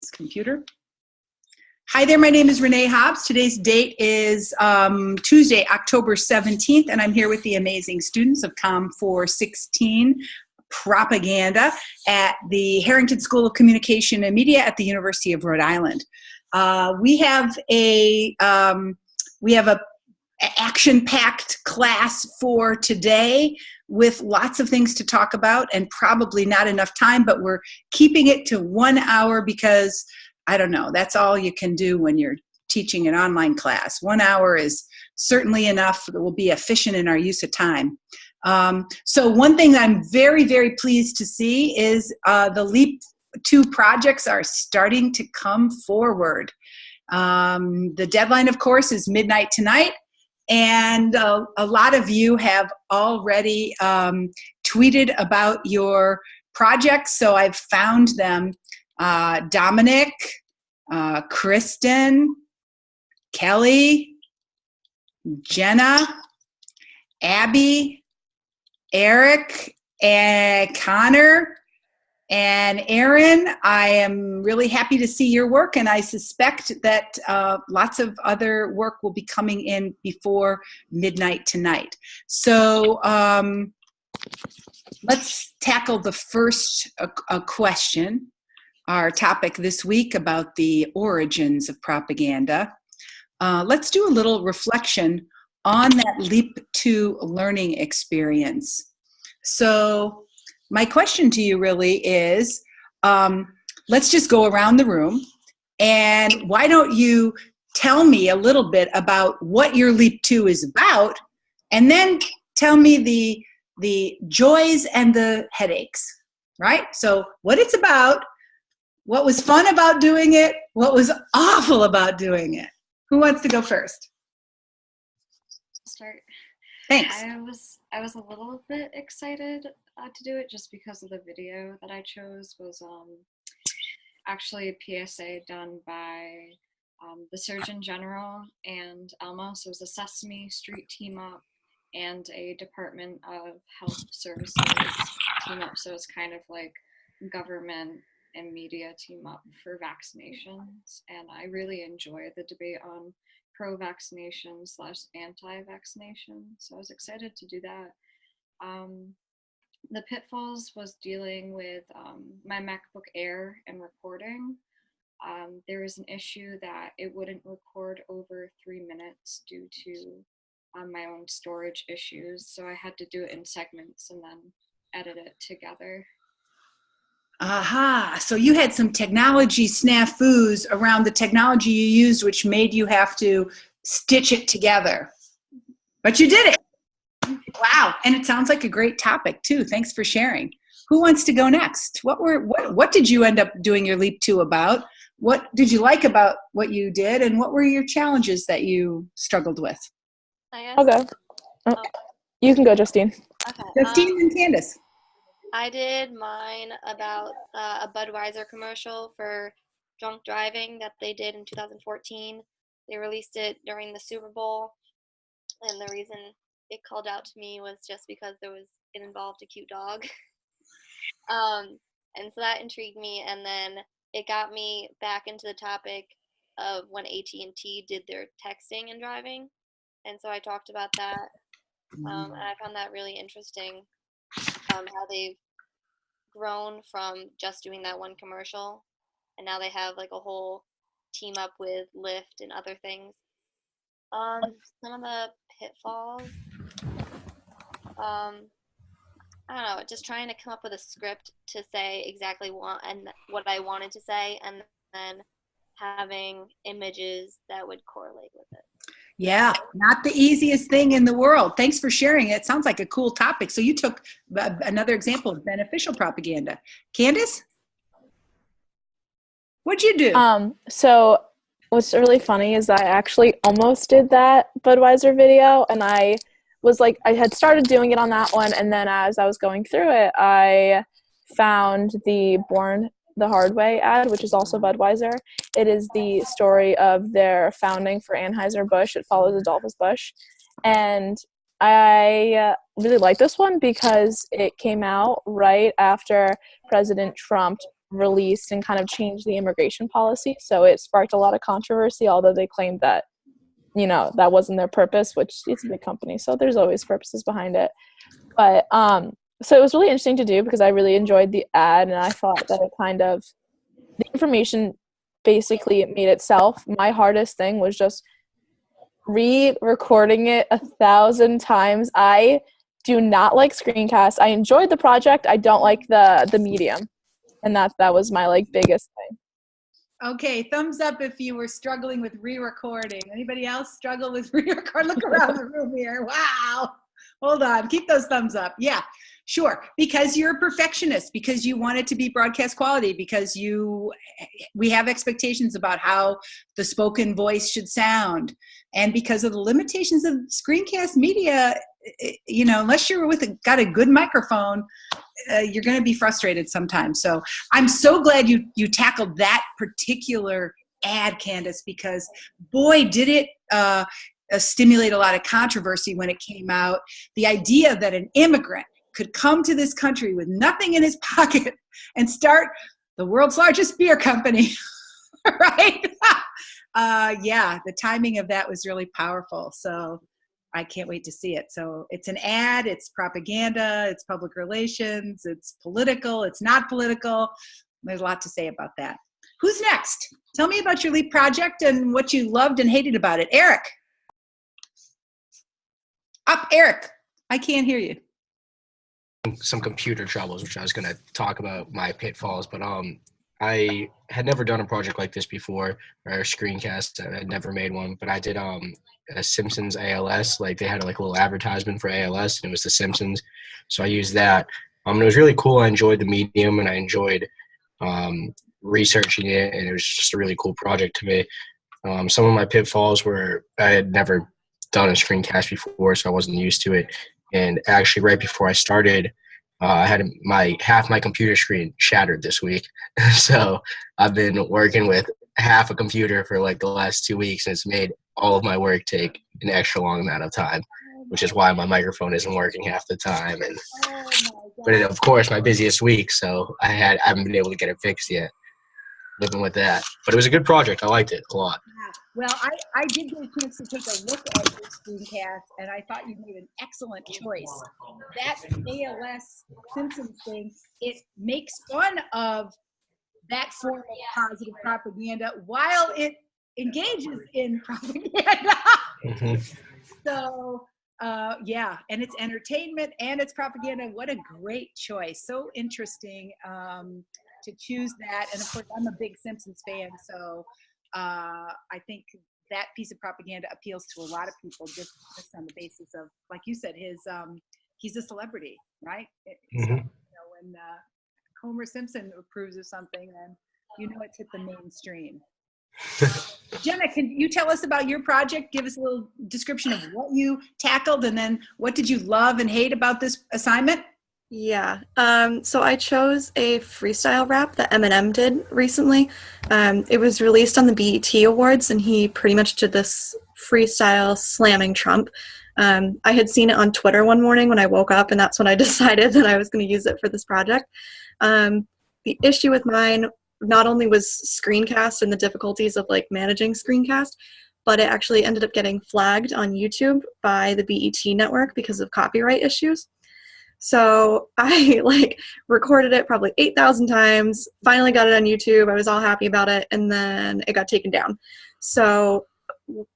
Computer. Hi there, my name is Renee Hobbs. Today's date is Tuesday, October 17th, and I'm here with the amazing students of COM 416 Propaganda at the Harrington School of Communication and Media at the University of Rhode Island. We have a action-packed class for today with lots of things to talk about and probably not enough time, but we're keeping it to 1 hour because, I don't know, that's all you can do when you're teaching an online class. 1 hour is certainly enough. We'll be efficient in our use of time. So one thing I'm very, very pleased to see is the LEAP 2 projects are starting to come forward. The deadline, of course, is midnight tonight. And a lot of you have already tweeted about your projects, so I've found them. Dominic, Kristen, Kelly, Jenna, Abby, Eric, and Connor, and Aaron. I am really happy to see your work, and I suspect that lots of other work will be coming in before midnight tonight. So let's tackle the first question, our topic this week about the origins of propaganda. Let's do a little reflection on that LEAP 2 learning experience. So my question to you really is, let's just go around the room, and why don't you tell me a little bit about what your LEAP 2 is about, and then tell me the joys and the headaches, right? So what it's about, what was fun about doing it, what was awful about doing it. Who wants to go first? Start. Thanks. I was a little bit excited to do it just because of the video that I chose was actually a PSA done by the Surgeon General and Elmo. So it was a Sesame Street team up and a Department of Health Services team up. So it's kind of like government and media team up for vaccinations. And I really enjoy the debate on pro-vaccination / anti-vaccination. So I was excited to do that. The pitfalls was dealing with my MacBook Air and recording. There was an issue that it wouldn't record over 3 minutes due to my own storage issues. So I had to do it in segments and then edit it together. Aha, so you had some technology snafus around the technology you used, which made you have to stitch it together. But you did it. Wow, and it sounds like a great topic too. Thanks for sharing. Who wants to go next? What did you end up doing your LEAP 2 about? What did you like about what you did, and what were your challenges that you struggled with? I'll go. Oh, you can go, Justine. Okay. Justine and Candace. I did mine about a Budweiser commercial for drunk driving that they did in 2014. They released it during the Super Bowl, and the reason it called out to me was just because it involved a cute dog. And so that intrigued me, and then it got me back into the topic of when AT&T did their texting and driving, and so I talked about that, and I found that really interesting, how they've grown from just doing that one commercial, and now they have like a whole team up with Lyft and other things. Some of the pitfalls, I don't know, just trying to come up with a script to say exactly what I wanted to say, and then having images that would correlate with it. Yeah, not the easiest thing in the world. Thanks for sharing it. Sounds like a cool topic. So you took another example of beneficial propaganda. Candace? What'd you do? So what's really funny is I actually almost did that Budweiser video, and I had started doing it on that one, and then as I was going through it, I found the Born the Hard Way ad, which is also Budweiser. It is the story of their founding for Anheuser-Busch. It follows Adolphus Busch. And I really like this one because it came out right after President Trump released and kind of changed the immigration policy. So it sparked a lot of controversy, although they claimed that, you know, that wasn't their purpose, which it's a big company, so there's always purposes behind it. But so it was really interesting to do because I really enjoyed the ad, and I thought that it kind of, the information basically made itself. My hardest thing was just re-recording it 1,000 times. I do not like screencasts. I enjoyed the project. I don't like the medium, and that was my like biggest thing. Okay, thumbs up if you were struggling with re-recording. Anybody else struggle with re-record? Look around the room here. Wow. Hold on. Keep those thumbs up. Yeah, sure. Because you're a perfectionist, because you want it to be broadcast quality, because we have expectations about how the spoken voice should sound. And because of the limitations of screencast media, you know, unless you're got a good microphone, you're going to be frustrated sometimes. So I'm so glad you tackled that particular ad, Candace, because boy, did it stimulate a lot of controversy when it came out. The idea that an immigrant could come to this country with nothing in his pocket and start the world's largest beer company, right? Yeah, the timing of that was really powerful. So I can't wait to see it. So it's an ad, it's propaganda, it's public relations, it's political, it's not political. There's a lot to say about that. Who's next? Tell me about your LEAP project and what you loved and hated about it. Eric. Up, Eric. I can't hear you. Some computer troubles, which I was going to talk about my pitfalls, but I had never done a project like this before, or a screencast. I had never made one, but I did a Simpsons ALS. Like they had like a little advertisement for ALS, and it was The Simpsons. So I used that. It was really cool. I enjoyed the medium, and I enjoyed researching it, and it was just a really cool project to me. Some of my pitfalls were I had never done a screencast before, so I wasn't used to it. And actually, right before I started, I had half my computer screen shattered this week. So I've been working with half a computer for like the last 2 weeks, and it's made all of my work take an extra long amount of time, which is why my microphone isn't working half the time. And but of course, my busiest week, so I haven't been able to get it fixed yet. Living with that, but it was a good project. I liked it a lot. Well, I did get a chance to take a look at your screencast, and I thought you made an excellent choice. That ALS Simpsons thing, it makes fun of that form of positive propaganda while it engages in propaganda. Mm-hmm. So, yeah, and it's entertainment and it's propaganda. What a great choice. So interesting to choose that. And of course, I'm a big Simpsons fan, so I think that piece of propaganda appeals to a lot of people just on the basis of, like you said, he's a celebrity, right? Mm-hmm. So, you know, when Homer Simpson approves of something, then you know it's hit the mainstream. Jenna, can you tell us about your project? Give us a little description of what you tackled, and then what did you love and hate about this assignment? Yeah, so I chose a freestyle rap that Eminem did recently. It was released on the BET Awards, and he pretty much did this freestyle slamming Trump. I had seen it on Twitter one morning when I woke up, and that's when I decided that I was going to use it for this project. The issue with mine not only was screencast and the difficulties of like managing screencast, but it actually ended up getting flagged on YouTube by the BET network because of copyright issues. So I recorded it probably 8,000 times, finally got it on YouTube. I was all happy about it, and then it got taken down. So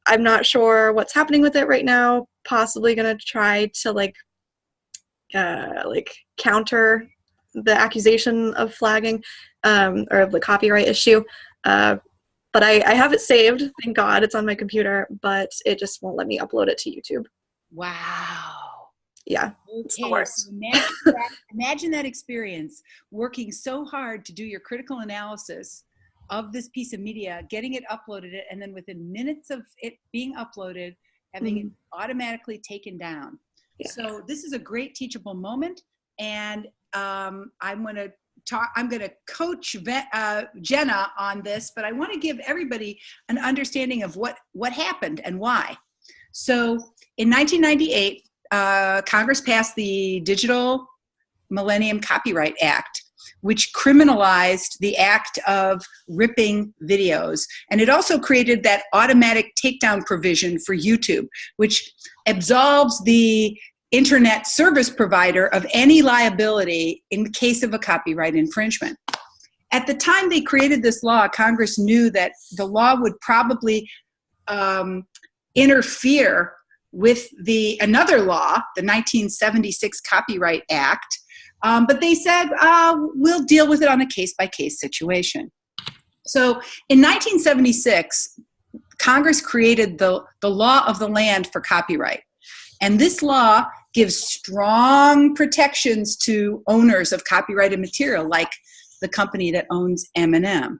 I'm not sure what's happening with it right now. Possibly going to try to counter the accusation of flagging or of the copyright issue. But I have it saved. Thank God it's on my computer, but it just won't let me upload it to YouTube. Wow. Yeah, it's the worst. So imagine that experience, working so hard to do your critical analysis of this piece of media, getting it uploaded, and then within minutes of it being uploaded, having it automatically taken down. Yeah. So this is a great teachable moment, and I'm going to coach Jenna on this, but I want to give everybody an understanding of what happened and why. So in 1998, Congress passed the Digital Millennium Copyright Act, which criminalized the act of ripping videos. And it also created that automatic takedown provision for YouTube, which absolves the internet service provider of any liability in case of a copyright infringement. At the time they created this law, Congress knew that the law would probably interfere with another law, the 1976 Copyright Act, but they said, we'll deal with it on a case-by-case situation. So in 1976, Congress created the law of the land for copyright. And this law gives strong protections to owners of copyrighted material, like the company that owns M&M.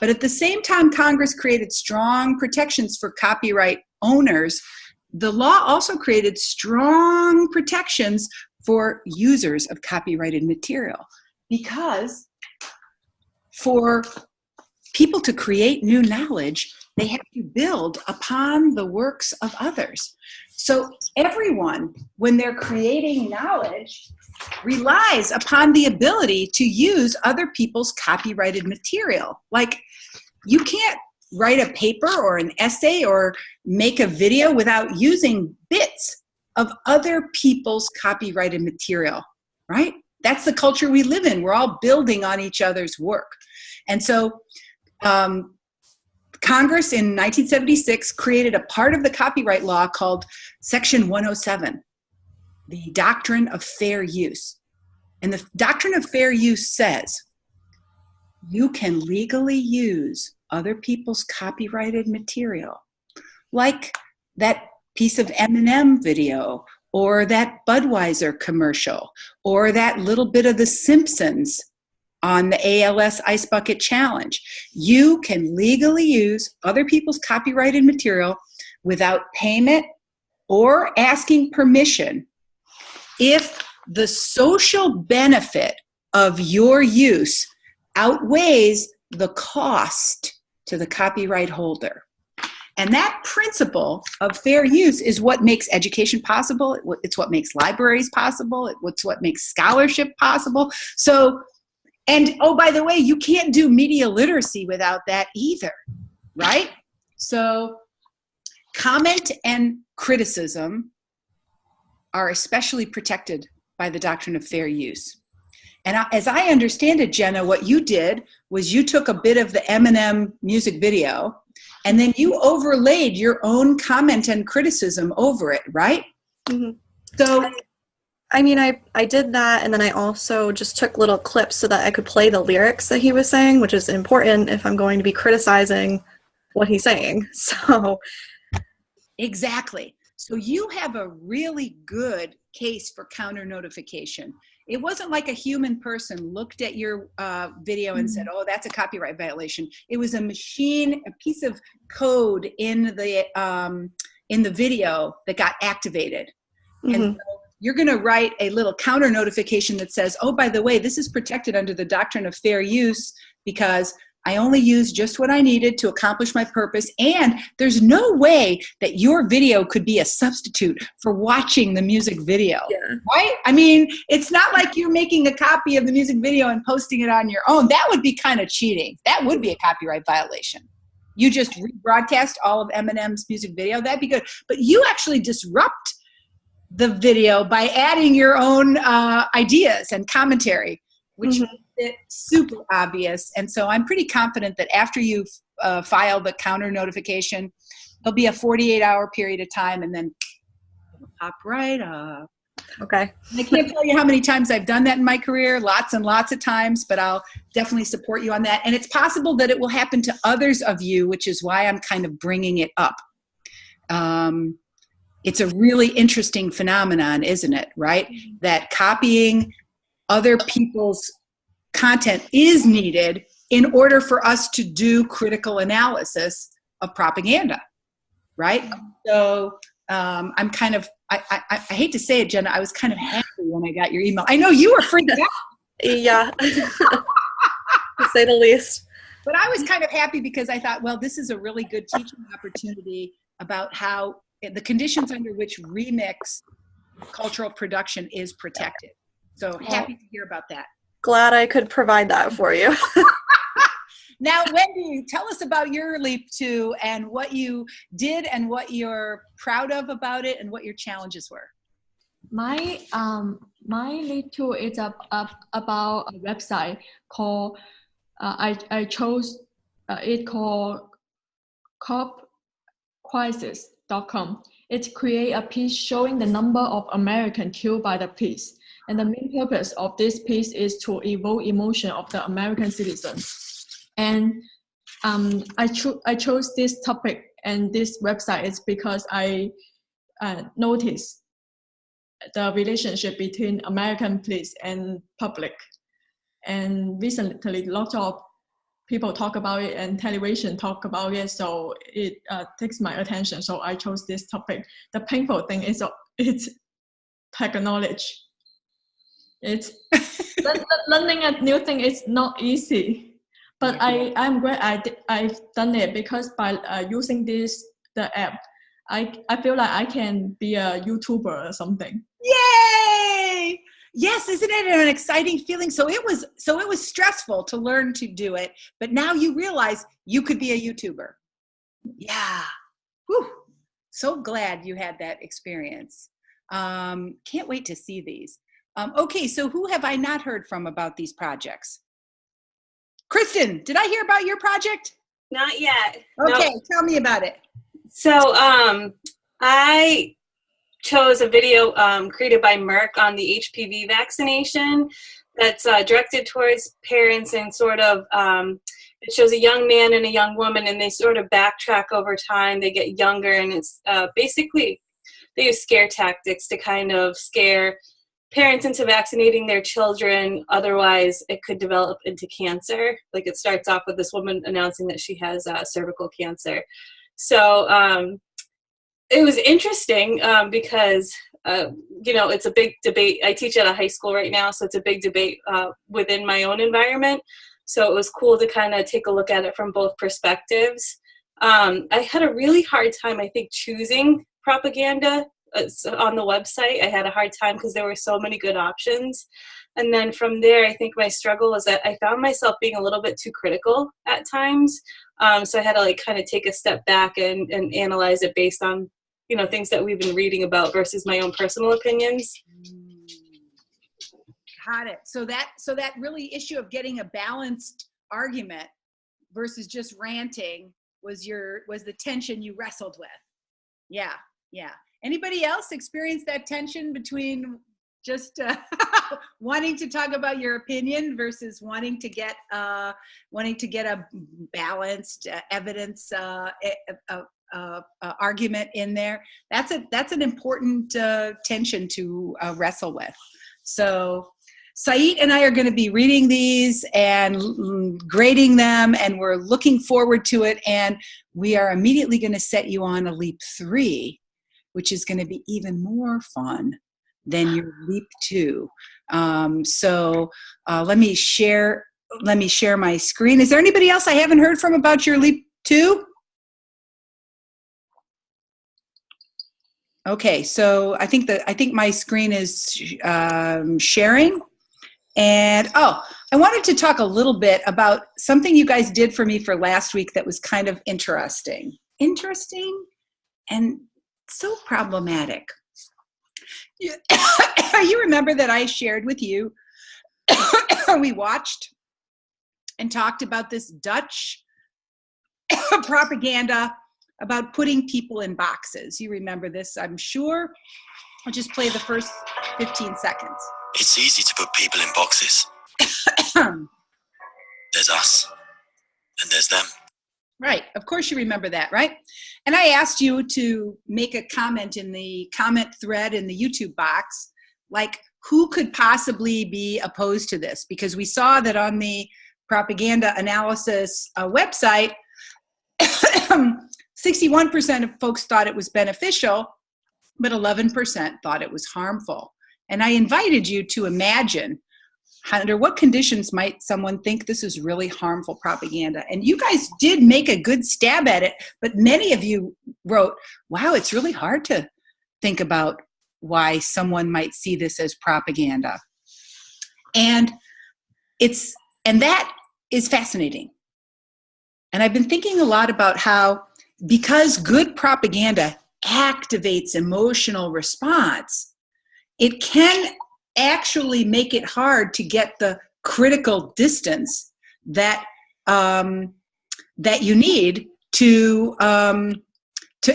But at the same time Congress created strong protections for copyright owners, the law also created strong protections for users of copyrighted material, because for people to create new knowledge, they have to build upon the works of others. So everyone, when they're creating knowledge, relies upon the ability to use other people's copyrighted material. Like, you can't write a paper or an essay or make a video without using bits of other people's copyrighted material, right? That's the culture we live in. We're all building on each other's work. And so Congress in 1976 created a part of the copyright law called Section 107, the Doctrine of Fair Use. And the Doctrine of Fair Use says, you can legally use other people's copyrighted material, like that piece of M&M video, or that Budweiser commercial, or that little bit of The Simpsons on the ALS Ice Bucket Challenge. You can legally use other people's copyrighted material without payment or asking permission if the social benefit of your use outweighs the cost to the copyright holder. And that principle of fair use is what makes education possible. It's what makes libraries possible. It's what makes scholarship possible. So, and oh, by the way, you can't do media literacy without that either, right? So comment and criticism are especially protected by the doctrine of fair use. And as I understand it, Jenna, what you did was you took a bit of the M&M music video and then you overlaid your own comment and criticism over it, right? Mm-hmm. So, I mean, I did that, and then I also just took little clips so that I could play the lyrics that he was saying, which is important if I'm going to be criticizing what he's saying. So, exactly. So you have a really good case for counter notification. It wasn't like a human person looked at your video and said, oh, that's a copyright violation. It was a machine, a piece of code in the video that got activated. Mm-hmm. And so you're going to write a little counter notification that says, oh, by the way, this is protected under the doctrine of fair use because I only used just what I needed to accomplish my purpose, and there's no way that your video could be a substitute for watching the music video, right? I mean, it's not like you're making a copy of the music video and posting it on your own. That would be kind of cheating. That would be a copyright violation. You just rebroadcast all of Eminem's music video, that'd be good. But you actually disrupt the video by adding your own ideas and commentary, which makes it super obvious. And so I'm pretty confident that after you file the counter notification, there'll be a 48-hour period of time and then it'll pop right up. Okay. I can't tell you how many times I've done that in my career, lots and lots of times, but I'll definitely support you on that. And it's possible that it will happen to others of you, which is why I'm kind of bringing it up. It's a really interesting phenomenon, isn't it, right? That copying other people's content is needed in order for us to do critical analysis of propaganda, right? So I'm kind of, I hate to say it, Jenna, I was kind of happy when I got your email. I know you were freaked out. Yeah, to say the least. But I was kind of happy because I thought, well, this is a really good teaching opportunity about how the conditions under which remix cultural production is protected. So happy to hear about that. glad I could provide that for you. Now, Wendy, tell us about your Leap 2 and what you did and what you're proud of about it and what your challenges were. My Leap 2 is about a website called I chose it called copcrisis.com. It create a piece showing the number of Americans killed by the police, and the main purpose of this piece is to evoke emotion of the American citizens. And I chose this topic and this website is because I noticed the relationship between American police and public. And recently, lots of people talk about it and television talk about it, so it takes my attention. So I chose this topic. The painful thing is it's technology. It's learning a new thing is not easy. But I'm glad I've done it because by using the app, I feel like I can be a YouTuber or something. Yay! Yes, isn't it an exciting feeling? So it was stressful to learn to do it, but now you realize you could be a YouTuber. Yeah. Whew. So glad you had that experience. Can't wait to see these. Okay, so who have I not heard from about these projects? Kristen, did I hear about your project? Not yet. Okay, Nope. Tell me about it. So I chose a video created by Merck on the HPV vaccination that's directed towards parents and sort of it shows a young man and a young woman and they sort of backtrack over time. They get younger and it's basically they use scare tactics to kind of scare parents into vaccinating their children, otherwise it could develop into cancer. Like it starts off with this woman announcing that she has cervical cancer. So it was interesting because, it's a big debate. I teach at a high school right now, so it's a big debate within my own environment. So it was cool to kind of take a look at it from both perspectives. I had a really hard time, I think, choosing propaganda on the website. I had a hard time because there were so many good options. And then from there, I think my struggle was that I found myself being a little bit too critical at times. So I had to kind of take a step back and analyze it based on, things that we've been reading about versus my own personal opinions. Got it. So that really issue of getting a balanced argument versus just ranting was the tension you wrestled with. Yeah. Anybody else experience that tension between just wanting to talk about your opinion versus wanting to get a balanced evidence argument in there? That's an important tension to wrestle with. So Saeed and I are going to be reading these and grading them, and we're looking forward to it. And we are immediately going to set you on a Leap 3, which is going to be even more fun than your Leap 2. So let me share my screen. Is there anybody else I haven't heard from about your Leap 2? Okay, so I think my screen is sharing. And I wanted to talk a little bit about something you guys did for me for last week that was kind of interesting and so problematic. You remember that I shared with you, we watched and talked about this Dutch propaganda about putting people in boxes. You remember this, I'm sure. I'll just play the first 15 seconds. It's easy to put people in boxes. There's us, and there's them. Right. Of course you remember that, right? And I asked you to make a comment in the comment thread in the YouTube box, like who could possibly be opposed to this? Because we saw that on the propaganda analysis website, 61% of folks thought it was beneficial, but 11% thought it was harmful. And I invited you to imagine under what conditions might someone think this is really harmful propaganda. And you guys did make a good stab at it, but many of you wrote, wow, it's really hard to think about why someone might see this as propaganda. And and that is fascinating. And I've been thinking a lot about how, because good propaganda activates emotional response, it can actually make it hard to get the critical distance that that you need to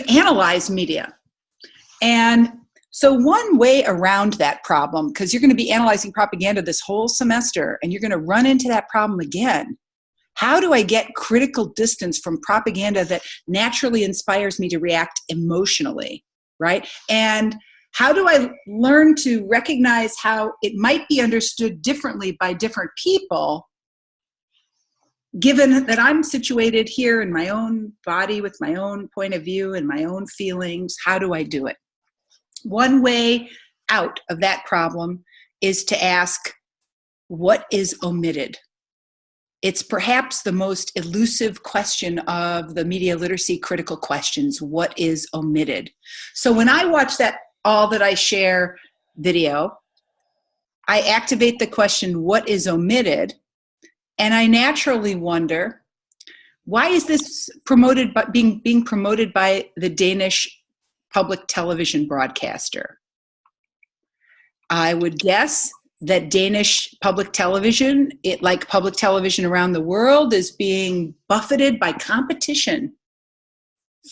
analyze media. And so one way around that problem, because you're going to be analyzing propaganda this whole semester and you're going to run into that problem again. How do I get critical distance from propaganda that naturally inspires me to react emotionally, right? And how do I learn to recognize how it might be understood differently by different people, given that I'm situated here in my own body with my own point of view and my own feelings? How do I do it? One way out of that problem is to ask, what is omitted? It's perhaps the most elusive question of the media literacy critical questions. What is omitted? So when I watch that All That I Share video, I activate the question, what is omitted? And I naturally wonder, why is this promoted, but being promoted by the Danish public television broadcaster? I would guess that Danish public television, like public television around the world, is being buffeted by competition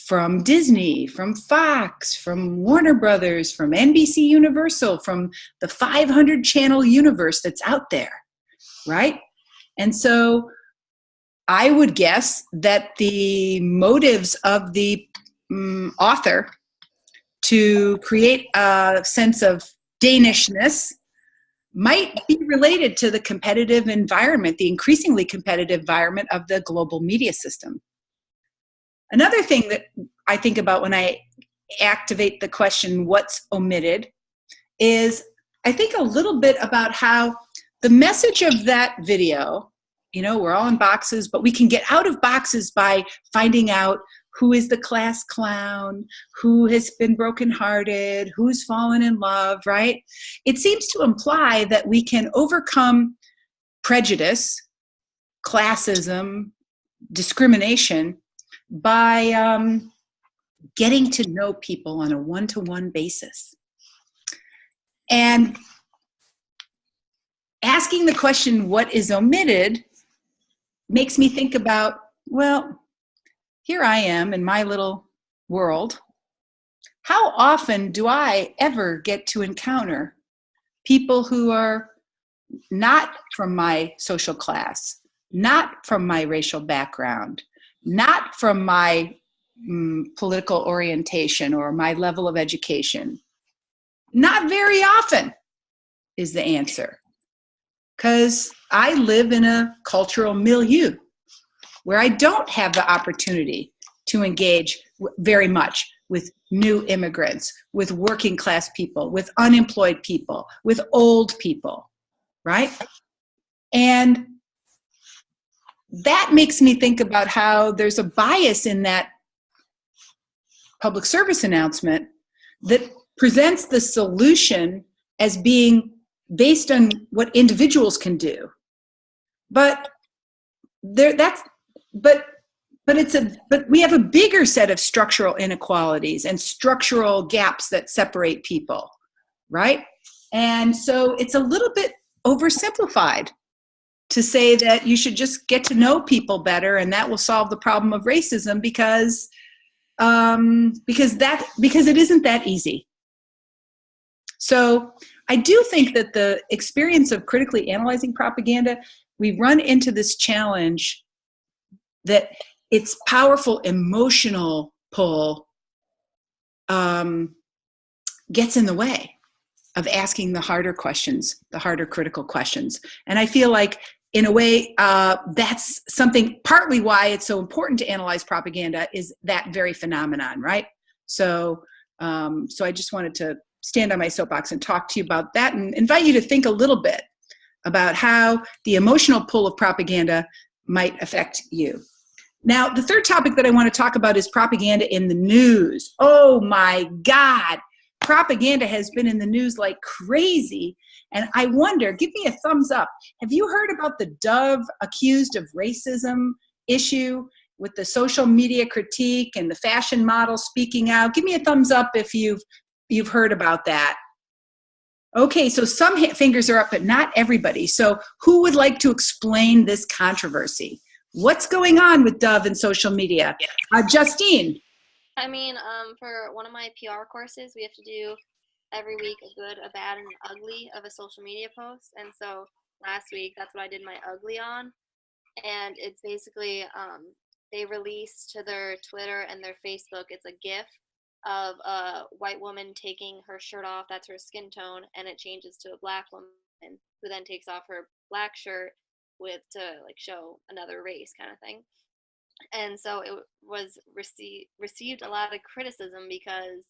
from Disney, from Fox, from Warner Brothers, from NBC Universal, from the 500 channel universe that's out there, right? And so I would guess that the motives of the author to create a sense of Danishness might be related to the competitive environment, the increasingly competitive environment of the global media system. Another thing that I think about when I activate the question, what's omitted, is I think a little bit about how the message of that video, you know, we're all in boxes, but we can get out of boxes by finding out who is the class clown, who has been brokenhearted, who's fallen in love, right? It seems to imply that we can overcome prejudice, classism, discrimination by getting to know people on a one-to-one basis. And asking the question, what is omitted, makes me think about, well, here I am in my little world. How often do I ever get to encounter people who are not from my social class, not from my racial background, not from my political orientation or my level of education? Not very often is the answer, because I live in a cultural milieu where I don't have the opportunity to engage very much with new immigrants, with working class people, with unemployed people, with old people, right? And that makes me think about how there's a bias in that public service announcement that presents the solution as being based on what individuals can do. But we have a bigger set of structural inequalities and structural gaps that separate people, right? And so it's a little bit oversimplified to say that you should just get to know people better and that will solve the problem of racism, because it isn't that easy. So I do think that the experience of critically analyzing propaganda, we run into this challenge that its powerful emotional pull gets in the way of asking the harder questions, the harder critical questions. And I feel like, in a way, that's something, partly why it's so important to analyze propaganda, is that very phenomenon, right? So I just wanted to stand on my soapbox and talk to you about that and invite you to think a little bit about how the emotional pull of propaganda might affect you. Now, the third topic that I want to talk about is propaganda in the news. Oh my God. propaganda has been in the news like crazy. And I wonder, give me a thumbs up. Have you heard about the Dove accused of racism issue with the social media critique and the fashion model speaking out? Give me a thumbs up if you've heard about that. Okay, so some fingers are up, but not everybody. So who would like to explain this controversy? What's going on with Dove and social media? Justine. I mean, for one of my PR courses, we have to do every week a good, a bad, and an ugly of a social media post. And so last week, that's what I did my ugly on. And it's basically, they released to their Twitter and their Facebook, it's a GIF of a white woman taking her shirt off, that's her skin tone, and it changes to a black woman who then takes off her black shirt to like show another race kind of thing. And so it was received a lot of criticism because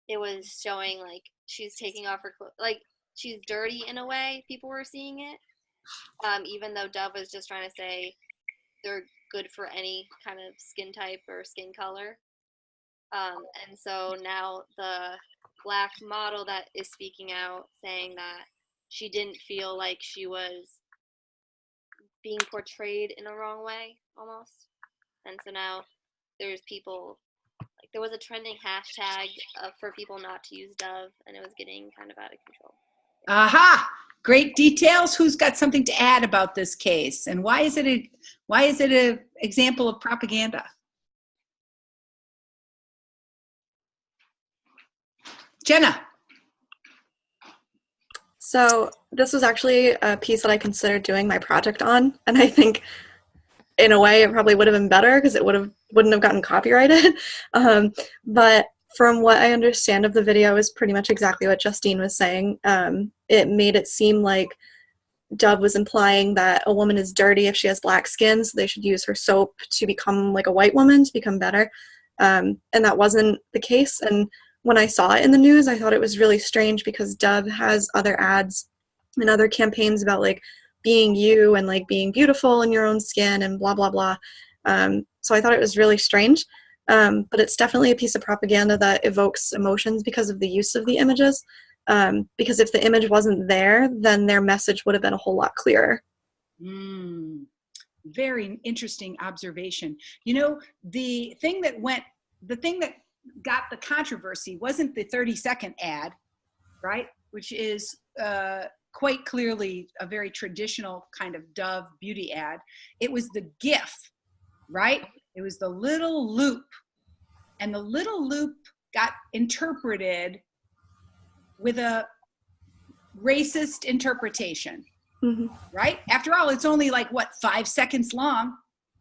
it was showing like she's taking off her clothes, like she's dirty in a way. People were seeing it, even though Dove was just trying to say they're good for any kind of skin type or skin color. And so now the black model that is speaking out, saying that she didn't feel like she was being portrayed in a wrong way almost. And so now there's people, like there was a trending hashtag for people not to use Dove, and it was getting kind of out of control. Aha! Great details. Who's got something to add about this case, and why is it a example of propaganda? Jenna. So this was actually a piece that I considered doing my project on, and I think in a way it probably would have been better because it wouldn't have gotten copyrighted. But from what I understand of the video is pretty much exactly what Justine was saying. It made it seem like Dove was implying that a woman is dirty if she has black skin, so they should use her soap to become like a white woman, to become better. And that wasn't the case. And when I saw it in the news, I thought it was really strange because Dove has other ads and other campaigns about like being you and like being beautiful in your own skin and blah, blah, blah. So I thought it was really strange. But it's definitely a piece of propaganda that evokes emotions because of the use of the images. Because if the image wasn't there, then their message would have been a whole lot clearer. Very interesting observation. You know, the thing that got the controversy wasn't the 30-second ad, right? Which is quite clearly a very traditional kind of Dove beauty ad. It was the GIF, right? It was the little loop. And the little loop got interpreted with a racist interpretation, right? After all, it's only like, 5 seconds long,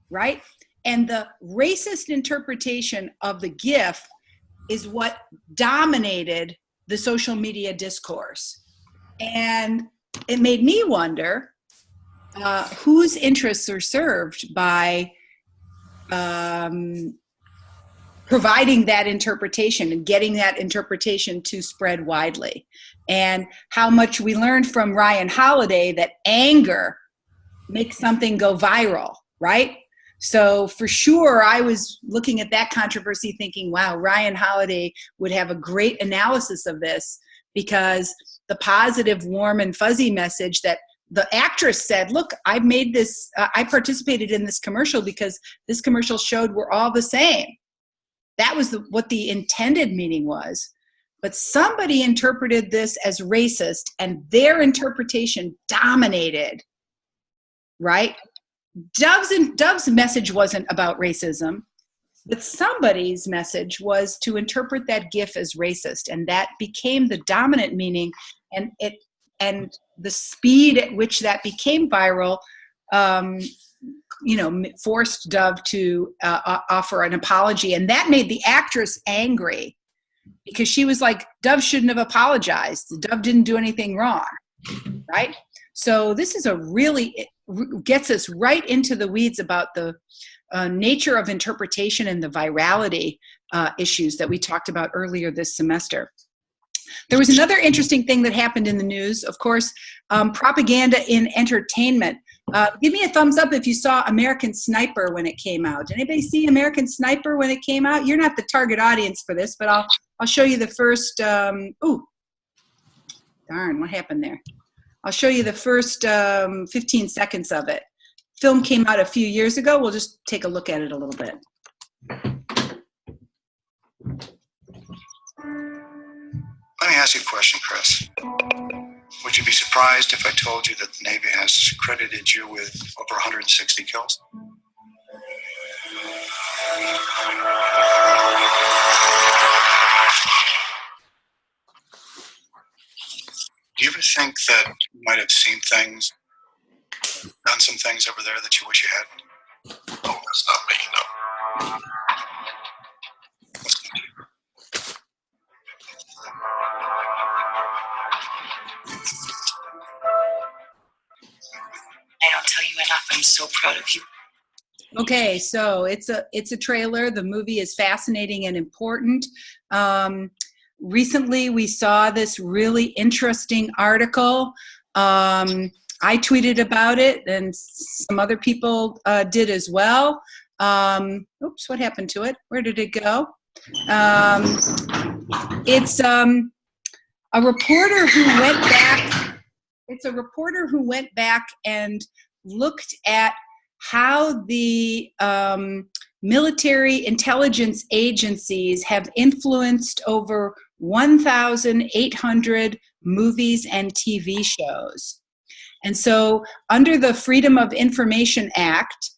right? And the racist interpretation of the GIF is what dominated the social media discourse. And it made me wonder whose interests are served by providing that interpretation and getting that interpretation to spread widely. And how much we learned from Ryan Holiday that anger makes something go viral, right? So for sure, I was looking at that controversy thinking, wow, Ryan Holiday would have a great analysis of this, because the positive, warm, and fuzzy message that the actress said, look, I made this, I participated in this commercial because this commercial showed we're all the same. That was what the intended meaning was. But somebody interpreted this as racist, and their interpretation dominated, right? Dove's message wasn't about racism, but somebody's message was to interpret that GIF as racist, and that became the dominant meaning. And the speed at which that became viral, forced Dove to offer an apology, and that made the actress angry because she was like, Dove shouldn't have apologized. Dove didn't do anything wrong, right? So this is it gets us right into the weeds about the nature of interpretation and the virality issues that we talked about earlier this semester. There was another interesting thing that happened in the news, of course, propaganda in entertainment. Give me a thumbs up if you saw American Sniper when it came out. Did anybody see American Sniper when it came out? You're not the target audience for this, but I'll show you the first, ooh, darn, what happened there? I'll show you the first 15 seconds of it. Film came out a few years ago. We'll just take a look at it a little bit. Let me ask you a question, Chris. Would you be surprised if I told you that the Navy has credited you with over 160 kills? Do you ever think that you might have seen things, done some things over there that you wish you hadn't? Oh, that's not making up. I don't tell you enough. I'm so proud of you. Okay, so it's a trailer. The movie is fascinating and important. Recently, we saw this really interesting article. I tweeted about it, and some other people did as well. Oops, what happened to it? Where did it go? It's a reporter who went back. It's a reporter who went back and looked at how the military intelligence agencies have influenced over 1,800 movies and TV shows. And so under the Freedom of Information Act,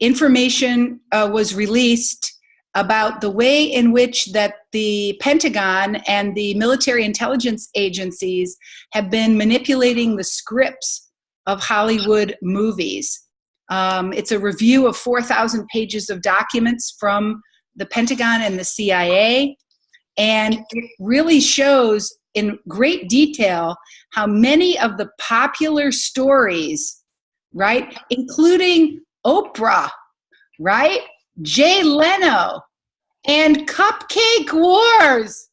information was released about the way in which that the Pentagon and the military intelligence agencies have been manipulating the scripts of Hollywood movies. It's a review of 4,000 pages of documents from the Pentagon and the CIA, and it really shows in great detail how many of the popular stories, right, including Oprah, right, Jay Leno, and Cupcake Wars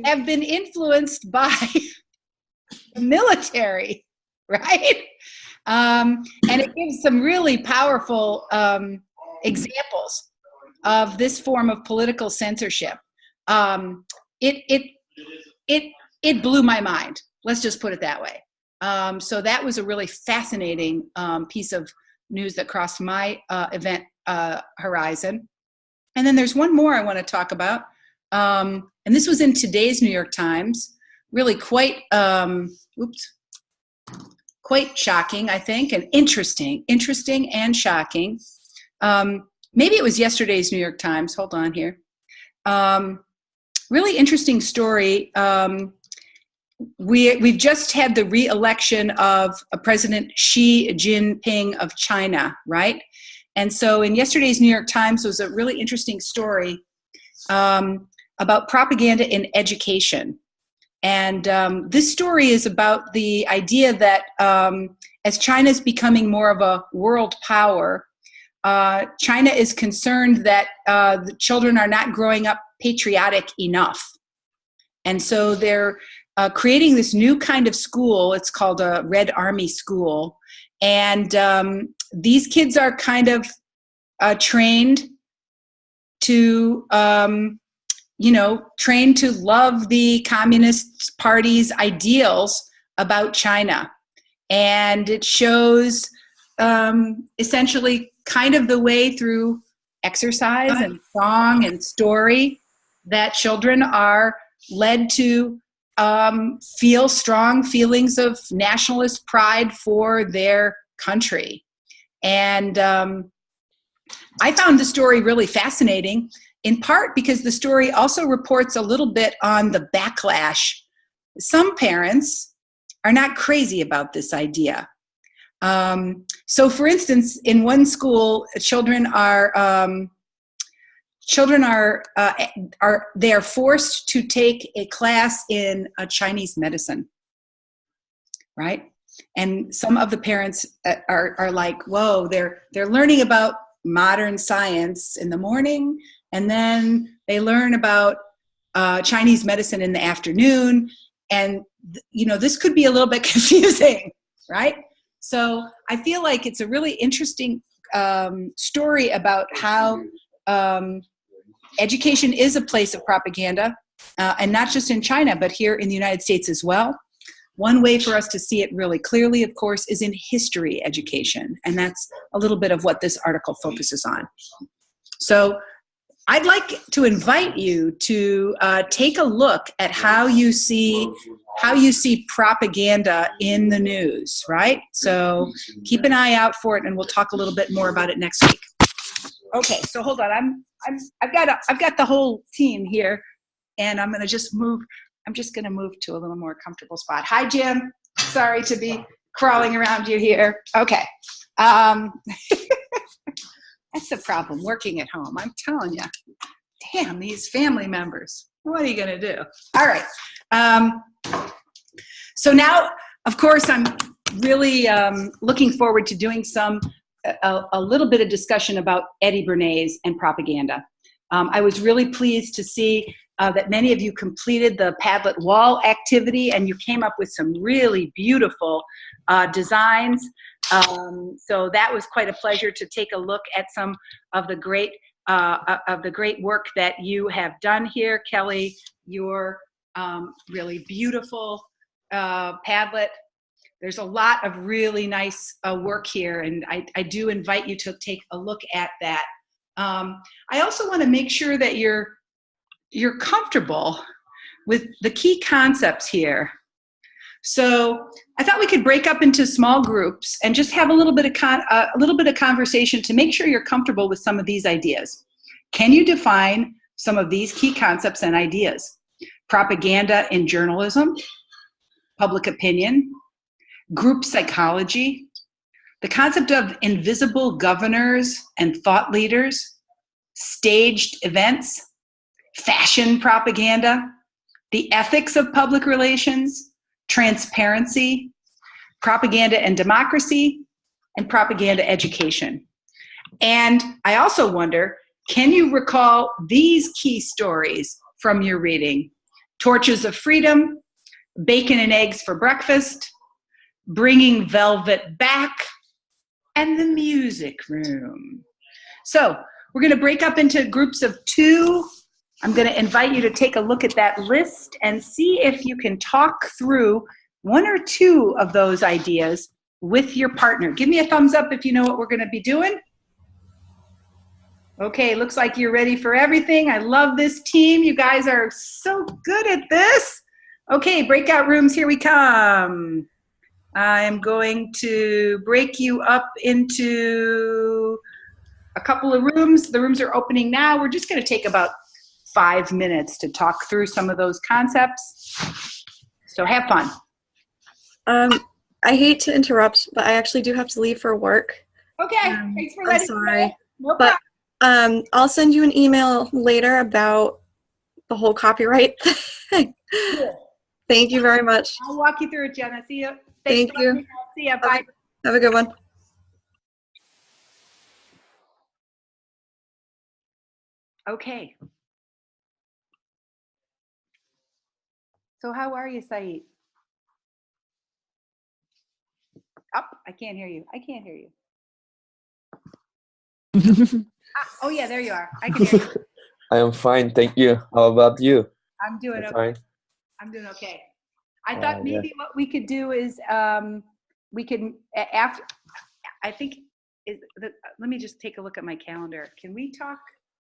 have been influenced by the military, right? And it gives some really powerful examples of this form of political censorship. It blew my mind. Let's just put it that way. So that was a really fascinating piece of news that crossed my event horizon. And then there's one more I want to talk about. And this was in today's New York Times. Really quite, quite shocking, I think, and interesting and shocking. Maybe it was yesterday's New York Times. Hold on here. Really interesting story. We've just had the re-election of President Xi Jinping of China, right? And so in yesterday's New York Times was a really interesting story about propaganda in education. And this story is about the idea that as China is becoming more of a world power, China is concerned that the children are not growing up patriotic enough. And so they're creating this new kind of school. It's called a Red Army school. And these kids are kind of trained to, trained to love the Communist Party's ideals about China. And it shows essentially kind of the way through exercise and song and story that children are led to feel strong feelings of nationalist pride for their country. And I found the story really fascinating, in part because the story also reports a little bit on the backlash. Some parents are not crazy about this idea. So for instance, in one school, children are forced to take a class in Chinese medicine, right? And some of the parents are like, whoa, they're learning about modern science in the morning, and then they learn about Chinese medicine in the afternoon. And, this could be a little bit confusing, right? So I feel like it's a really interesting story about how education is a place of propaganda, and not just in China, but here in the United States as well. One way for us to see it really clearly, of course, is in history education, and that's a little bit of what this article focuses on. So I'd like to invite you to take a look at how you see propaganda in the news, right? So keep an eye out for it, and we'll talk a little bit more about it next week. Okay, so hold on. I've got the whole team here, and I'm going to just move. I'm just going to move to a little more comfortable spot. Hi, Jim. Sorry to be crawling around you here. Okay. That's the problem, working at home. I'm telling you. Damn, these family members. What are you going to do? All right. So now, of course, I'm really looking forward to doing a little bit of discussion about Edward Bernays and propaganda. I was really pleased to see that many of you completed the Padlet wall activity, and you came up with some really beautiful designs. So that was quite a pleasure to take a look at some of the great work that you have done here. Kelly, your really beautiful Padlet. There's a lot of really nice work here, and I do invite you to take a look at that. I also want to make sure that you're comfortable with the key concepts here. So I thought we could break up into small groups and just have a little bit of conversation to make sure you're comfortable with some of these ideas. Can you define some of these key concepts and ideas? Propaganda in journalism, public opinion, group psychology, the concept of invisible governors and thought leaders, staged events, fashion propaganda, the ethics of public relations, transparency, propaganda and democracy, and propaganda education. And I also wonder, can you recall these key stories from your reading? Torches of Freedom, Bacon and Eggs for Breakfast, Bringing Velvet Back, and The Music Room. So we're going to break up into groups of 2. I'm going to invite you to take a look at that list and see if you can talk through 1 or 2 of those ideas with your partner. Give me a thumbs up if you know what we're going to be doing. Okay, looks like you're ready for everything. I love this team. You guys are so good at this. Okay, breakout rooms, here we come. I'm going to break you up into a couple of rooms. The rooms are opening now. We're just going to take about 5 minutes to talk through some of those concepts. So have fun. I hate to interrupt, but I actually do have to leave for work. Okay, thanks for letting me know. No but I'll send you an email later about the whole copyright thing. Cool. Thank you very much. I'll walk you through it, Jenna. See you. Thank you. See you. Bye. Have a good one. Okay. So how are you, Saeed? Oh, I can't hear you. I can't hear you. Oh, yeah, there you are. I can hear you. I am fine, thank you. How about you? I'm doing okay. Fine. I'm doing okay. I thought maybe what we could do is we can after. I think let me just take a look at my calendar. Can we talk?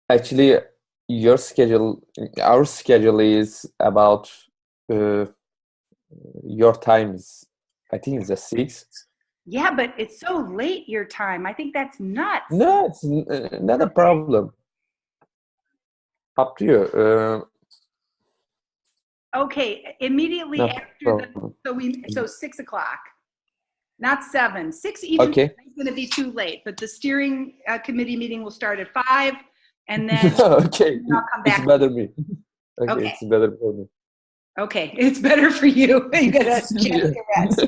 Actually, our schedule is about your time is, I think it's the 6th. Yeah, but it's so late your time. I think that's nuts. No, it's not a problem. Up to you. Okay, immediately after so 6 o'clock, not 7. 6 even okay. Is going to be too late. But the steering committee meeting will start at 5, and then okay, I'll come back. It's better me. Okay, it's better for me. Okay, it's better for you. You get a chance to rest.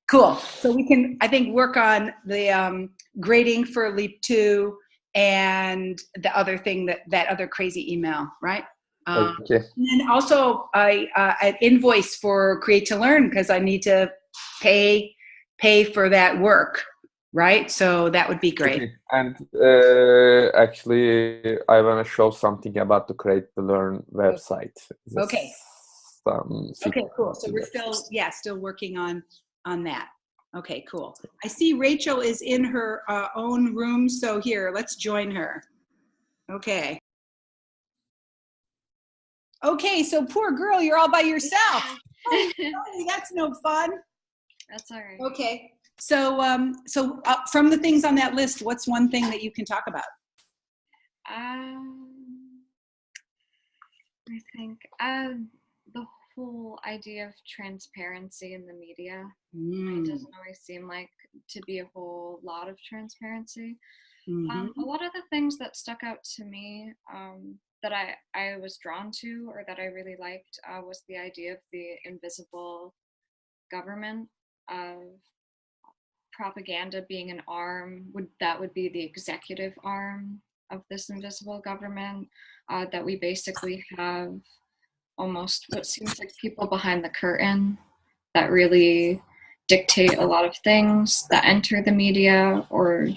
Cool. So we can, I think, work on the grading for Leap 2 and the other thing that other crazy email, right? Okay. And then also an invoice for Create to Learn because I need to pay for that work, right? So that would be great. Okay. And actually, I want to show something about the Create to Learn website. Okay. Some Okay, cool. feedback So to we're that. still working on that. Okay, cool. I see Rachel is in her own room. So here, let's join her. Okay. Okay, so poor girl, you're all by yourself. Oh, that's no fun. That's all right. Okay. So, from the things on that list, what's one thing that you can talk about? I think the whole idea of transparency in the media. It doesn't always seem like to be a whole lot of transparency. A lot of the things that stuck out to me that I was drawn to or that I really liked was the idea of the invisible government, of propaganda being an arm, that would be the executive arm of this invisible government, that we basically have almost what seems like people behind the curtain that really dictate a lot of things that enter the media, or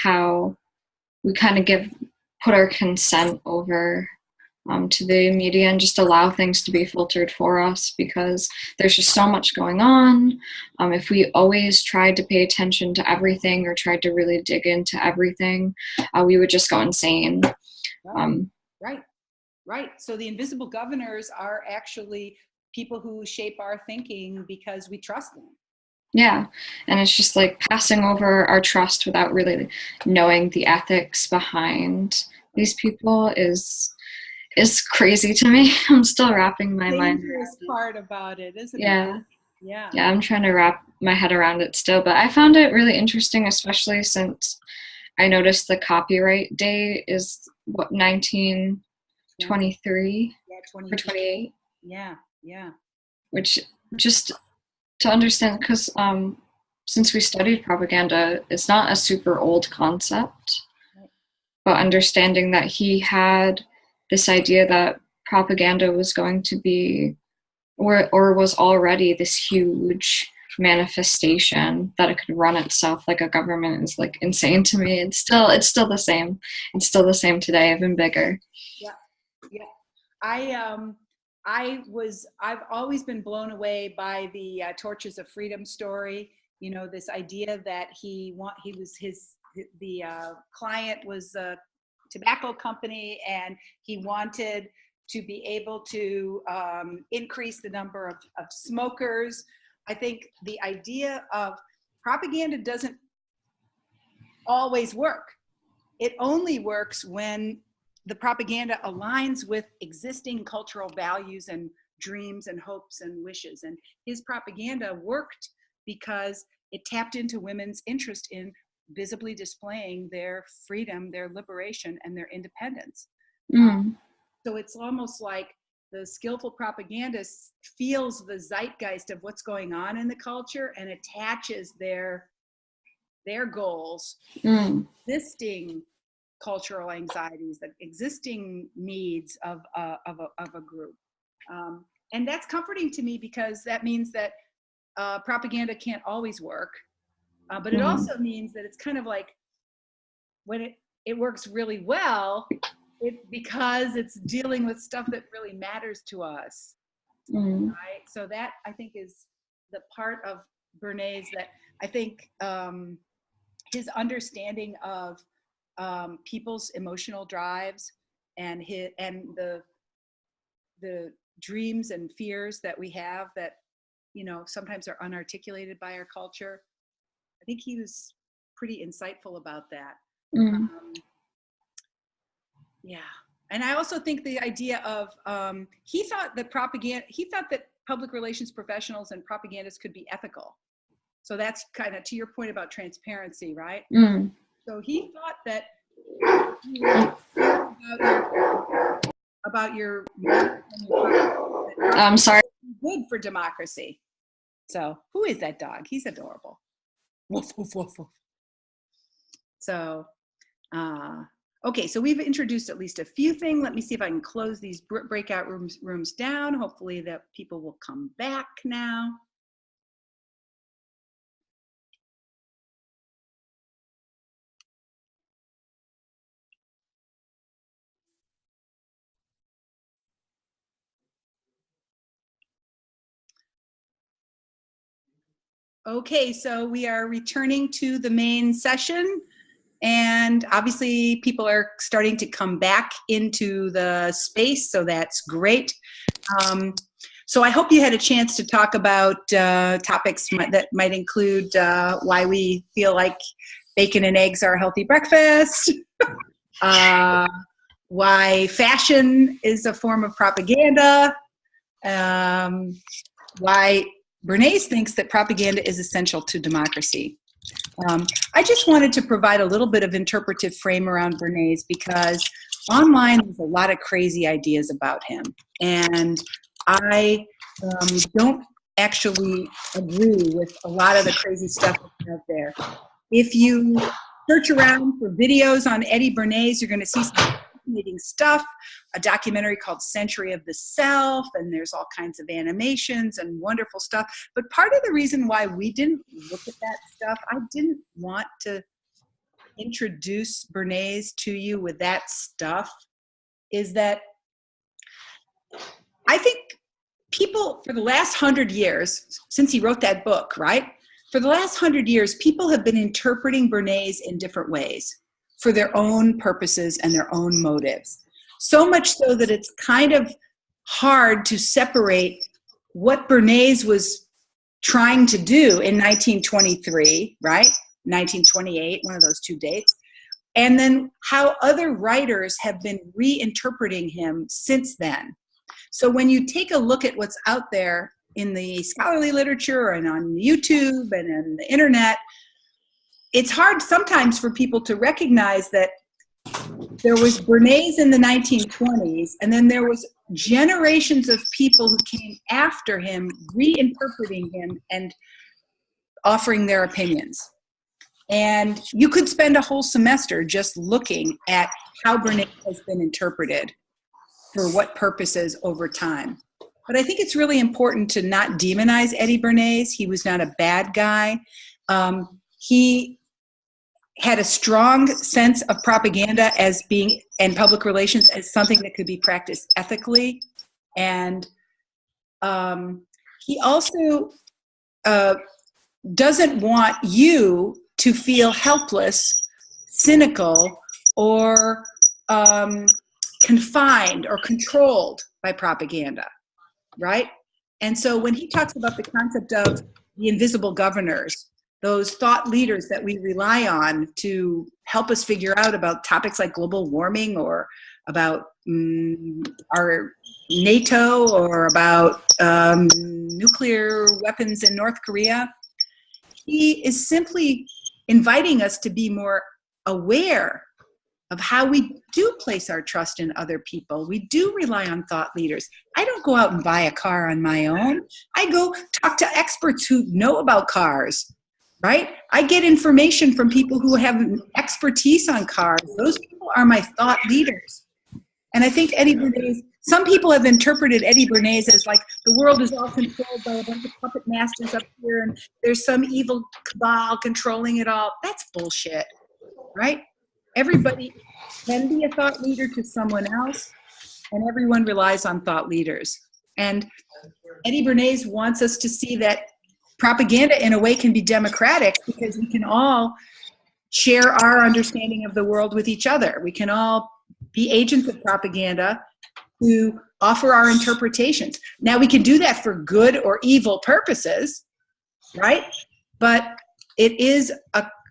how we kind of put our consent over to the media and just allow things to be filtered for us, because there's just so much going on. If we always tried to pay attention to everything or tried to really dig into everything, we would just go insane. Right. So the invisible governors are actually people who shape our thinking because we trust them. Yeah, and it's just like passing over our trust without really knowing the ethics behind these people is crazy to me. I'm still wrapping my mind around it. Dangerous part about it, isn't it? Yeah, I'm trying to wrap my head around it still, but I found it really interesting, especially since I noticed the copyright date is 1923 or 28. Yeah. Which, just to understand, because since we studied propaganda, it's not a super old concept, but understanding that he had this idea that propaganda was going to be, or was already, this huge manifestation that it could run itself like a government is like insane to me. It's still the same. It's still the same today, even bigger. Yeah. I've always been blown away by the Torches of Freedom story. You know, this idea that the client was a tobacco company, and he wanted to be able to increase the number of smokers. I think the idea of propaganda doesn't always work. It only works when the propaganda aligns with existing cultural values and dreams and hopes and wishes. And his propaganda worked because it tapped into women's interest in visibly displaying their freedom, their liberation, and their independence. So it's almost like the skillful propagandist feels the zeitgeist of what's going on in the culture and attaches their goals, existing cultural anxieties, the existing needs of a group. And that's comforting to me, because that means that propaganda can't always work. But it also means that it's kind of like when it works really well, because it's dealing with stuff that really matters to us. Right? So that, I think, is the part of Bernays that I think his understanding of people's emotional drives and the dreams and fears that we have that, you know, sometimes are unarticulated by our culture. I think he was pretty insightful about that. Yeah. And I also think the idea of, he thought that public relations professionals and propagandists could be ethical. So that's kind of to your point about transparency, right? So he thought that about your I'm sorry. Good for democracy. So who is that dog? He's adorable. Woof, woof, woof, woof. So, okay, so we've introduced at least a few things. Let me see if I can close these breakout rooms down. Hopefully that people will come back now. Okay, so we are returning to the main session, and obviously people are starting to come back into the space, so that's great. So I hope you had a chance to talk about topics that might include why we feel like bacon and eggs are a healthy breakfast, why fashion is a form of propaganda, why Bernays thinks that propaganda is essential to democracy. I just wanted to provide a little bit of interpretive frame around Bernays because online there's a lot of crazy ideas about him. And I don't actually agree with a lot of the crazy stuff that's out there. If you search around for videos on Eddie Bernays, you're going to see some fascinating stuff, a documentary called Century of the Self, and there's all kinds of animations and wonderful stuff. But part of the reason why we didn't look at that stuff, I didn't want to introduce Bernays to you with that stuff, is that I think people for the last 100 years, since he wrote that book, right? For the last 100 years, people have been interpreting Bernays in different ways for their own purposes and their own motives. So much so that it's kind of hard to separate what Bernays was trying to do in 1923, right? 1928, one of those two dates, and then how other writers have been reinterpreting him since then. So when you take a look at what's out there in the scholarly literature and on YouTube and on the internet, it's hard sometimes for people to recognize that there was Bernays in the 1920s, and then there was generations of people who came after him, reinterpreting him and offering their opinions. And you could spend a whole semester just looking at how Bernays has been interpreted for what purposes over time. But I think it's really important to not demonize Eddie Bernays. He was not a bad guy. He had a strong sense of propaganda as being, and public relations as something that could be practiced ethically. And he also doesn't want you to feel helpless, cynical, or confined or controlled by propaganda, right? And so when he talks about the concept of the invisible governors, those thought leaders that we rely on to help us figure out about topics like global warming or about our NATO or about nuclear weapons in North Korea, he is simply inviting us to be more aware of how we do place our trust in other people. We do rely on thought leaders. I don't go out and buy a car on my own. I go talk to experts who know about cars, right? I get information from people who have expertise on cars. Those people are my thought leaders. And I think Eddie Bernays, some people have interpreted Eddie Bernays as like the world is all controlled by a bunch of puppet masters up here and there's some evil cabal controlling it all. That's bullshit, right? Everybody can be a thought leader to someone else, and everyone relies on thought leaders. And Eddie Bernays wants us to see that propaganda in a way can be democratic because we can all share our understanding of the world with each other. We can all be agents of propaganda who offer our interpretations. Now we can do that for good or evil purposes, right? But it is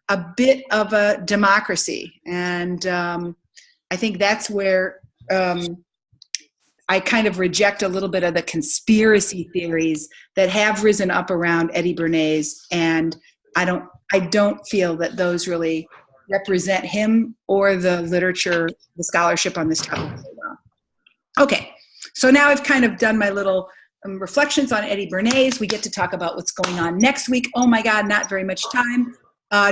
a bit of a democracy. And I think that's where I kind of reject a little bit of the conspiracy theories that have risen up around Eddie Bernays. And I don't feel that those really represent him or the literature, the scholarship on this topic very well. Okay, so now I've kind of done my little reflections on Eddie Bernays. We get to talk about what's going on next week. Oh my God, not very much time.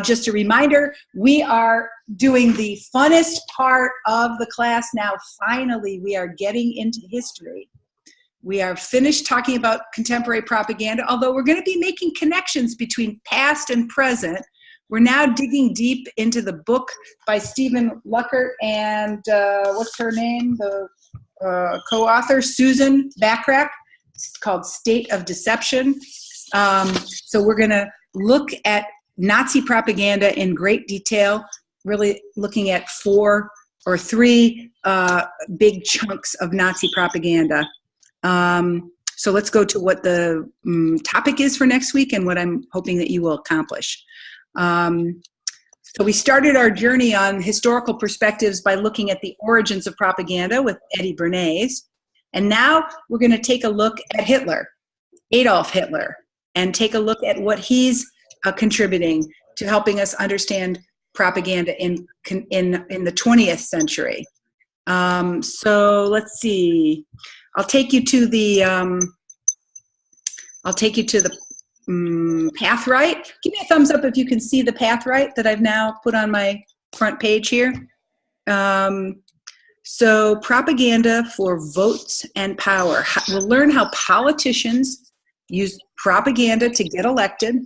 Just a reminder, we are doing the funnest part of the class now. Finally, we are getting into history. We are finished talking about contemporary propaganda, although we're going to be making connections between past and present. We're now digging deep into the book by Stephen Luckert and what's her name? The co-author, Susan Bachrach. It's called State of Deception. So we're going to look at Nazi propaganda in great detail, really looking at 4 or 3 big chunks of Nazi propaganda. So let's go to what the topic is for next week and what I'm hoping that you will accomplish. So we started our journey on historical perspectives by looking at the origins of propaganda with Edward Bernays. And now we're going to take a look at Hitler, Adolf Hitler, and take a look at what he's contributing to helping us understand propaganda in the 20th century. So let's see. I'll take you to the path right. Give me a thumbs up if you can see the path right that I've now put on my front page here. So propaganda for votes and power. We'll learn how politicians use propaganda to get elected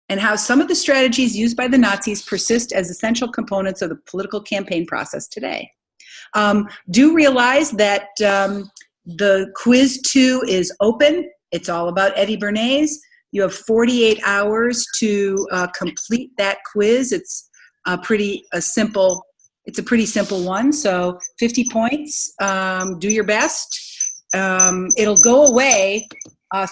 and how some of the strategies used by the Nazis persist as essential components of the political campaign process today. Do realize that the quiz 2 is open. It's all about Edward Bernays. You have 48 hours to complete that quiz. It's a pretty simple one. So 50 points. Do your best. It'll go away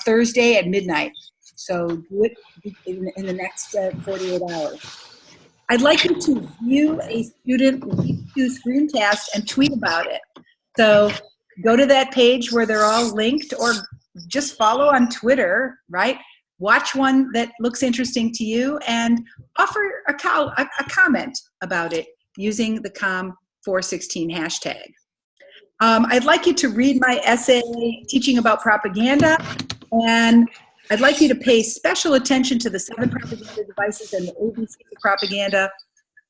Thursday at midnight. So do it in the next 48 hours. I'd like you to view a student screencast and tweet about it. So go to that page where they're all linked, or just follow on Twitter, right? Watch one that looks interesting to you and offer a comment about it using the COM416 hashtag. I'd like you to read my essay, Teaching About Propaganda, and I'd like you to pay special attention to the 7 propaganda devices and the ABCs of propaganda.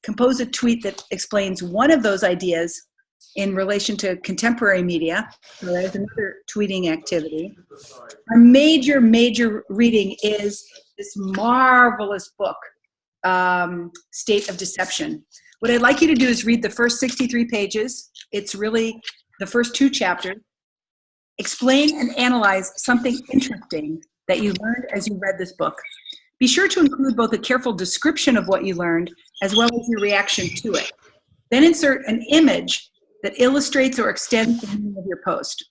Compose a tweet that explains one of those ideas in relation to contemporary media. So there's another tweeting activity. Our major reading is this marvelous book, State of Deception. What I'd like you to do is read the first 63 pages. It's really the first 2 chapters. Explain and analyze something interesting that you learned as you read this book. Be sure to include both a careful description of what you learned as well as your reaction to it. Then insert an image that illustrates or extends the meaning of your post.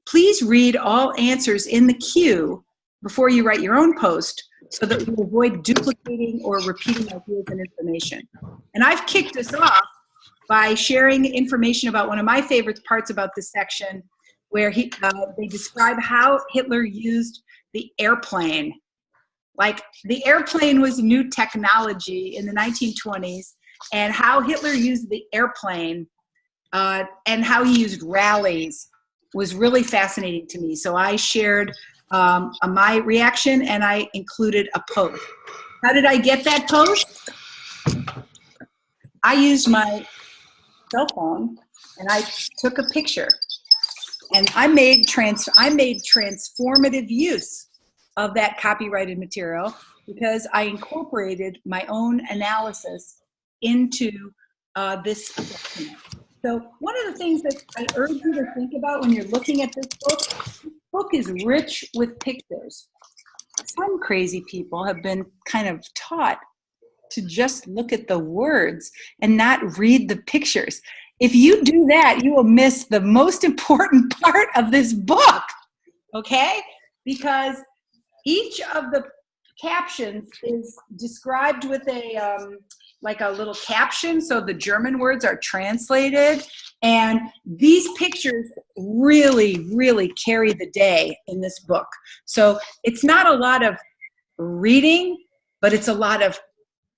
Please read all answers in the queue before you write your own post so that we avoid duplicating or repeating ideas and information. And I've kicked us off by sharing information about one of my favorite parts about this section, where they describe how Hitler used the airplane. Like, the airplane was new technology in the 1920s, and how Hitler used the airplane and how he used rallies was really fascinating to me. So I shared my reaction, and I included a post. How did I get that post? I used my cell phone, and I took a picture. And I made transformative use of that copyrighted material because I incorporated my own analysis into this document. So one of the things that I urge you to think about when you're looking at this book is rich with pictures. Some crazy people have been kind of taught to just look at the words and not read the pictures. If you do that, you will miss the most important part of this book, okay? Because each of the captions is described with like a little caption, so the German words are translated, and these pictures really carry the day in this book. So it's not a lot of reading, but it's a lot of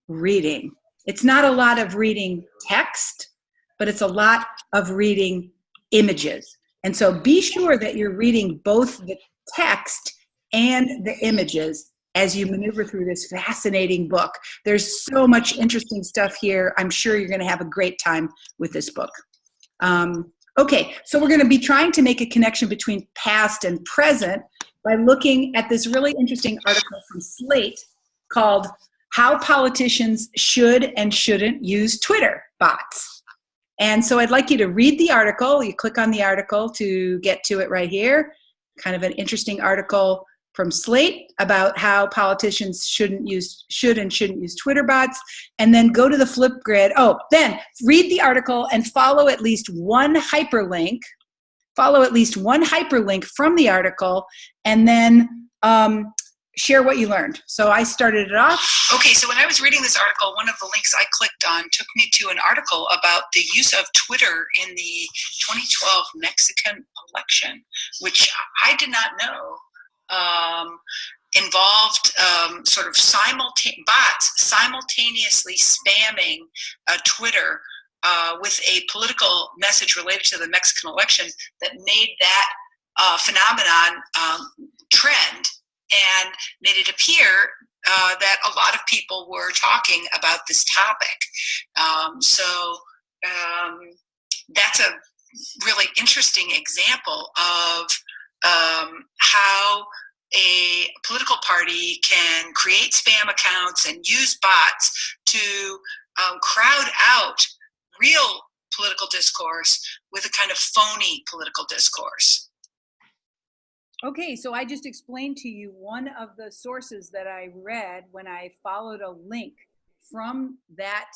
reading. It's not a lot of reading text, but it's a lot of reading images. And so be sure that you're reading both the text and the images as you maneuver through this fascinating book. There's so much interesting stuff here. I'm sure you're going to have a great time with this book. Okay, so we're going to be trying to make a connection between past and present by looking at this really interesting article from Slate called How Politicians Should and Shouldn't Use Twitter Bots. And so I'd like you to read the article. You click on the article to get to it right here. Kind of an interesting article from Slate about how politicians should and shouldn't use Twitter bots, and then go to the Flipgrid. Oh, then read the article and follow at least one hyperlink. Follow at least one hyperlink from the article, and then share what you learned. So I started it off. Okay, so when I was reading this article, one of the links I clicked on took me to an article about the use of Twitter in the 2012 Mexican election, which I did not know involved sort of bots simultaneously spamming Twitter with a political message related to the Mexican election that made that phenomenon trend and made it appear that a lot of people were talking about this topic. So that's a really interesting example of how a political party can create spam accounts and use bots to crowd out real political discourse with a kind of phony political discourse. Okay, so I just explained to you one of the sources that I read when I followed a link from that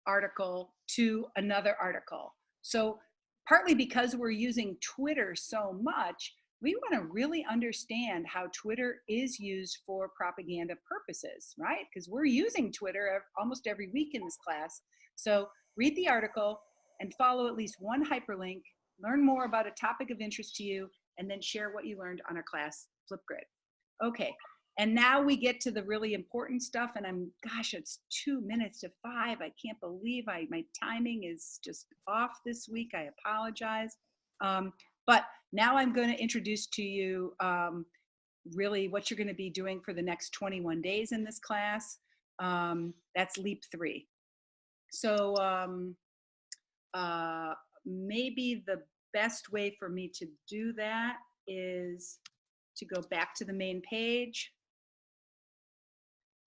article to another article. So partly because we're using Twitter so much, we want to really understand how Twitter is used for propaganda purposes, right? Because we're using Twitter almost every week in this class. So read the article and follow at least one hyperlink, learn more about a topic of interest to you, and then share what you learned on our class Flipgrid. Okay, and now we get to the really important stuff, and gosh, it's 2 minutes to 5. I can't believe my timing is just off this week. I apologize. But now I'm going to introduce to you really what you're going to be doing for the next 21 days in this class. That's Leap 3. So maybe the best way for me to do that is to go back to the main page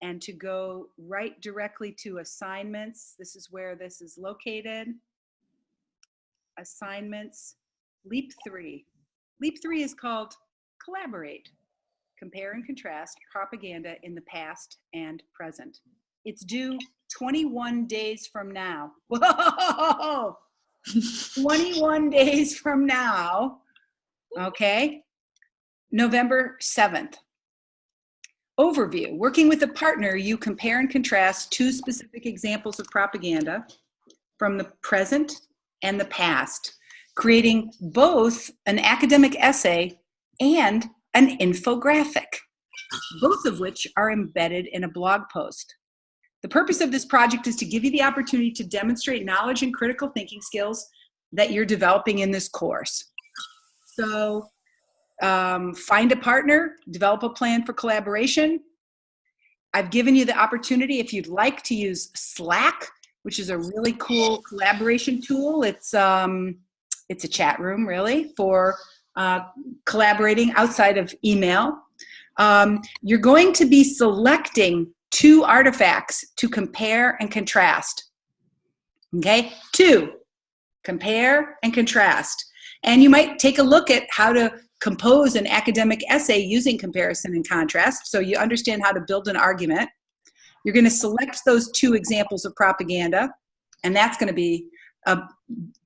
and to go right directly to assignments. This is where this is located. Assignments, Leap 3. Leap 3 is called Collaborate, Compare and Contrast Propaganda in the Past and Present. It's due 21 days from now. Whoa! 21 days from now, okay? November 7th. Overview. Working with a partner, you compare and contrast two specific examples of propaganda from the present and the past, creating both an academic essay and an infographic, both of which are embedded in a blog post. The purpose of this project is to give you the opportunity to demonstrate knowledge and critical thinking skills that you're developing in this course. So find a partner, develop a plan for collaboration. I've given you the opportunity, if you'd like, to use Slack, which is a really cool collaboration tool. It's a chat room, really, for collaborating outside of email. You're going to be selecting 2 artifacts to compare and contrast. Okay, 2, compare and contrast. And you might take a look at how to compose an academic essay using comparison and contrast, so you understand how to build an argument. You're going to select those 2 examples of propaganda, and that's going to be a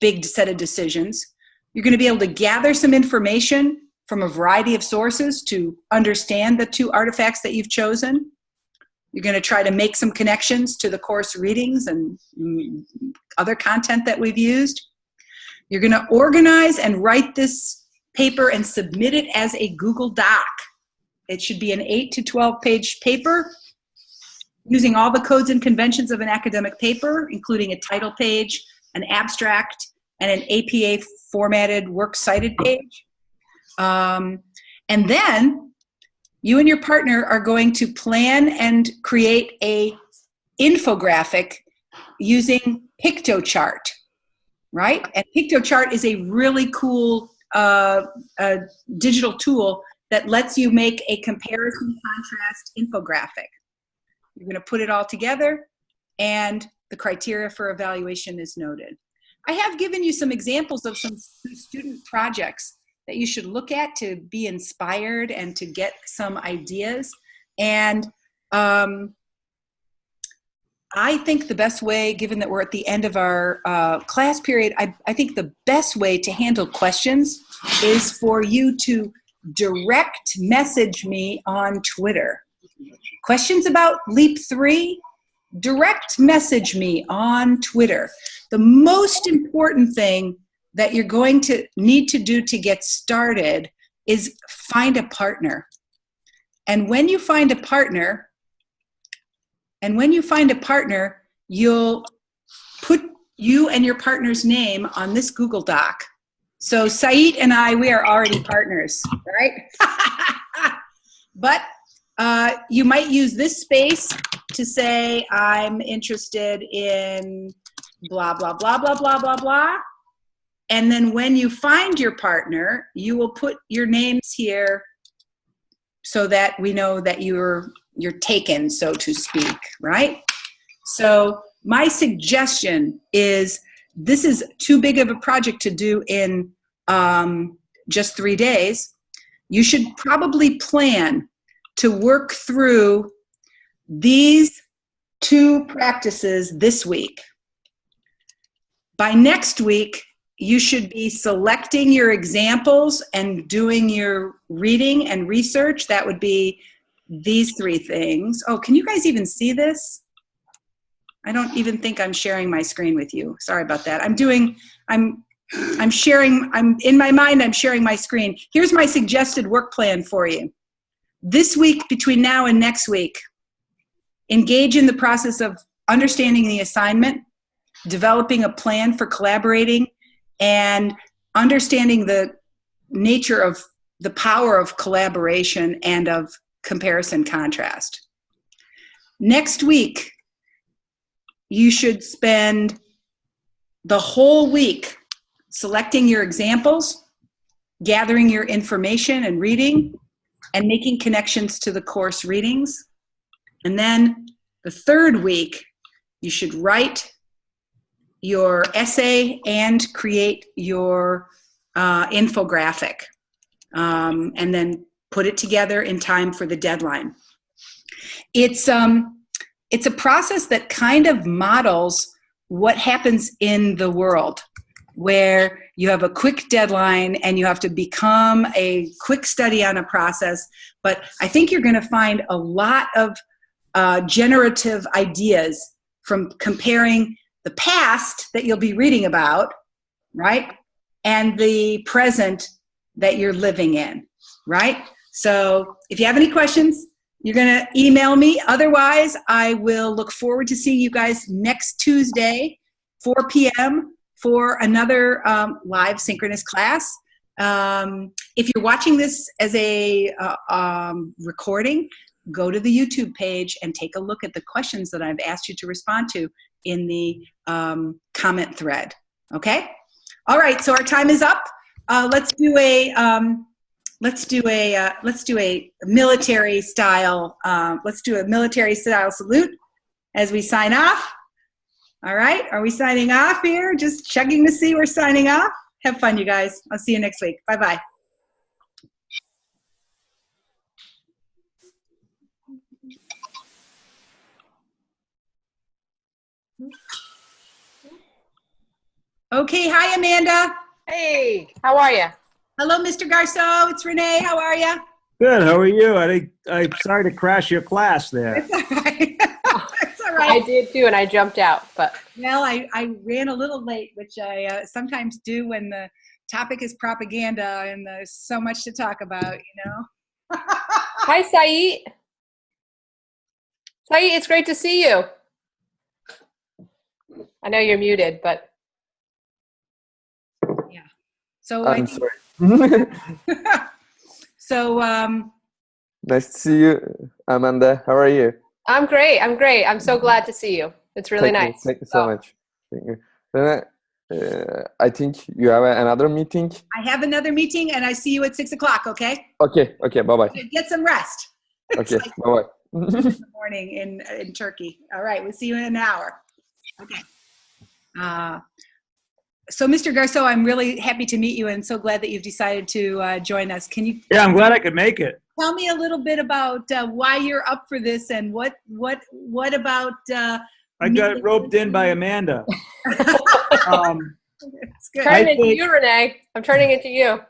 big set of decisions. You're going to be able to gather some information from a variety of sources to understand the 2 artifacts that you've chosen. You're going to try to make some connections to the course readings and other content that we've used. You're going to organize and write this paper and submit it as a Google Doc. It should be an 8 to 12 page paper using all the codes and conventions of an academic paper, including a title page, an abstract, and an APA formatted works cited page. And then you and your partner are going to plan and create a infographic using PictoChart, right? And PictoChart is a really cool digital tool that lets you make a comparison contrast infographic. You're going to put it all together, and the criteria for evaluation is noted. I have given you some examples of some student projects that you should look at to be inspired and to get some ideas. And I think the best way, given that we're at the end of our class period, I think the best way to handle questions is for you to direct message me on Twitter. Questions about Leap 3? Direct message me on Twitter. The most important thing that you're going to need to do to get started is find a partner. And when you find a partner, you'll put you and your partner's name on this Google Doc. So Saeed and I, we are already partners, right? But you might use this space to say, I'm interested in blah, blah, blah, blah, blah, blah, blah. And then when you find your partner, you will put your names here so that we know that you're taken, so to speak, right? So my suggestion is, this is too big of a project to do in just 3 days. You should probably plan to work through these 2 practices this week. By next week, you should be selecting your examples and doing your reading and research. That would be these 3 things. Oh, can you guys even see this? I don't even think I'm sharing my screen with you. Sorry about that. I'm in my mind, I'm sharing my screen. Here's my suggested work plan for you. This week, between now and next week, engage in the process of understanding the assignment, developing a plan for collaborating, and understanding the nature of the power of collaboration and of comparison contrast. Next week, you should spend the whole week selecting your examples, gathering your information and reading, and making connections to the course readings. And then the 3rd week, you should write your essay and create your infographic, and then put it together in time for the deadline. It's a process that kind of models what happens in the world, where you have a quick deadline and you have to become a quick study on a process. But I think you're going to find a lot of generative ideas from comparing the past that you'll be reading about, right? And the present that you're living in, right? So if you have any questions, you're going to email me. Otherwise, I will look forward to seeing you guys next Tuesday, 4 p.m. for another live synchronous class. If you're watching this as a recording, go to the YouTube page and take a look at the questions that I've asked you to respond to in the comment thread. Okay? All right, so our time is up. Let's do a military style salute as we sign off. All right, are we signing off here? Just checking to see we're signing off. Have fun, you guys. I'll see you next week. Bye-bye. Okay, hi, Amanda. Hey, how are you? Hello, Mr. Garceau. It's Renee. How are you? Good. How are you? I'm sorry to crash your class there. It's all right. It's all right. I did too, and I jumped out. But well, I ran a little late, which I sometimes do when the topic is propaganda and there's so much to talk about, you know. Hi, Saeed. Saeed, it's great to see you. I know you're muted, but yeah. So I'm sorry. So nice to see you, Amanda. How are you? I'm great. I'm great. I'm so glad to see you. It's really nice. Thank you so much. Thank you. I think you have another meeting. I have another meeting, and I see you at 6 o'clock. Okay. Okay. Okay. Bye bye. Get some rest. Okay. Bye bye. Good morning in Turkey. All right. We'll see you in an hour. Okay. So, Mr. Garceau, I'm really happy to meet you and so glad that you've decided to join us. Can you Yeah, I'm glad I could make it. tell me a little bit about why you're up for this and what about I got roped in by Amanda. It's good. Turning it to you, Renee. I'm turning it to you.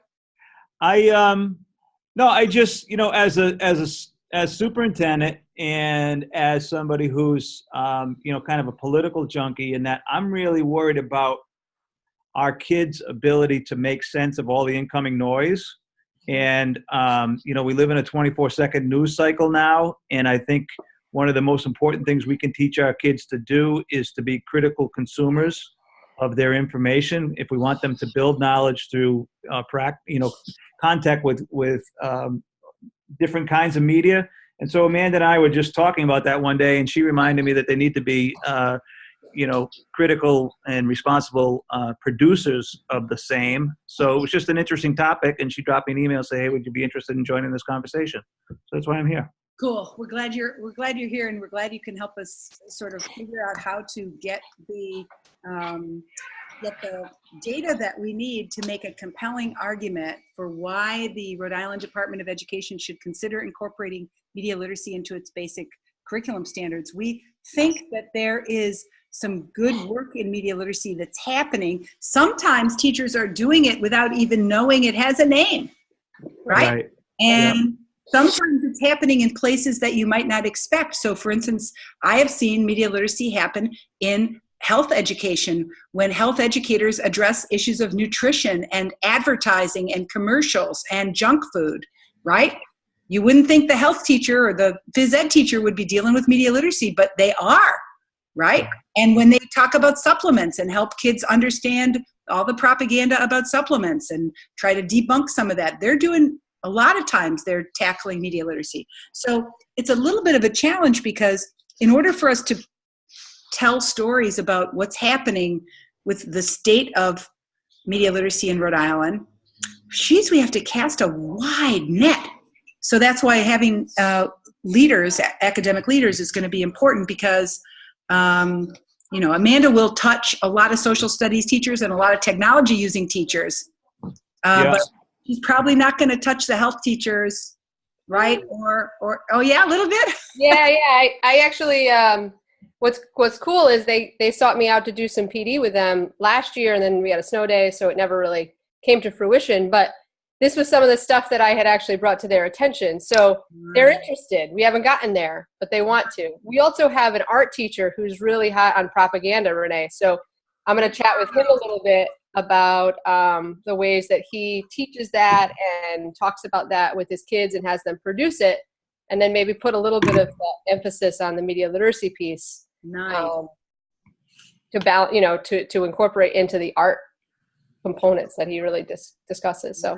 I just, as superintendent and as somebody who's, kind of a political junkie, in that I'm really worried about our kids' ability to make sense of all the incoming noise. And, we live in a 24-second news cycle now. And I think one of the most important things we can teach our kids to do is to be critical consumers of their information if we want them to build knowledge through contact with different kinds of media. And so Amanda and I were just talking about that one day, and she reminded me that they need to be critical and responsible producers of the same. So it was just an interesting topic, and she dropped me an email saying, hey, would you be interested in joining this conversation? So that's why I'm here. Cool. We're glad you're here, and we're glad you can help us sort of figure out how to get the data that we need to make a compelling argument for why the Rhode Island Department of Education should consider incorporating media literacy into its basic curriculum standards. We think that there is some good work in media literacy that's happening. Sometimes teachers are doing it without even knowing it has a name, right? And sometimes it's happening in places that you might not expect. So for instance, I have seen media literacy happen in health education when health educators address issues of nutrition and advertising and commercials and junk food, right? You wouldn't think the health teacher or the phys ed teacher would be dealing with media literacy, but they are, right? And when they talk about supplements and help kids understand all the propaganda about supplements and try to debunk some of that, they're doing, a lot of times they're tackling media literacy. So it's a little bit of a challenge because in order for us to tell stories about what's happening with the state of media literacy in Rhode Island, we have to cast a wide net. So that's why having leaders, academic leaders, is going to be important because, Amanda will touch a lot of social studies teachers and a lot of technology using teachers, but she's probably not going to touch the health teachers, right? Or oh yeah, a little bit. Yeah. I actually, what's cool is they sought me out to do some PD with them last year, and then we had a snow day, so it never really came to fruition. But this was some of the stuff that I had actually brought to their attention. So they're interested. We haven't gotten there, but they want to. We also have an art teacher who's really hot on propaganda, Renee. So I'm going to chat with him a little bit about the ways that he teaches that and talks about that with his kids and has them produce it, and then maybe put a little bit of emphasis on the media literacy piece. Nice. To incorporate into the art components that he really discusses. So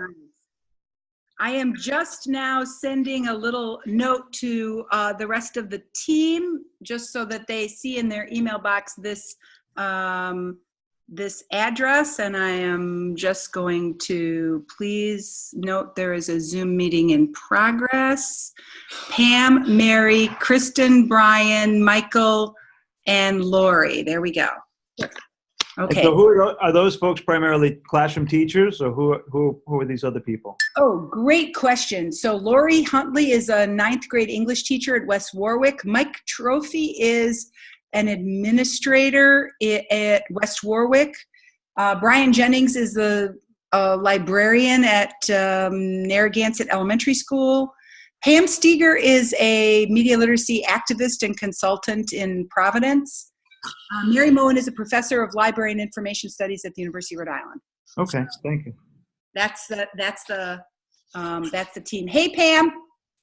I am just now sending a little note to the rest of the team, just so that they see in their email box this address, and I am just going to please note there is a Zoom meeting in progress. Pam, Mary, Kristen, Brian, Michael, and Lori. There we go. Okay. And so are those folks primarily classroom teachers, or who are these other people? Oh, great question. So Lori Huntley is a 9th grade English teacher at West Warwick. Mike Trophy is an administrator at West Warwick. Brian Jennings is a librarian at Narragansett Elementary School. Pam Steger is a media literacy activist and consultant in Providence. Mary Moen is a professor of library and information studies at the University of Rhode Island. Okay, thank you. That's the team. Hey, Pam.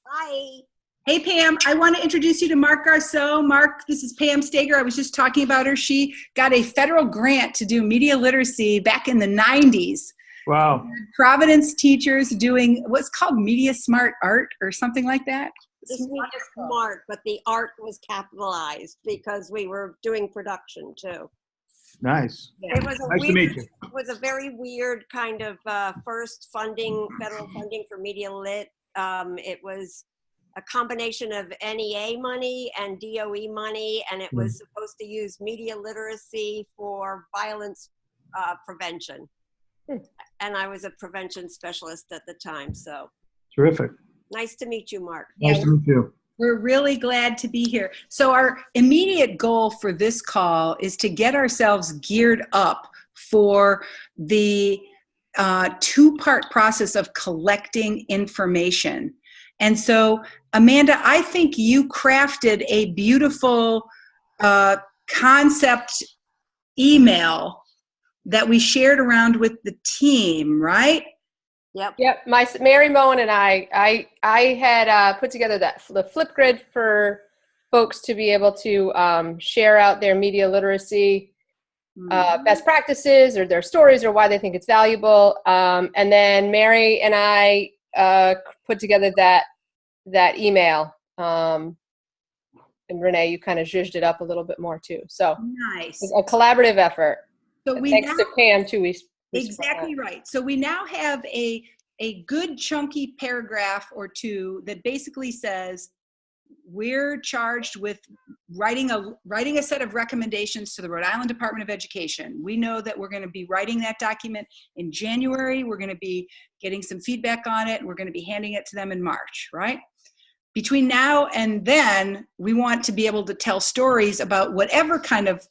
Hi. Hey, Pam. I want to introduce you to Mark Garceau. Mark, this is Pam Steger. I was just talking about her. She got a federal grant to do media literacy back in the 90s. Wow. Providence teachers doing what's called Media Smart Art or something like that. This is Media Smart, but the art was capitalized because we were doing production too. Nice. It was Nice to meet you. It was a very weird kind of first federal funding for Media Lit. It was a combination of NEA money and DOE money, and it was supposed to use media literacy for violence prevention. And I was a prevention specialist at the time. So Terrific. nice to meet you, Mark. Nice to meet you. We're really glad to be here. So our immediate goal for this call is to get ourselves geared up for the two-part process of collecting information. And so, Amanda, I think you crafted a beautiful concept email that we shared around with the team, right? Yep. Mary Moen and I had put together the Flipgrid for folks to be able to share out their media literacy best practices or their stories or why they think it's valuable. And then Mary and I put together that email. And Renee, you kind of zhuzhed it up a little bit more too. So nice. A collaborative effort. So thanks to Pam too. Exactly right. So we now have a good chunky paragraph or two that basically says we're charged with writing a set of recommendations to the Rhode Island Department of Education. We know that we're going to be writing that document in January. We're going to be getting some feedback on it. And we're going to be handing it to them in March, right? Between now and then, we want to be able to tell stories about whatever kind of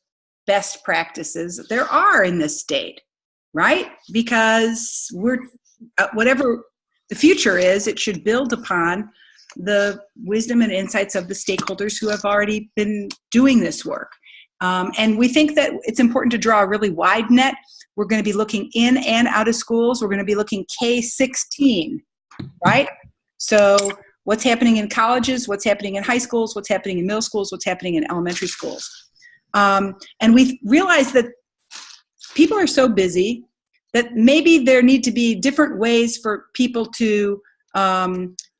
best practices there are in this state, right? Because whatever the future is, it should build upon the wisdom and insights of the stakeholders who have already been doing this work. And we think that it's important to draw a really wide net. We're going to be looking in and out of schools. We're going to be looking K-16, right? So what's happening in colleges, what's happening in high schools, what's happening in middle schools, what's happening in elementary schools. And we've realized that people are so busy that maybe there need to be different ways for people to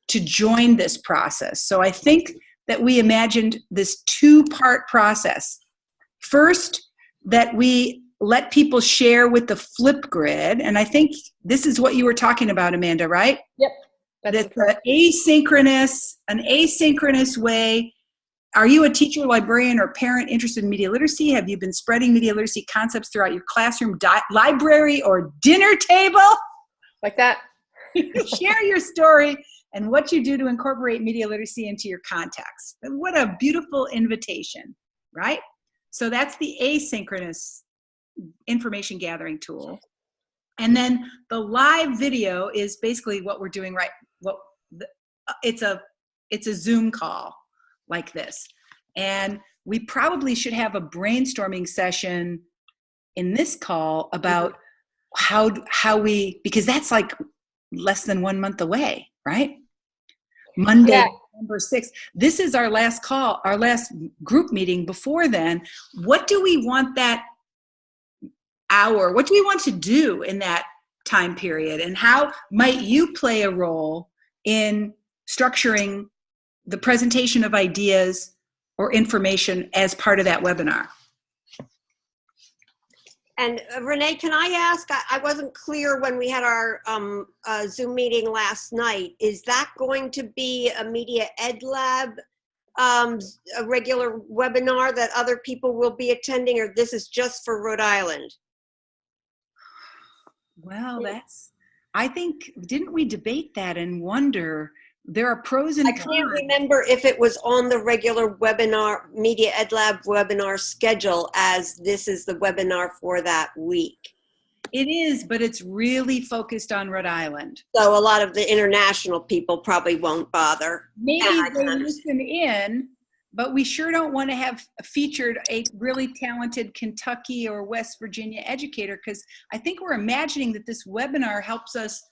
join this process. So I think that we imagined this two-part process. First, that we let people share with the Flipgrid, and I think this is what you were talking about, Amanda, right? Yep. That's an asynchronous way. Are you a teacher, librarian, or parent interested in media literacy? Have you been spreading media literacy concepts throughout your classroom, library, or dinner table? Like that. Share your story and what you do to incorporate media literacy into your context. What a beautiful invitation, right? So that's the asynchronous information gathering tool. And then the live video is basically what we're doing it's a Zoom call like this. And we probably should have a brainstorming session in this call about how we, because that's like less than 1 month away, right? Monday, November 6th. This is our last call, our last group meeting. Before then, what do we want that hour? What do we want to do in that time period? And how might you play a role in structuring the presentation of ideas or information as part of that webinar? And Renee, can I ask, I wasn't clear when we had our Zoom meeting last night, is that going to be a Media Ed Lab, a regular webinar that other people will be attending, or this is just for Rhode Island? Well, I think, didn't we debate that and wonder, there are pros and cons. I can't remember if it was on the regular webinar, Media Ed Lab webinar schedule, as this is the webinar for that week. It is, but it's really focused on Rhode Island. So a lot of the international people probably won't bother. Maybe they listen in, but we sure don't want to have featured a really talented Kentucky or West Virginia educator, because I think we're imagining that this webinar helps us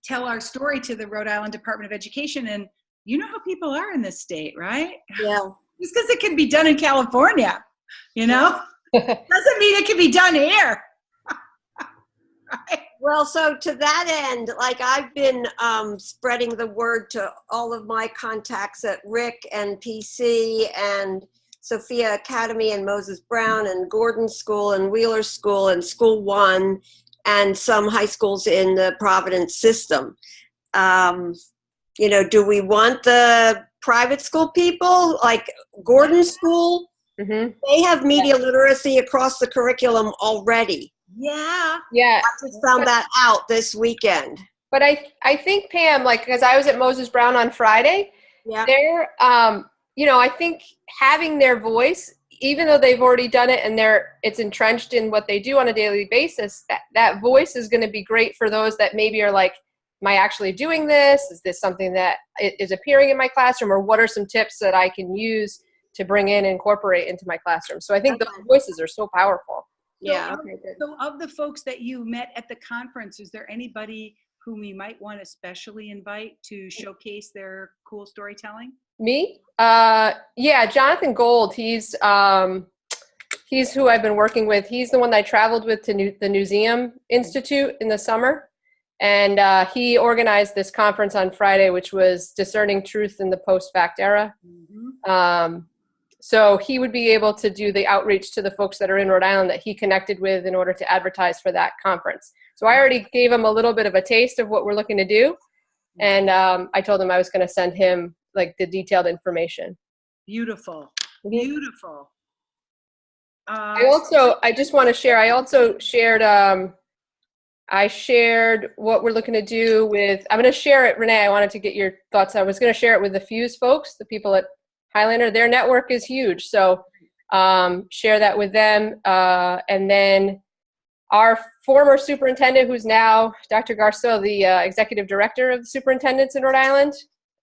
tell our story to the Rhode Island Department of Education. And you know how people are in this state, right? Yeah. Just because it can be done in California, you know, doesn't mean it can be done here. Right? Well, so to that end, like I've been spreading the word to all of my contacts at RIC and PC and Sophia Academy and Moses Brown and Gordon School and Wheeler School and School One and some high schools in the Providence system. You know, do we want the private school people like Gordon School? Mm-hmm. They have media literacy across the curriculum already. Yeah. Yeah. I just found that out this weekend. But I think, Pam, like, because I was at Moses Brown on Friday, they're, I think having their voice, even though they've already done it and it's entrenched in what they do on a daily basis, that voice is going to be great for those that maybe are like, am I actually doing this? Is this something that is appearing in my classroom? Or what are some tips that I can use to bring in and incorporate into my classroom? So I think those voices are so powerful. Yeah. So of the folks that you met at the conference, is there anybody whom you might want to specially invite to showcase their cool storytelling? Me? Yeah, Jonathan Gold. He's who I've been working with. He's the one that I traveled with to the Newseum Institute in the summer. And he organized this conference on Friday, which was Discerning Truth in the Post-Fact Era. So he would be able to do the outreach to the folks that are in Rhode Island that he connected with in order to advertise for that conference. So I already gave him a little bit of a taste of what we're looking to do. And I told him I was going to send him like the detailed information. Beautiful. Beautiful. I just want to share, I also shared, I shared what we're looking to do with, I'm going to share it, Renee, I wanted to get your thoughts. I was going to share it with the Fuse folks, the people at Highlander. Their network is huge. So share that with them. And then our former superintendent, who's now Dr. Garceau, the executive director of the superintendents in Rhode Island,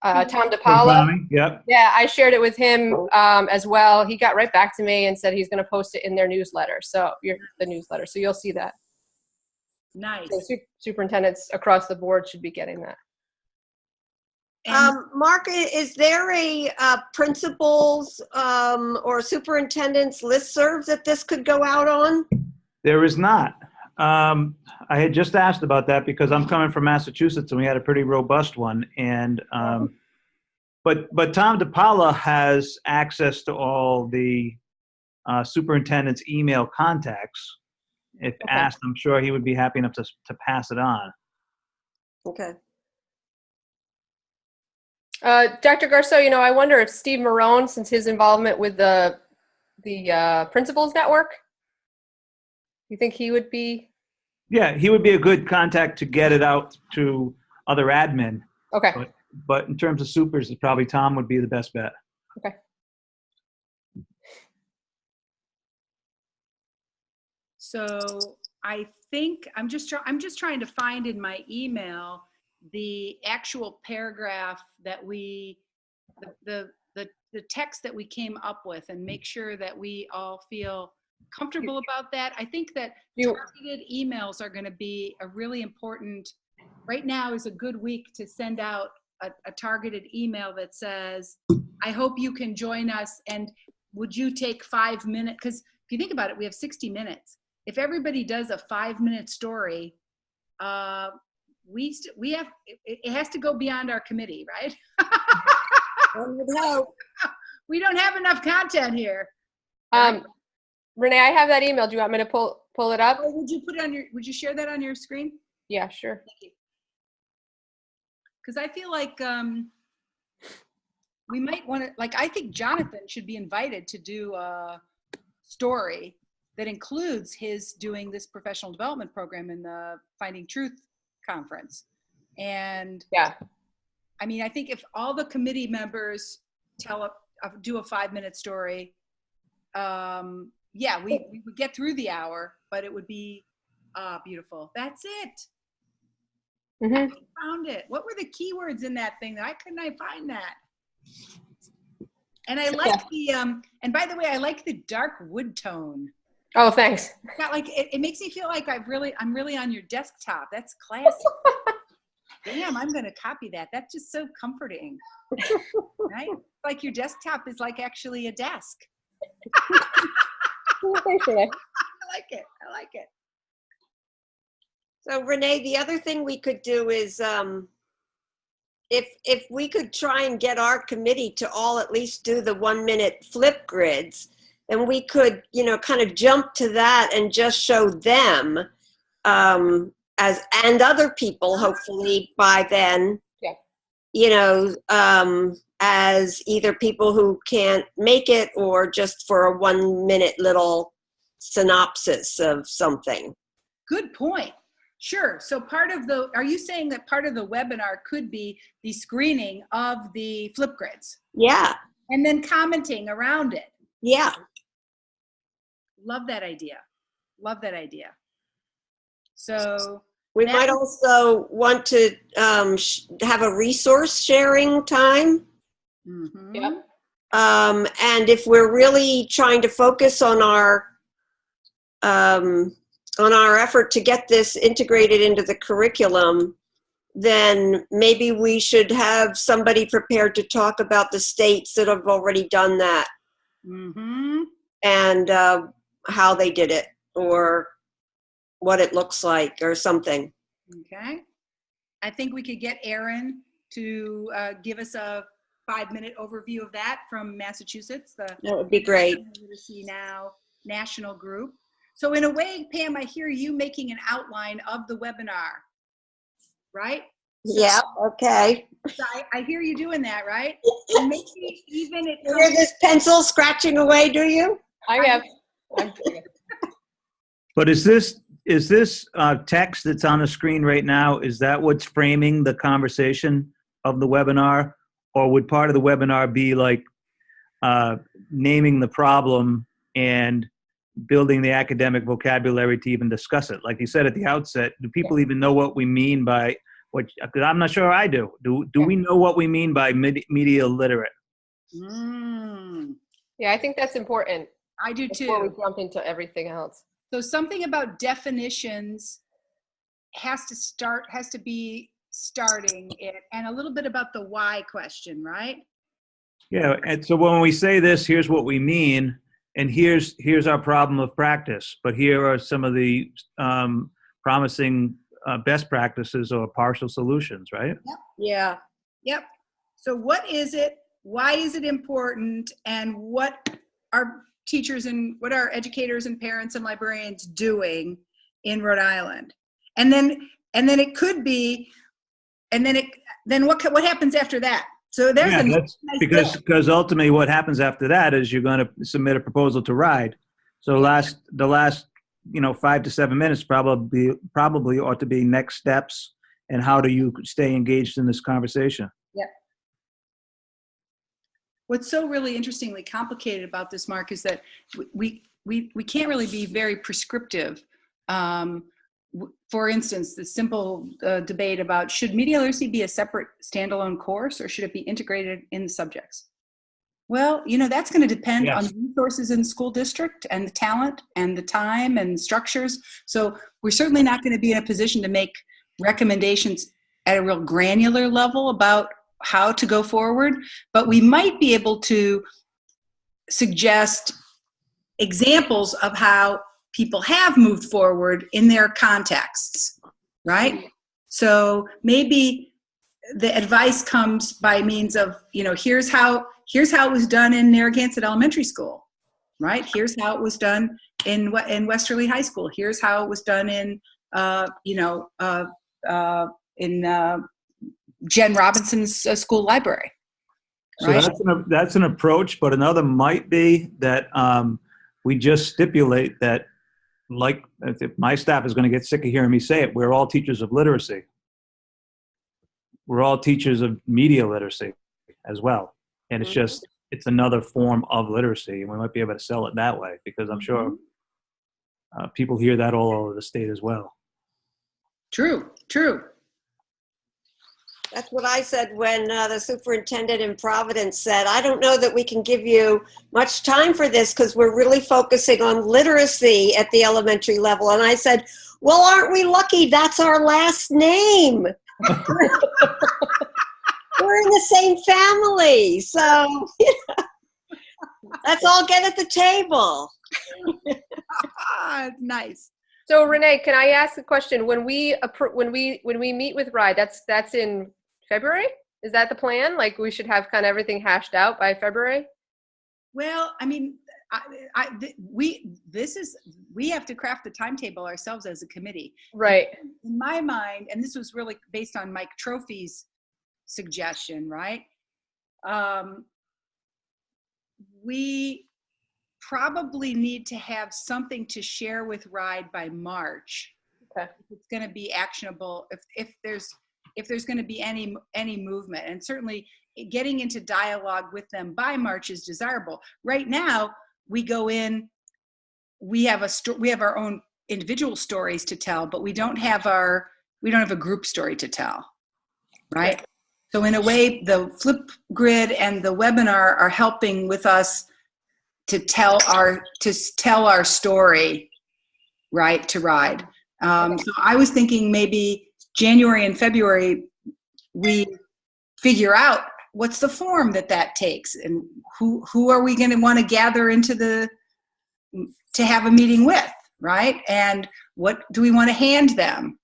Tom DePaula. Yep. Yeah, I shared it with him as well. He got right back to me and said he's going to post it in their newsletter. So the newsletter. So you'll see that. Nice. So superintendents across the board should be getting that. Mark, is there a principals or superintendents listserv that this could go out on? There is not. I had just asked about that because I'm coming from Massachusetts and we had a pretty robust one. And but Tom DePaula has access to all the superintendent's email contacts. If asked, I'm sure he would be happy enough to pass it on. Okay. Dr. Garceau, I wonder if Steve Marone, since his involvement with the Principals Network, you think he would be? Yeah, he would be a good contact to get it out to other admin. Okay. But in terms of supers, probably Tom would be the best bet. Okay. So I think I'm just trying to find in my email the actual paragraph that the text that we came up with and make sure that we all feel comfortable about that. I think that targeted emails are going to be a really important, right now is a good week to send out a targeted email that says, I hope you can join us and would you take 5 minutes? Because if you think about it, we have 60 minutes. If everybody does a 5-minute story, we have, it has to go beyond our committee, right? We don't have enough content here. Renee, I have that email. Do you want me to pull it up? Or would you put it on would you share that on your screen? Yeah, sure. Thank you. Because I feel like we might want to, like, I think Jonathan should be invited to do a story that includes his doing this professional development program in the Finding Truth conference. And yeah, I mean, I think if all the committee members do a 5-minute story, yeah, we would get through the hour, but it would be beautiful. That's it. Mm-hmm. I found it. What were the keywords in that thing? Why couldn't I find that? And I like the, and by the way, I like the dark wood tone. Oh, thanks. Got like, it makes me feel like I'm really on your desktop. That's classy. Damn, I'm going to copy that. That's just so comforting. Right? Like your desktop is like actually a desk. I like it. I like it. So Renee, the other thing we could do is if we could try and get our committee to all at least do the 1-minute flip grids, then we could, kind of jump to that and just show them and other people, hopefully by then, as either people who can't make it or just for a 1-minute little synopsis of something. Good point. Sure. So are you saying that part of the webinar could be the screening of the flip grids? Yeah. And then commenting around it? Yeah. Love that idea. Love that idea. So we might also want to have a resource sharing time. Mm-hmm. Yep. And if we're really trying to focus on our effort to get this integrated into the curriculum, then maybe we should have somebody prepared to talk about the states that have already done that. Mm-hmm. And how they did it, or what it looks like, or something. Okay. I think we could get Erin to give us a 5-minute overview of that from Massachusetts. That would be great. Literacy Now National Group. So in a way, Pam, I hear you making an outline of the webinar, right? Yeah, okay. So I hear you doing that, right? And maybe even it You hear this pencil scratching away, do you? I have. But is this text that's on the screen right now, is that what's framing the conversation of the webinar? Or would part of the webinar be like naming the problem and building the academic vocabulary to even discuss it? Like you said at the outset, do people even know what we mean by what? Because I'm not sure I do. Do we know what we mean by media literate? Yeah, I think that's important. I do too. Before we jump into everything else. So something about definitions has to be starting it, and a little bit about the why question, right? Yeah, and so when we say this, here's what we mean, and here's our problem of practice, but here are some of the promising best practices or partial solutions, right? Yep. Yeah. Yep. So what is it? Why is it important? And what are teachers and what are educators and parents and librarians doing in Rhode Island? And then it could be, and then what happens after that? So there's that's because ultimately what happens after that is you're going to submit a proposal to RIDE. So the last 5 to 7 minutes probably ought to be next steps and how do you stay engaged in this conversation. Yep. What's so really interestingly complicated about this, Mark, is that we can't really be very prescriptive. For instance, the simple debate about should media literacy be a separate standalone course or should it be integrated in the subjects? Well, that's going to depend on the resources in the school district and the talent and the time and structures. So we're certainly not going to be in a position to make recommendations at a real granular level about how to go forward, but we might be able to suggest examples of how people have moved forward in their contexts, right? So maybe the advice comes by means of, here's how it was done in Narragansett Elementary School, right? Here's how it was done in Westerly High School. Here's how it was done in, Jen Robinson's school library. Right? So that's an approach, but another might be that we just stipulate that, like, if my staff is going to get sick of hearing me say it, we're all teachers of literacy. We're all teachers of media literacy as well. And it's another form of literacy, and we might be able to sell it that way because I'm sure people hear that all over the state as well. True. That's what I said when the superintendent in Providence said, I don't know that we can give you much time for this because we're really focusing on literacy at the elementary level. And I said, well, aren't we lucky? That's our last name. We're in the same family. So let's all get at the table. Nice. So Renee, can I ask a question? When we meet with RIDE, that's in February? Is that the plan? Like we should have kind of everything hashed out by February? Well, I mean, we have to craft the timetable ourselves as a committee. Right. In my mind, and this was really based on Mike Trophy's suggestion, right? We probably need to have something to share with RIDE by March. Okay. It's going to be actionable if there's going to be any movement, and certainly getting into dialogue with them by March is desirable. Right now, we go in, we have our own individual stories to tell, but we don't have a group story to tell, right? Right. So in a way, the flip grid and the webinar are helping with us to tell our story, right, to ride. So I was thinking maybe January and February, we figure out what's the form that takes, and who are we going to want to gather to have a meeting with, right? And what do we want to hand them?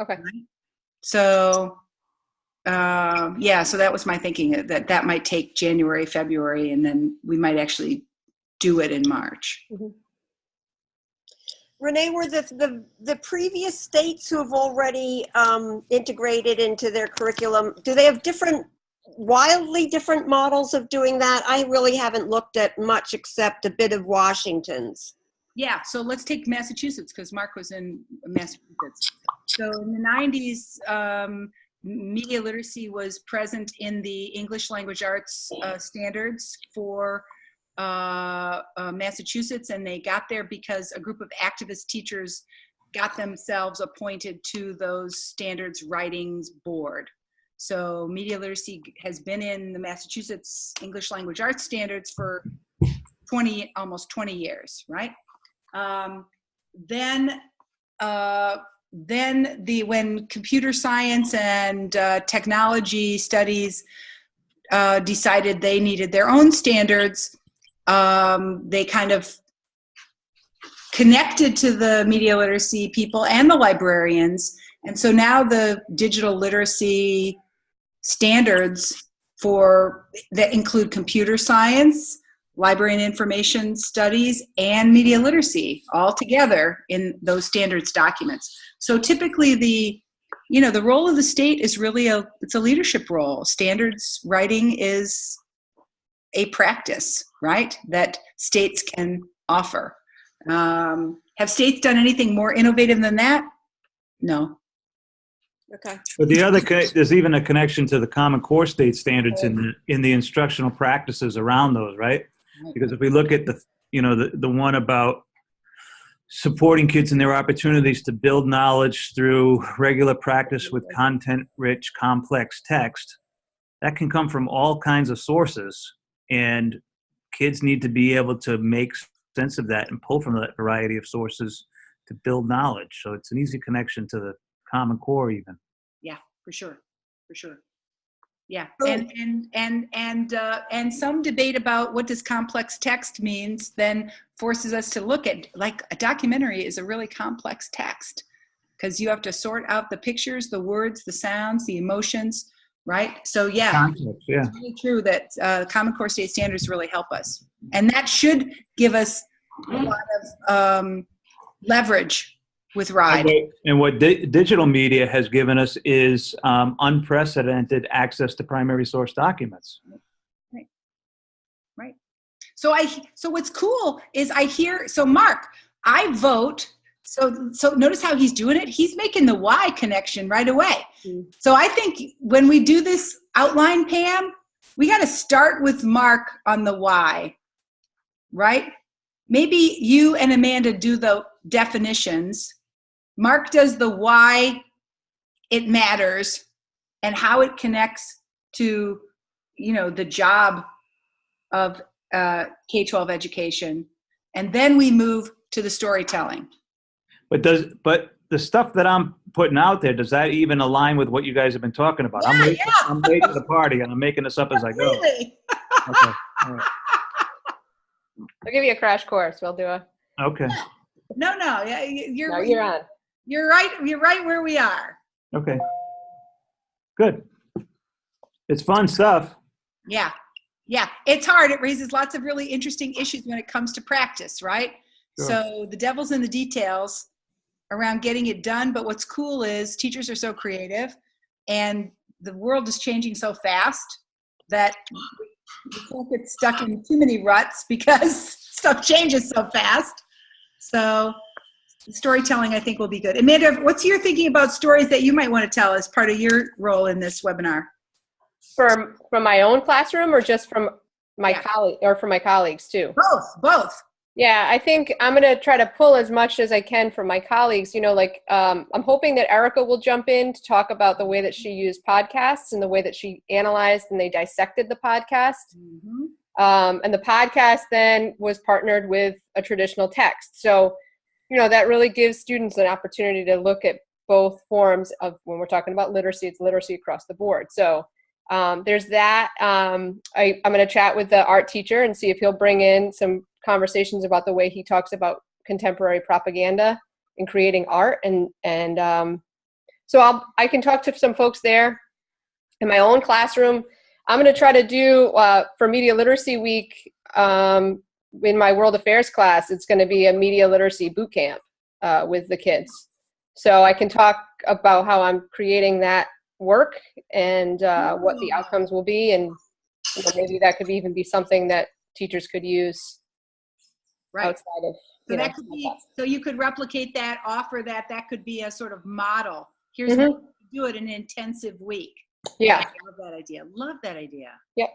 Okay. Right? So, so that was my thinking, that might take January, February, and then we might actually do it in March. Mm-hmm. Renee, were the previous states who have already integrated into their curriculum, do they have wildly different models of doing that? I really haven't looked at much except a bit of Washington's. Yeah, so let's take Massachusetts, because Mark was in Massachusetts. So in the 90s, media literacy was present in the English language arts standards for Massachusetts, and they got there because a group of activist teachers got themselves appointed to those standards writings board. So media literacy has been in the Massachusetts English language arts standards for almost 20 years, right? Then when computer science and technology studies decided they needed their own standards, they kind of connected to the media literacy people and the librarians. And so now the digital literacy standards that include computer science, library and information studies, and media literacy all together in those standards documents. So typically the role of the state is really it's a leadership role. Standards writing is a practice, right, that states can offer. Have states done anything more innovative than that? No. Okay. But there's even a connection to the Common Core state standards in the instructional practices around those, right? Because if we look at the one about supporting kids in their opportunities to build knowledge through regular practice with content-rich, complex text, that can come from all kinds of sources, and kids need to be able to make sense of that and pull from that variety of sources to build knowledge. So it's an easy connection to the Common Core even. Yeah, for sure. Yeah, and some debate about what does complex text means then forces us to look at, like, a documentary is a really complex text, because you have to sort out the pictures, the words, the sounds, the emotions, right? So yeah, it's really true that Common Core state standards really help us, and that should give us a lot of leverage with RIDE. And what digital media has given us is unprecedented access to primary source documents. Right. So what's cool is Mark, I vote. So notice how he's doing it. He's making the why connection right away. Mm. So I think when we do this outline, Pam, we got to start with Mark on the why, right? Maybe you and Amanda do the definitions. Mark does the why it matters and how it connects to, the job of K-12 education. And then we move to the storytelling. But the stuff that I'm putting out there, does that even align with what you guys have been talking about? Yeah, I'm late to the party, and I'm making this up as I go. Really? Okay. All right. I'll give you a crash course. We'll do a. Okay. No. You're on. You're right. You're right where we are. Okay. Good. It's fun stuff. Yeah. It's hard. It raises lots of really interesting issues when it comes to practice, right? Sure. So the devil's in the details around getting it done. But what's cool is teachers are so creative, and the world is changing so fast that you can't get stuck in too many ruts because stuff changes so fast. So Storytelling, I think, will be good. Amanda, what's your thinking about stories that you might want to tell as part of your role in this webinar? From my own classroom, or just from my colleague, or from my colleagues too? Both. Yeah, I think I'm going to try to pull as much as I can from my colleagues. You know, like I'm hoping that Erica will jump in to talk about the way that she used podcasts and the way that she analyzed and they dissected the podcast. And the podcast then was partnered with a traditional text. So, you know, that really gives students an opportunity to look at both forms of, when we're talking about literacy, it's literacy across the board. So there's that. I'm going to chat with the art teacher and see if he'll bring in some conversations about the way he talks about contemporary propaganda and creating art. And so I can talk to some folks there. In my own classroom, I'm going to try to do, for Media Literacy Week, in my World Affairs class, it's going to be a media literacy boot camp with the kids. So I can talk about how I'm creating that work and what the outcomes will be, and you know, maybe that could even be something that teachers could use outside of. So that could be. So you could replicate that, offer that. That could be a sort of model. Here's how you do it in an intensive week. Yeah. I love that idea. Love that idea. Yep.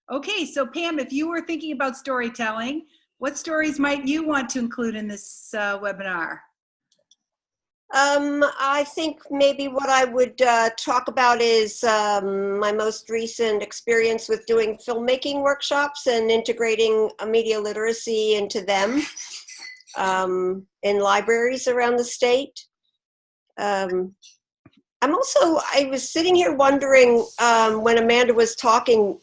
Okay, so Pam, if you were thinking about storytelling, what stories might you want to include in this webinar? I think maybe what I would talk about is my most recent experience with doing filmmaking workshops and integrating media literacy into them in libraries around the state. I was sitting here wondering when Amanda was talking,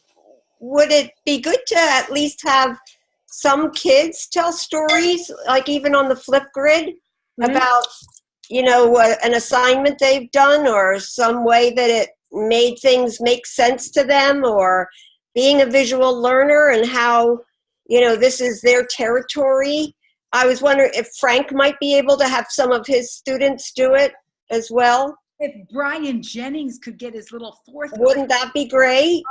would it be good to at least have some kids tell stories, like even on the Flipgrid, about, you know, an assignment they've done or some way that it made things make sense to them, or being a visual learner and how, you know, this is their territory. I was wondering if Frank might be able to have some of his students do it as well. If Brian Jennings could get his little fourth grade. Wouldn't that be great?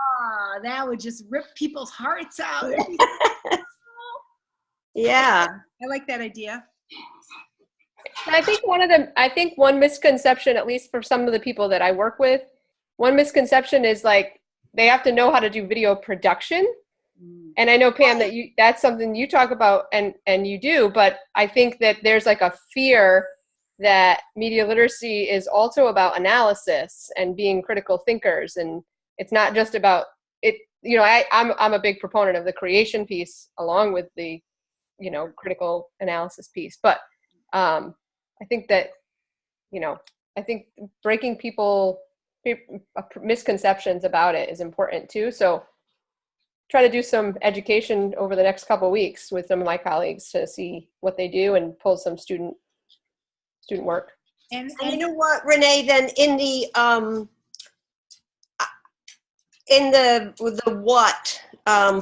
That would just rip people's hearts out. Yeah. I like that idea. I think one misconception, at least for some of the people that I work with, one misconception is like they have to know how to do video production. And I know, Pam, that that's something you talk about and you do, but I think that there's like a fear that media literacy is also about analysis and being critical thinkers, and it's not just about it. You know, I'm a big proponent of the creation piece along with the, you know, critical analysis piece, but I think that, you know, I think breaking misconceptions about it is important too. So try to do some education over the next couple of weeks with some of my colleagues to see what they do and pull some student work. And you know what, Renee, then in the what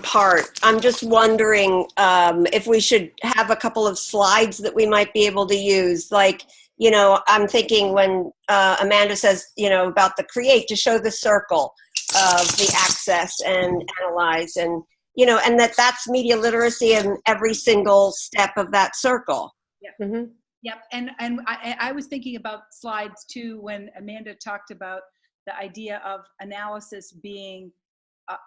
part, I'm just wondering if we should have a couple of slides that we might be able to use. Like, you know, I'm thinking when Amanda says, you know, about the create, to show the circle of the access and analyze, and, you know, and that's media literacy in every single step of that circle. Yeah. Yep, and I was thinking about slides too when Amanda talked about the idea of analysis being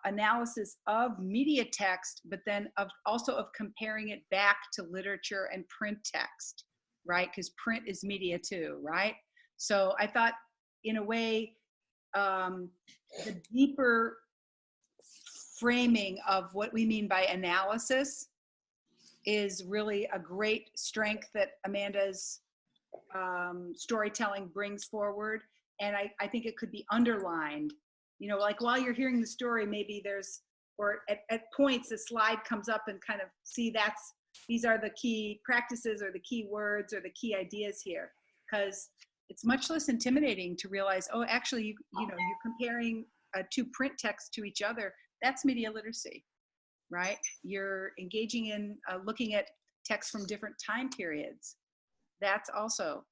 analysis of media text, but then also of comparing it back to literature and print text, right? Because print is media too, right? So I thought, in a way, the deeper framing of what we mean by analysis is really a great strength that Amanda's storytelling brings forward. And I think it could be underlined, you know, like while you're hearing the story, maybe there's, or at points a slide comes up and kind of see these are the key practices or the key words or the key ideas here. Because it's much less intimidating to realize, oh, actually, you know, you're comparing two print texts to each other. That's media literacy. Right? You're engaging in looking at text from different time periods. That's also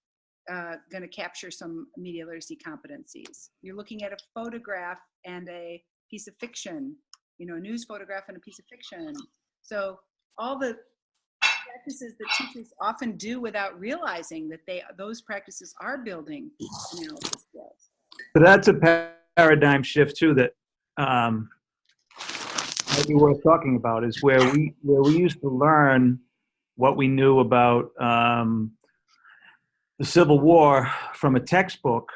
going to capture some media literacy competencies. You're looking at a photograph and a piece of fiction, you know, a news photograph and a piece of fiction. So that's practices that teachers often do without realizing that those practices are building analysis skills. So that's a paradigm shift too that might be worth talking about, is where we used to learn what we knew about the Civil War from a textbook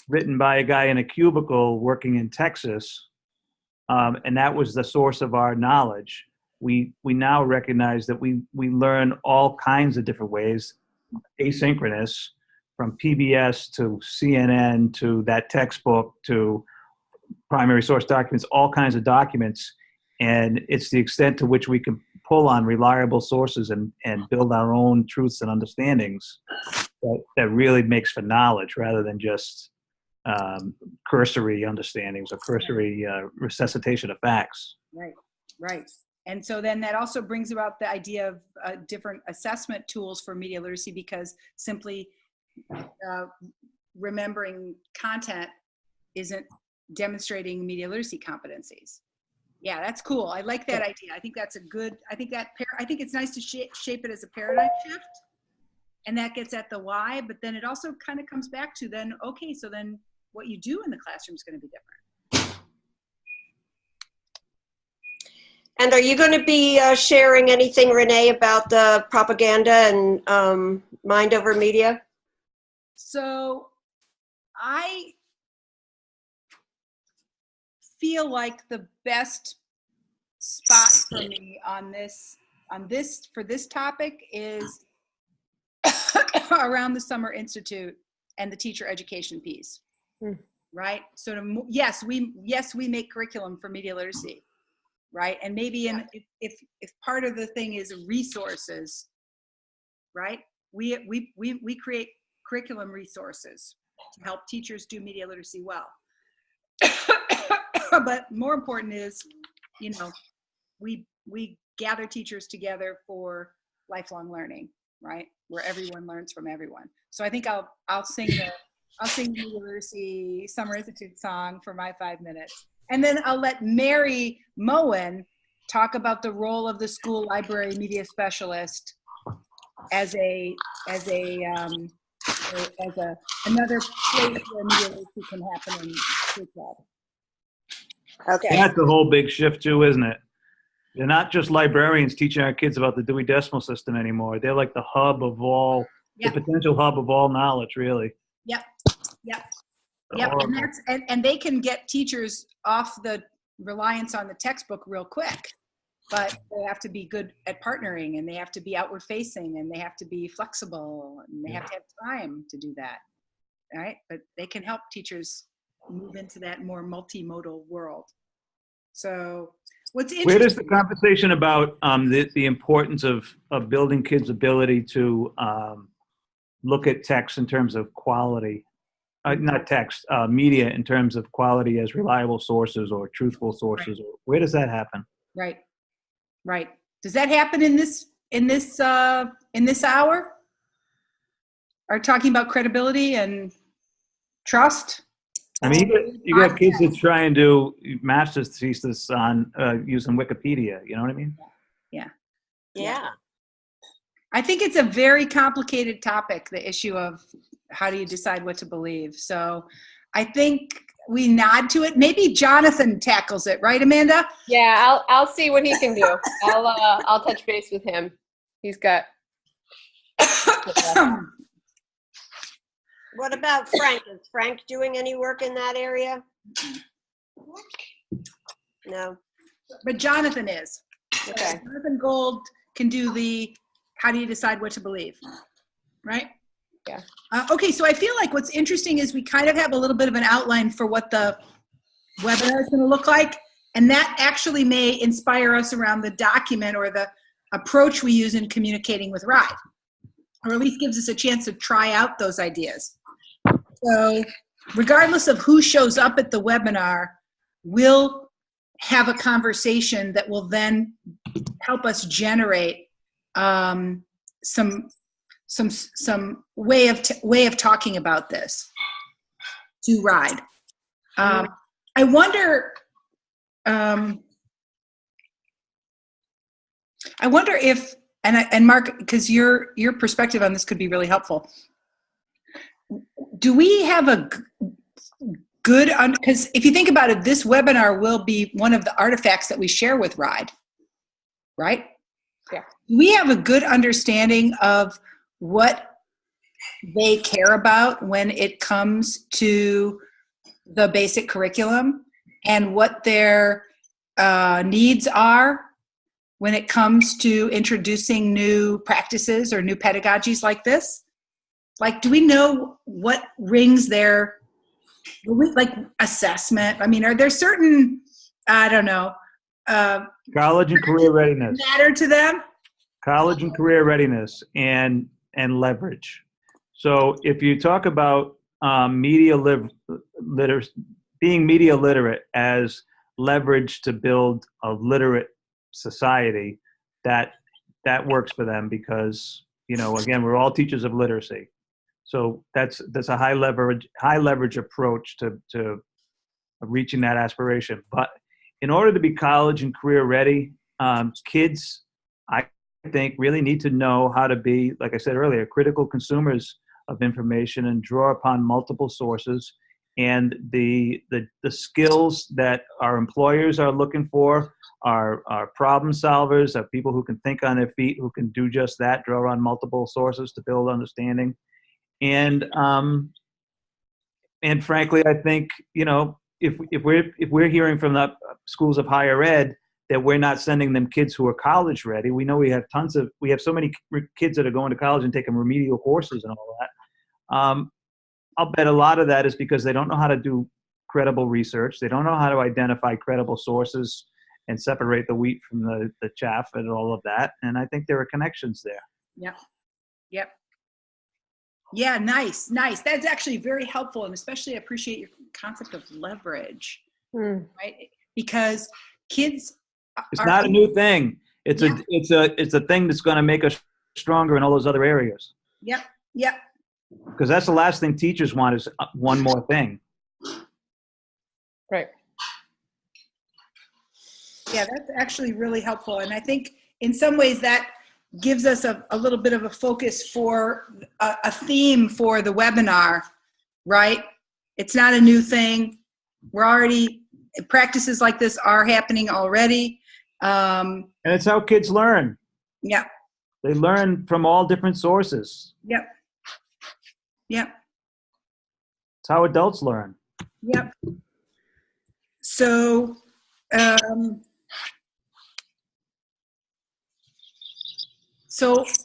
written by a guy in a cubicle working in Texas, and that was the source of our knowledge. We now recognize that we learn all kinds of different ways, asynchronous, from PBS to CNN to that textbook to primary source documents, all kinds of documents. And it's the extent to which we can pull on reliable sources and build our own truths and understandings that really makes for knowledge, rather than just cursory understandings or cursory resuscitation of facts. Right, right. And so then that also brings about the idea of different assessment tools for media literacy, because simply remembering content isn't demonstrating media literacy competencies. Yeah, that's cool. I like that idea. I think that's a good, I think it's nice to shape it as a paradigm shift, and that gets at the why, but then it also kind of comes back to then, okay, so then what you do in the classroom is going to be different. And are you going to be sharing anything, Renee, about the propaganda and mind over media? So I feel like the best spot for me for this topic is around the Summer Institute and the teacher education piece, right? So yes, we make curriculum for media literacy, right? And maybe if part of the thing is resources, right? We create curriculum resources to help teachers do media literacy well. But more important is, we gather teachers together for lifelong learning, right? Where everyone learns from everyone. So I think I'll sing the media literacy Summer Institute song for my 5 minutes, and then I'll let Mary Moen talk about the role of the school library media specialist as another place where media literacy can happen in Breakout. Okay. That's a whole big shift too, isn't it? They're not just librarians teaching our kids about the Dewey Decimal System anymore. They're like the hub of all, the potential hub of all knowledge, really. Yep. And they can get teachers off the reliance on the textbook real quick, but they have to be good at partnering, and they have to be outward facing, and they have to be flexible, and they have to have time to do that, right? But they can help teachers move into that more multimodal world. So what's interesting— Where does the conversation about the importance of building kids' ability to look at text in terms of quality, not text, media in terms of quality as reliable sources or truthful sources, where does that happen? Right. Does that happen in this hour? Are talking about credibility and trust? I mean, you got kids that try and do master's thesis on using Wikipedia. You know what I mean? Yeah. I think it's a very complicated topic, the issue of how do you decide what to believe. So I think we nod to it. Maybe Jonathan tackles it, right, Amanda? Yeah, I'll see what he can do. I'll touch base with him. He's got. What about Frank? Is Frank doing any work in that area? No. But Jonathan is. Okay. Jonathan Gold can do the how do you decide what to believe, right? Yeah. Okay, so I feel like what's interesting is we kind of have a little bit of an outline for what the webinar is going to look like, and that actually may inspire us around the document or the approach we use in communicating with RIDE, or at least gives us a chance to try out those ideas. So regardless of who shows up at the webinar, we'll have a conversation that will then help us generate some way of talking about this to RIDE. I wonder if and Mark, because your perspective on this could be really helpful. Do we have a good, because if you think about it, this webinar will be one of the artifacts that we share with RIDE, right? Yeah. Do we have a good understanding of what they care about when it comes to the basic curriculum and what their needs are when it comes to introducing new practices or new pedagogies like this? Like, do we know what rings their, like, assessment? I mean, are there certain, I don't know, College and career readiness. matter to them? College and career readiness and leverage. So if you talk about being media literate as leverage to build a literate society, that works for them because, you know, again, we're all teachers of literacy. So that's a high leverage approach to reaching that aspiration. But in order to be college and career ready, kids, I think, really need to know how to be, like I said earlier, critical consumers of information and draw upon multiple sources. And the skills that our employers are looking for are problem solvers, are people who can think on their feet, who can do just that, draw on multiple sources to build understanding. And frankly, I think, you know, if we're hearing from the schools of higher ed that we're not sending them kids who are college ready, we know we have so many kids that are going to college and taking remedial courses and all that. I'll bet a lot of that is because they don't know how to do credible research. They don't know how to identify credible sources and separate the wheat from the chaff and all of that. And I think there are connections there. Yep. Yeah, nice. That's actually very helpful, and especially I appreciate your concept of leverage, right? Because kids it's not a new thing. It's a thing that's going to make us stronger in all those other areas. Yep. Because that's the last thing teachers want is one more thing. Right. Yeah, that's actually really helpful. And I think in some ways that gives us a little bit of a focus for a theme for the webinar, right? It's not a new thing. Practices like this are happening already. And it's how kids learn. Yeah. They learn from all different sources. Yep. It's how adults learn. Yep. So,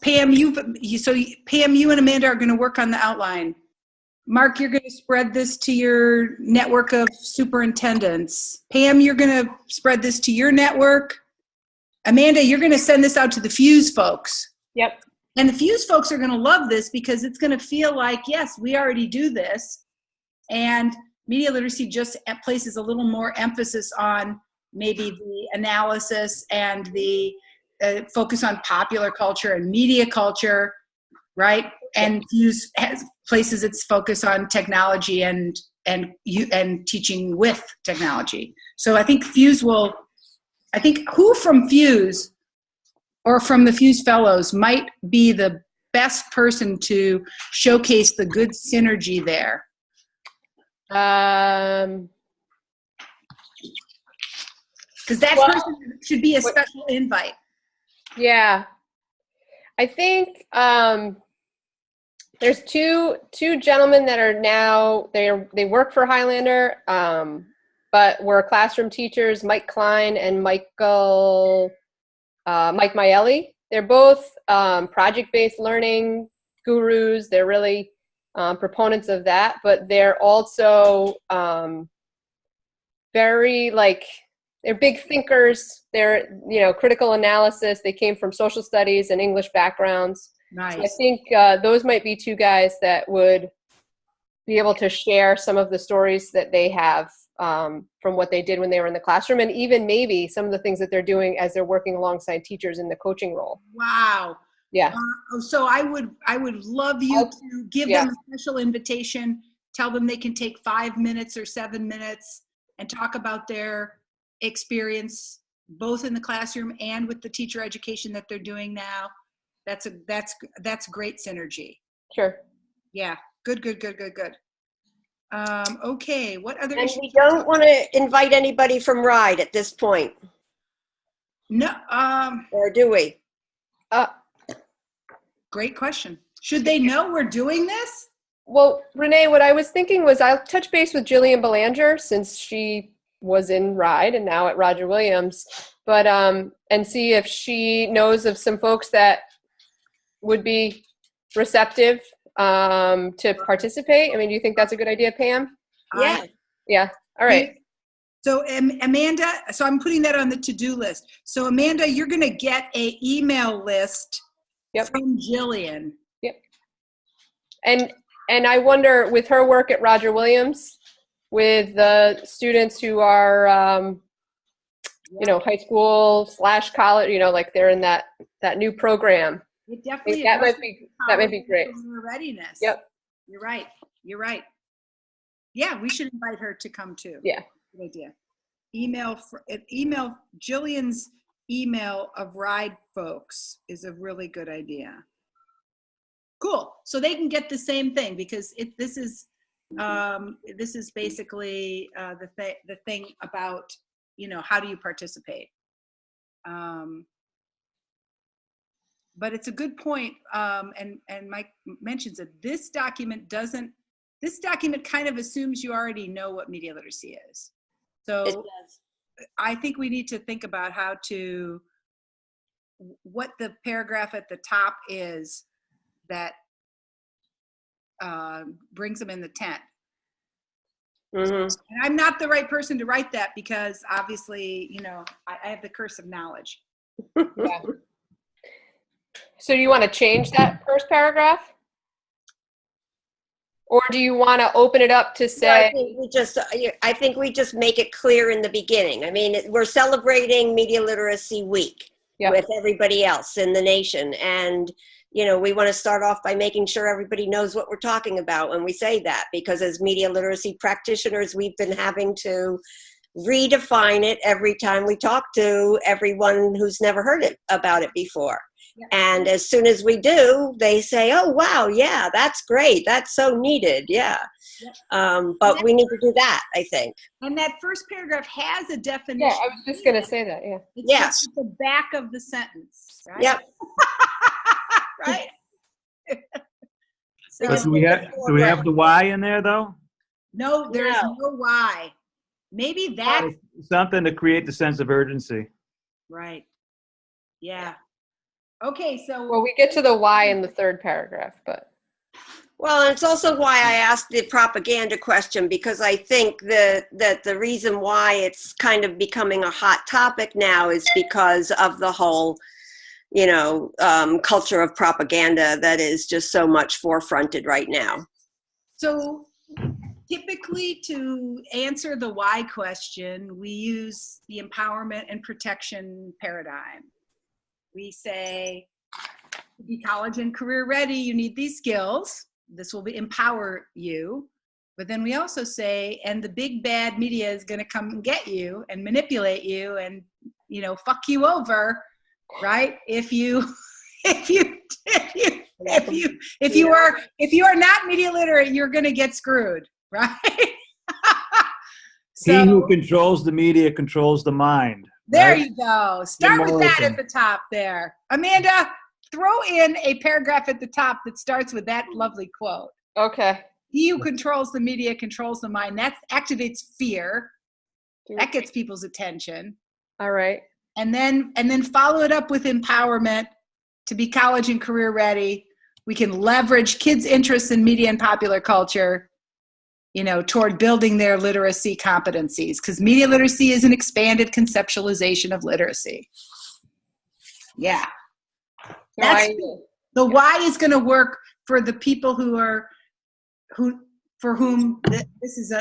Pam, you and Amanda are going to work on the outline. Mark, you're going to spread this to your network of superintendents. Pam, you're going to spread this to your network. Amanda, you're going to send this out to the Fuse folks. Yep. And the Fuse folks are going to love this because it's going to feel like, yes, we already do this. And media literacy just places a little more emphasis on maybe the analysis and the focus on popular culture and media culture, right? And Fuse places its focus on technology and teaching with technology. So I think who from Fuse or from the Fuse Fellows might be the best person to showcase the good synergy there? Because that person should be a special invite. Yeah. I think there's two gentlemen that are now, they work for Highlander, but were classroom teachers, Mike Klein and Mike Maelli. They're both project-based learning gurus. They're really proponents of that, but they're also very they're big thinkers. They're, critical analysis. They came from social studies and English backgrounds. Nice. So I think those might be two guys that would be able to share some of the stories that they have from what they did when they were in the classroom, and even maybe some of the things that they're doing as they're working alongside teachers in the coaching role. Wow. Yeah. So I would love you to give them a special invitation. Tell them they can take 5 minutes or 7 minutes and talk about their experience both in the classroom and with the teacher education that they're doing now. That's great synergy. Sure. Yeah. Good. Okay. What other And issues? we don't want to invite anybody from RIDE at this point. No. Or do we? Great question. Should they know we're doing this? Well, Renee, what I was thinking was I'll touch base with Jillian Belanger since she was in RIDE and now at Roger Williams, but and see if she knows of some folks that would be receptive to participate. I mean, do you think that's a good idea, Pam? Yeah. Yeah. All right. So Amanda, so I'm putting that on the to-do list. So Amanda, you're going to get a email list from Jillian. Yep. And I wonder, with her work at Roger Williams, with the students who are, you know, high school / college, you know, like they're in that new program. It definitely that might be great. Readiness. Yep. You're right. Yeah, we should invite her to come too. Yeah. Good idea. Email Jillian's email of RIDE folks is a really good idea. Cool. So they can get the same thing because this is basically the thing about, you know, how do you participate? But it's a good point. And Mike mentions that this document kind of assumes you already know what media literacy is. So It does. I think we need to think about what the paragraph at the top is that brings them in the tent. Mm-hmm. And I'm not the right person to write that because obviously, you know, I have the curse of knowledge. Yeah. So do you want to change that first paragraph? Or do you want to open it up to say? I think we just make it clear in the beginning. I mean, we're celebrating Media Literacy Week with everybody else in the nation. And, you know, we want to start off by making sure everybody knows what we're talking about when we say that, because as media literacy practitioners, we've been having to redefine it every time we talk to everyone who's never heard about it before. Yeah. And as soon as we do, they say, oh, wow, yeah, that's great. That's so needed. Yeah. But we need to do that, I think. And that first paragraph has a definition. Yeah, I was just going to say that. Yeah. It's just at the back of the sentence. Right? Yep. Right. So do we have the why in there though? No, there's no why. Maybe that's something to create the sense of urgency. Right. Yeah. Okay, so well, we get to the why in the third paragraph, but well, and it's also why I asked the propaganda question, because I think that the reason why it's kind of becoming a hot topic now is because of the whole, you know, culture of propaganda that is just so much forefronted right now. So typically to answer the why question, we use the empowerment and protection paradigm. We say, to be college and career ready, you need these skills. This will empower you. But then we also say, and the big bad media is going to come and get you and manipulate you and, you know, fuck you over, right? If you are not media literate, you're going to get screwed, right? So, he who controls the media controls the mind. There right? you go. Start with that at the top there. Amanda, throw in a paragraph at the top that starts with that lovely quote. Okay. He who controls the media controls the mind. That activates fear. That gets people's attention. All right. And then follow it up with empowerment to be college and career ready. We can leverage kids' interests in media and popular culture, you know, toward building their literacy competencies, because media literacy is an expanded conceptualization of literacy. Yeah. That's the why is going to work for the people for whom this is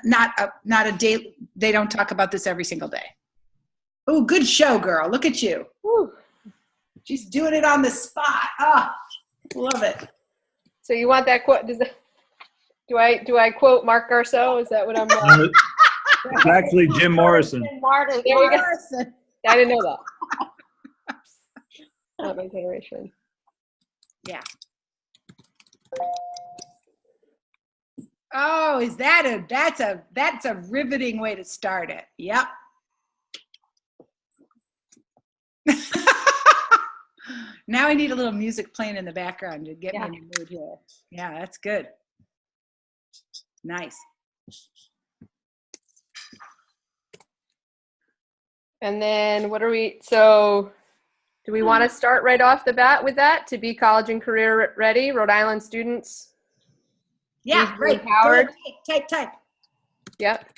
not a day. They don't talk about this every single day. Oh, good show, girl. Look at you. Woo. She's doing it on the spot. Ah, love it. So you want that quote? Do I quote Mark Garceau? Is that what I'm? It's actually Jim Morrison. There you go. I didn't know that. Not my generation. Yeah. Oh, is that that's a riveting way to start it. Yep. Now I need a little music playing in the background to get me in the mood here. Yeah, that's good. Nice. And then what are we, so do we want to start right off the bat with that? To be college and career ready, Rhode Island students? Yeah, great. Empowered. Type. Yep.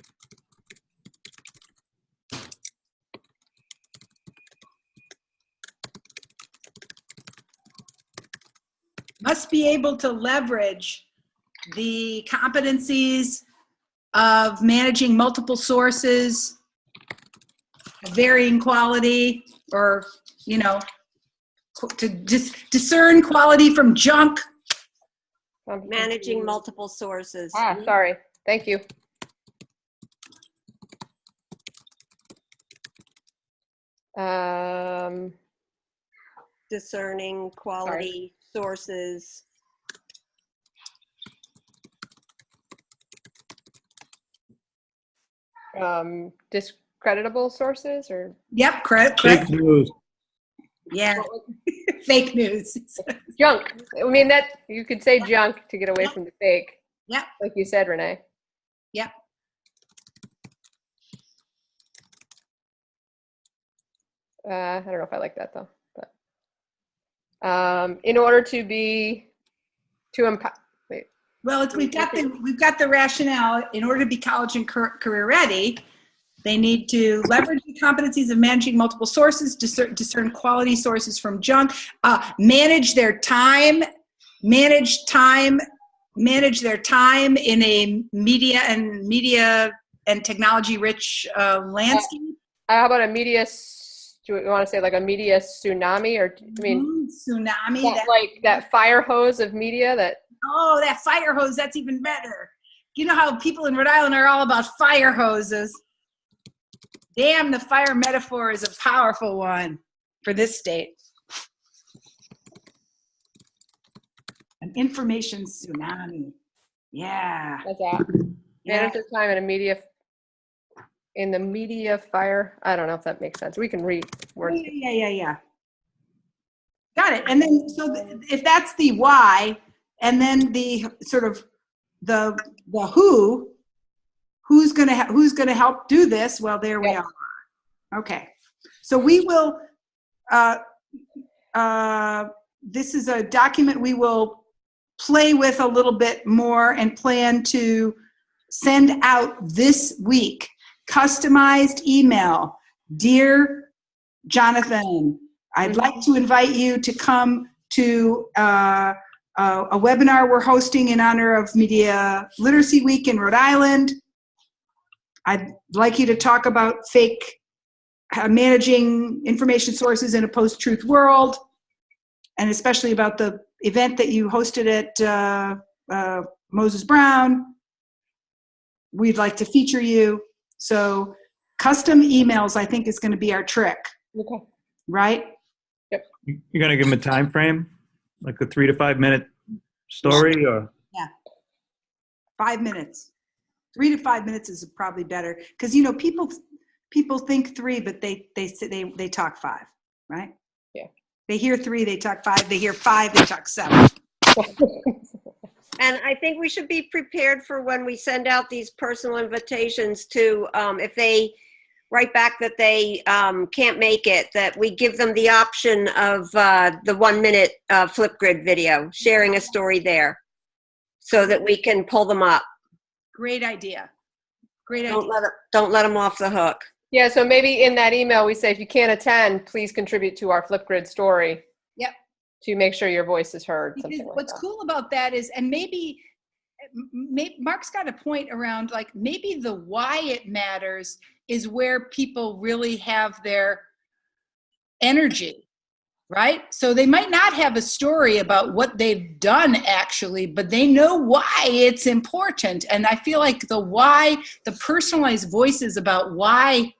Must be able to leverage the competencies of managing multiple sources, varying quality, or, you know, to just discern quality from junk. Managing multiple sources. Ah, sorry. Thank you. Discerning quality sources. Discreditable sources, or? Yep, correct. Fake news. Yeah, fake news. Junk. I mean, that you could say junk to get away from the fake. Yep. Like you said, Renee. Yep. I don't know if I like that though. But in order to be empower. Well, we've got the rationale. In order to be college and career ready, they need to leverage the competencies of managing multiple sources, discern quality sources from junk, manage their time their time in a media and technology rich landscape. How about a media? Do you want to say like a media tsunami, or I mean tsunami? That fire hose of media that. Oh, that fire hose, that's even better. You know how people in Rhode Island are all about fire hoses. Damn, the fire metaphor is a powerful one for this state. An information tsunami. Yeah. That's that. Manage their time in the media fire. I don't know if that makes sense. We can read words. Yeah. Got it. And then, so if that's the why, and then the sort of the who's gonna help do this? Well, there we are. Okay, so we will. This is a document we will play with a little bit more and plan to send out this week. Customized email, dear Jonathan. I'd like to invite you to come to a webinar we're hosting in honor of Media Literacy Week in Rhode Island. I'd like you to talk about managing information sources in a post-truth world, and especially about the event that you hosted at Moses Brown. We'd like to feature you. So custom emails, I think, is going to be our trick. Okay. Right? Yep. You're going to give them a time frame? Like a 3 to 5 minute story, or? Yeah. 5 minutes. 3 to 5 minutes is probably better, because you know people think 3, but they talk 5, right? Yeah. They hear 3, they talk 5. They hear 5, they talk 7. And I think we should be prepared for when we send out these personal invitations to, if they write back that they can't make it, that we give them the option of the 1 minute Flipgrid video, sharing a story there, so that we can pull them up. Great idea. Great idea. Don't let them off the hook. Yeah, so maybe in that email we say, if you can't attend, please contribute to our Flipgrid story. Yep. To make sure your voice is heard. Because what's cool about that is, and maybe Mark's got a point around, like, maybe the why it matters is where people really have their energy, right? So they might not have a story about what they've done actually, but they know why it's important. And I feel like the why, the personalized voices about why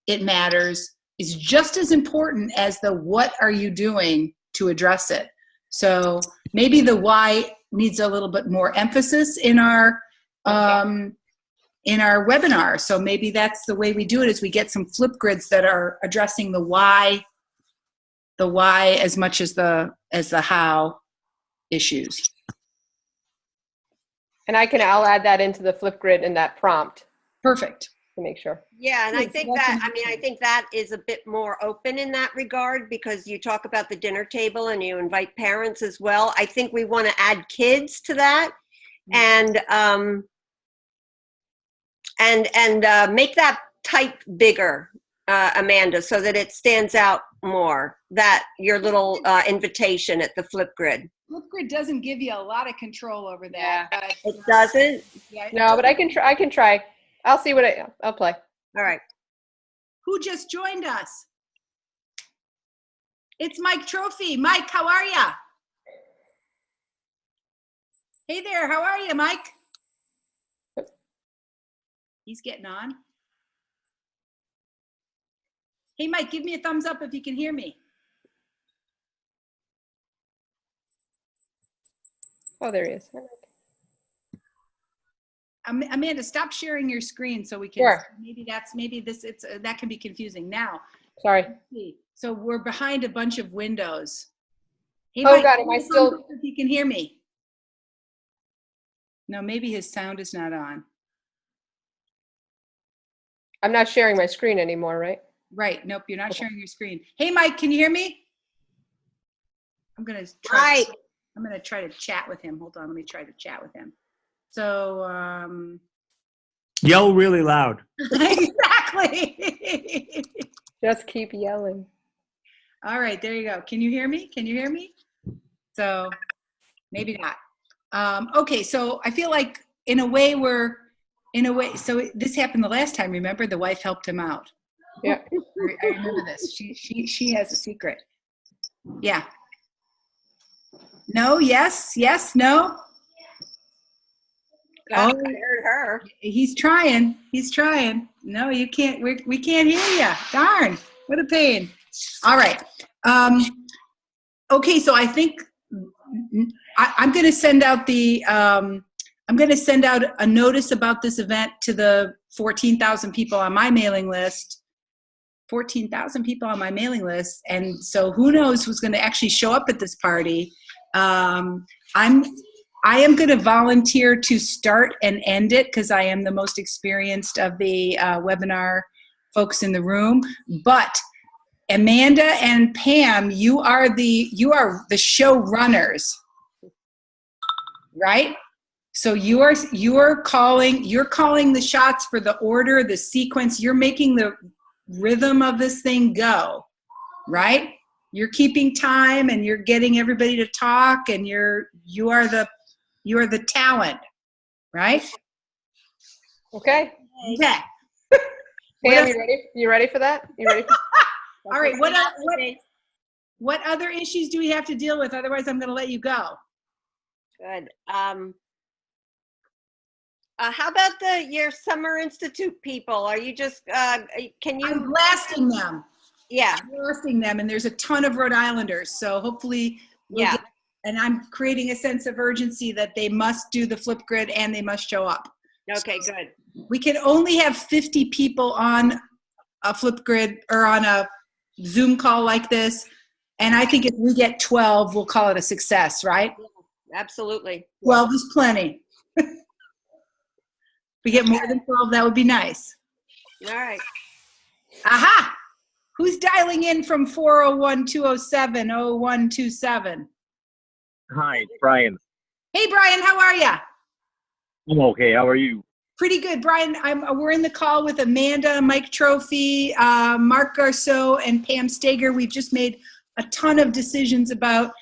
it matters is just as important as the what are you doing to address it. So maybe the why needs a little bit more emphasis in our webinar. So maybe that's the way we do it, is we get some flip grids that are addressing the why as much as the how issues. And I'll add that into the flip grid in that prompt. Perfect. To make sure. Yeah, and I think that is a bit more open in that regard, because you talk about the dinner table and you invite parents as well. I think we want to add kids to that, and make that type bigger, Amanda, so that it stands out more. That your little invitation at the Flipgrid. Flipgrid doesn't give you a lot of control over that. Yeah. It doesn't? Yeah, No, but I can try. I'll see what I'll play. All right. Who just joined us? It's Mike Trophy. Mike, how are ya? Hey there, how are you, Mike? He's getting on. Hey, Mike, give me a thumbs up if you can hear me. Oh, there he is. Amanda, stop sharing your screen so we can. Sure. That can be confusing. Now, sorry. So we're behind a bunch of windows. Hey, Oh Mike, God, am I still? If you can hear me. No, maybe his sound is not on. I'm not sharing my screen anymore, right? Right. Nope, you're not sharing your screen. Hey, Mike, can you hear me? I'm gonna try to chat with him. Hold on, let me try to chat with him. So, yell really loud. Exactly. Just keep yelling. All right, there you go. Can you hear me? Can you hear me? So, maybe not. Okay, so I feel like so this happened the last time, remember? The wife helped him out. Yeah. I remember this. She has a secret. Yeah. No, yes, no. I heard her. He's trying. No, you can't. We can't hear you. Darn. What a pain. All right. Okay, so I think I'm going to send out a notice about this event to the 14,000 people on my mailing list. 14,000 people on my mailing list, and so who knows who's going to actually show up at this party. I am going to volunteer to start and end it because I am the most experienced of the webinar folks in the room. But Amanda and Pam, you are the show runners, right? So you're calling the shots for the order, the sequence. You're making the rhythm of this thing go, right? You're keeping time and you're getting everybody to talk, and you are the talent, right? Okay. Okay. Pam, you ready for that? You ready? All right. What other issues do we have to deal with? Otherwise, I'm going to let you go. Good. How about your Summer Institute people? Are you just, can you? I'm blasting them. Yeah. I'm blasting them, and there's a ton of Rhode Islanders, so hopefully and I'm creating a sense of urgency that they must do the Flipgrid and they must show up. Okay, good. We can only have 50 people on a Flipgrid or on a Zoom call like this, and I think if we get 12, we'll call it a success, right? Yeah, absolutely. 12 is plenty. If we get more than 12, that would be nice. All right. Aha! Who's dialing in from 401-207-0127? Hi, it's Brian. Hey, Brian, how are you? I'm okay. How are you? Pretty good, Brian. We're in the call with Amanda, Mike Trophy, Mark Garceau, and Pam Stager. We've just made a ton of decisions about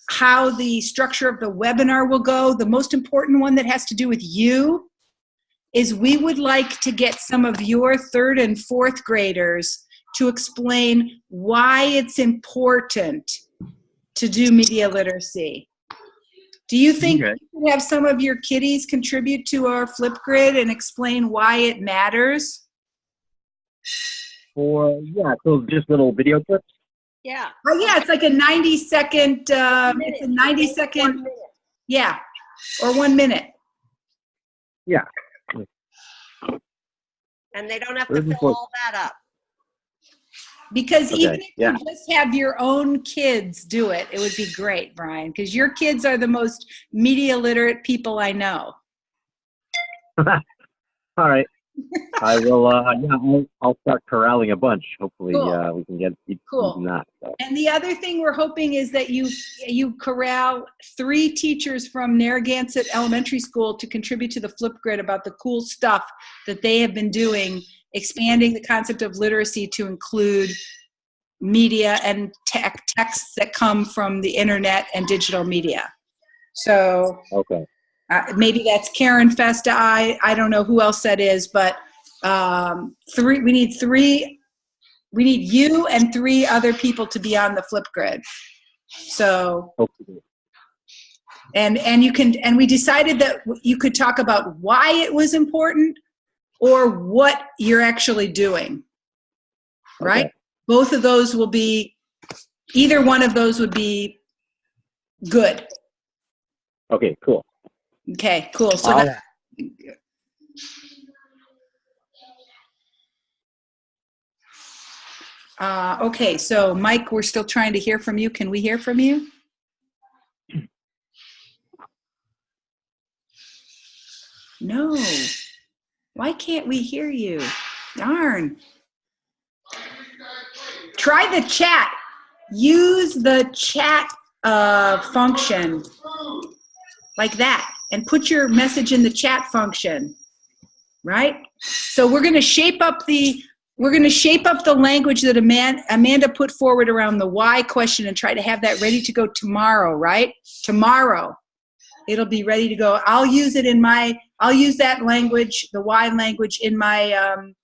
how the structure of the webinar will go. The most important one that has to do with you is we would like to get some of your 3rd and 4th graders to explain why it's important to do media literacy. Do you think you could have some of your kiddies contribute to our Flipgrid and explain why it matters? So just little video clips? Yeah. Oh yeah, it's like a 90-second. It's a 90-second. Yeah, or 1 minute. Yeah. And they don't have to fill all that up. Because Okay, even if yeah. you just have your own kids do it, it would be great, Brian, because your kids are the most media literate people I know. All right. I will. Yeah, I'll start corralling a bunch. Hopefully, Cool. we can get Cool. using that. So. And the other thing we're hoping is that you corral 3 teachers from Narragansett Elementary School to contribute to the Flipgrid about the cool stuff that they have been doing, expanding the concept of literacy to include media and texts that come from the internet and digital media. So Okay. maybe that's Karen Festa. I don't know who else that is, but we need you and 3 other people to be on the Flipgrid. So, okay. and we decided that you could talk about why it was important or what you're actually doing, right? Okay. Both of those will be, either one of those would be good. Okay, cool. Okay, cool. So okay, so Mike, we're still trying to hear from you. Can we hear from you? No. Why can't we hear you? Darn. Try the chat. Use the chat function like that and put your message in the chat function, right? So we're going to shape up the language that Amanda put forward around the why question and try to have that ready to go tomorrow, right? Tomorrow. It'll be ready to go. I'll use that language, the why language in my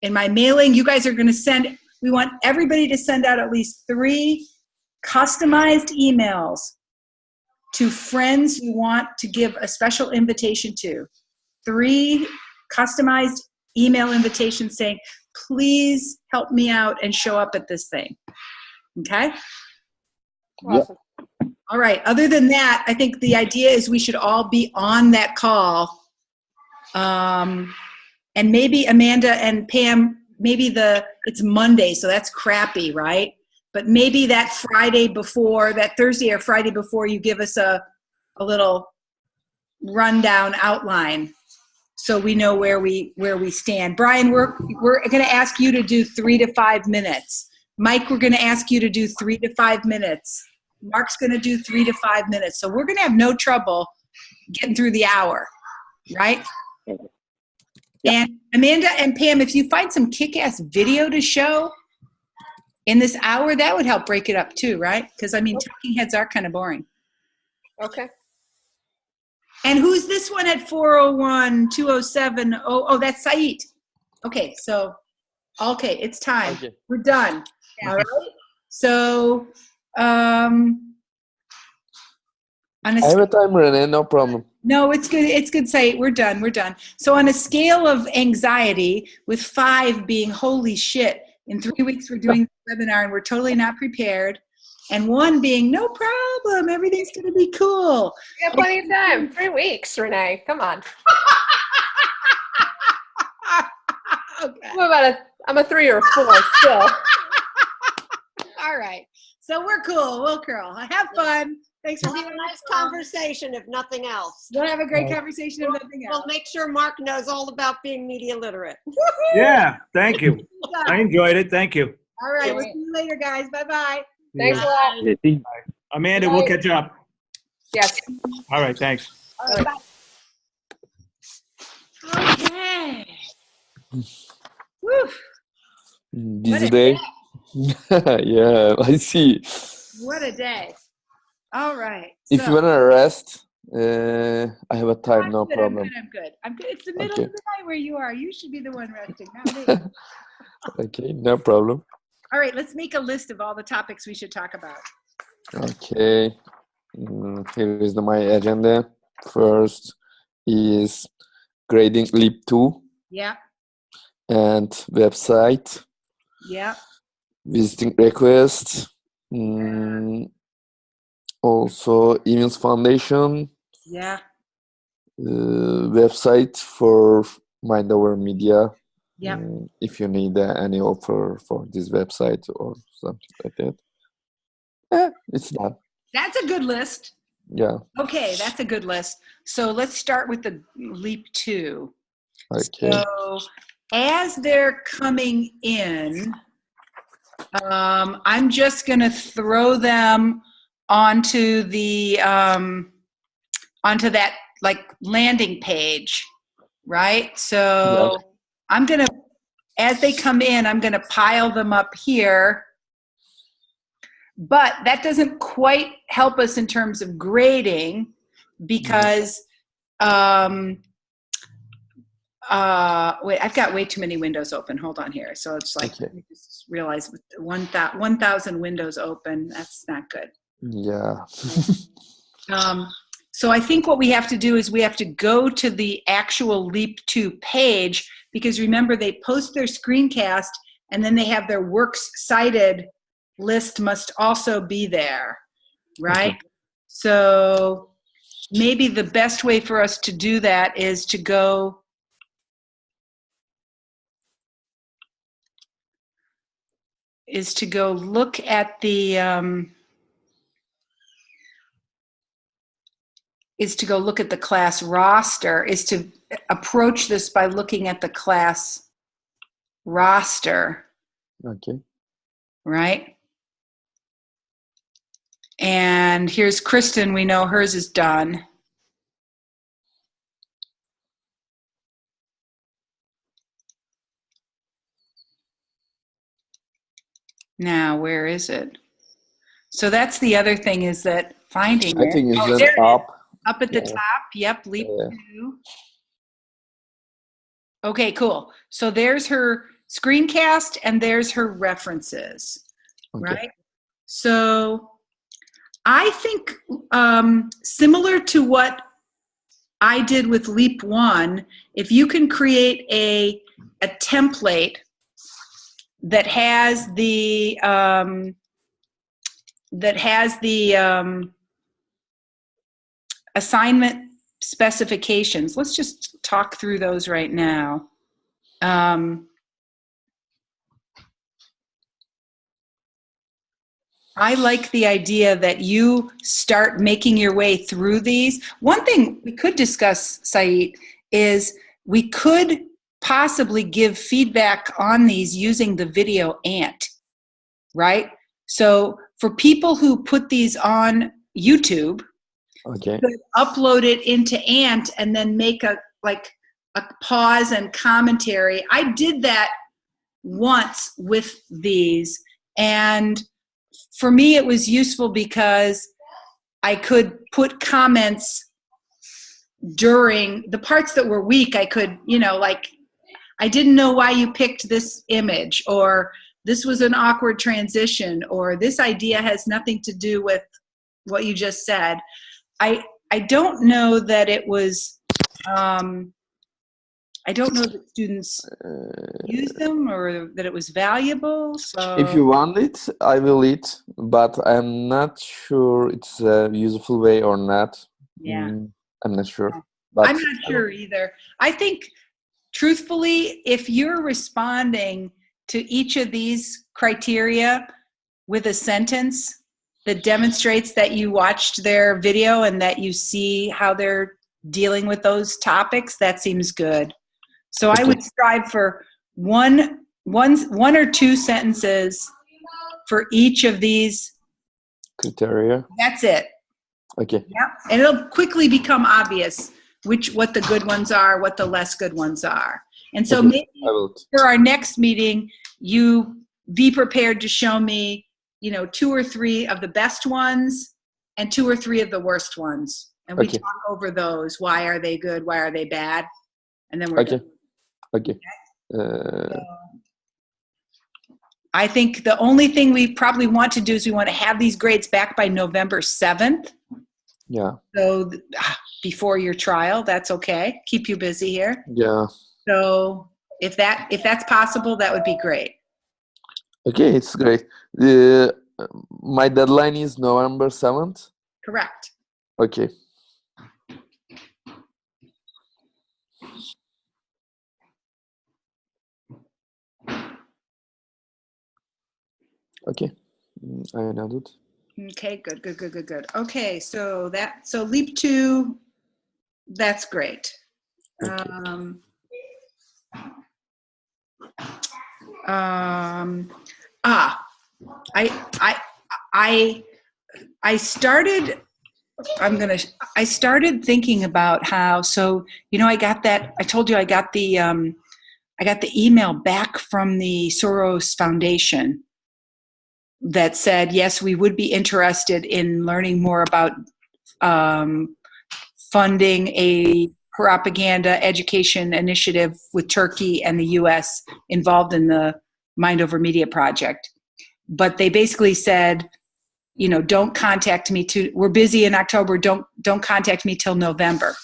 mailing. You guys are going to we want everybody to send out at least 3 customized emails to friends you want to give a special invitation to. 3 customized email invitations saying, please help me out and show up at this thing. Okay? Awesome. All right. Other than that, I think the idea is we should all be on that call. And maybe Amanda and Pam, it's Monday, so that's crappy, right? But maybe that Thursday or Friday before, you give us a little rundown outline so we know where we stand. Brian, we're going to ask you to do 3 to 5 minutes. Mike, we're going to ask you to do 3 to 5 minutes. Mark's going to do 3 to 5 minutes. So we're going to have no trouble getting through the hour, right? Yeah. And Amanda and Pam, if you find some kick-ass video to show in this hour, that would help break it up too, right? Because, talking heads are kind of boring. Okay. And who's this one at 401-207? Oh, that's Saeed. Okay, it's time. Okay. We're done. All right. So, I have a time, Renee, no problem. No, it's good. It's good, Saeed. We're done. So on a scale of anxiety, with 5 being holy shit, in 3 weeks we're doing the webinar and we're totally not prepared, and 1 being no problem, everything's going to be cool. We have plenty of time. 3 weeks, Renee. Come on. Okay. I'm a 3 or a 4 still. All right. So we're cool. We'll curl. Have fun. Thanks for having a nice conversation, if nothing else. We'll have a great conversation, if nothing else. We'll make sure Mark knows all about being media literate. Yeah, thank you. I enjoyed it. Thank you. All right. We'll see you later, guys. Bye-bye. Thanks a lot. Yeah, Amanda, we'll catch up. Yes. All right, thanks. All right. Okay. Woo. This day? Yeah, I see. What a day. All right. If you want to rest, I have a time, no problem. I'm good. It's the middle of the night where you are. You should be the one resting, not me. Okay, no problem. All right, let's make a list of all the topics we should talk about. Okay. Here is my agenda. First is grading Lib 2. Yeah. And website. Yeah. visiting request. Also, emails foundation. Yeah. Website for Mind Over Media. Yep. If you need any offer for this website or something like that. It's done. That's a good list. Yeah. Okay, that's a good list. So let's start with the Leap 2. Okay. So as they're coming in, I'm just going to throw them onto the onto that like landing page, right? So I'm going to, as they come in, I'm going to pile them up here. But that doesn't quite help us in terms of grading because, wait, I've got way too many windows open. Hold on here. So it's like, let me just realize 1,000 windows open. That's not good. Yeah. So I think what we have to do is we have to go to the actual Leap 2 page because remember they post their screencast and then they have their works cited list must also be there, right? Okay. So maybe the best way for us to do that is to go look at the class roster, is to approach this by looking at the class roster. Okay. Right? And here's Kristen. We know hers is done. Now, where is it? So that's the other thing is that finding it. I think it's there it up. Is. Up at the top. Yep, Leap 2. Okay, cool. So there's her screencast and there's her references, right? So I think similar to what I did with Leap 1, if you can create a template that has the assignment specifications. Let's just talk through those right now. I like the idea that you start making your way through these. One thing we could discuss, Saeed, is we could possibly give feedback on these using the video ant, right? So for people who put these on YouTube, okay, upload it into Ant and then make a pause and commentary. I did that once with these, and for me it was useful because I could put comments during the parts that were weak. I could, I didn't know why you picked this image, or this was an awkward transition, or this idea has nothing to do with what you just said. I don't know that it was, I don't know that students use them or that it was valuable. So if you want it, I will it, but I'm not sure it's a useful way or not. Yeah. I'm not sure. But I'm not sure either. I think, truthfully, if you're responding to each of these criteria with a sentence that demonstrates that you watched their video and that you see how they're dealing with those topics, that seems good. So I would strive for one or two sentences for each of these criteria. That's it. Okay. Yeah, and it'll quickly become obvious what the good ones are, what the less good ones are. And so maybe for our next meeting, you be prepared to show me, 2 or 3 of the best ones and 2 or 3 of the worst ones. And we talk over those. Why are they good? Why are they bad? And then we're done. Okay. I think the only thing we probably want to do is we want to have these grades back by November 7th. Yeah. So before your trial, that's okay. Keep you busy here. Yeah. So if that's possible, that would be great. Okay, it's great. My deadline is November 7th. Correct. Okay. Okay, I noted. Okay, good. Okay, so leap 2, that's great. Okay. I started. I started thinking about how. So I got that. I told you I got the email back from the Soros Foundation that said, yes, we would be interested in learning more about funding a propaganda education initiative with Turkey and the U.S. involved in the Mind Over Media project. But they basically said, don't contact me we're busy in October. Don't contact me till November.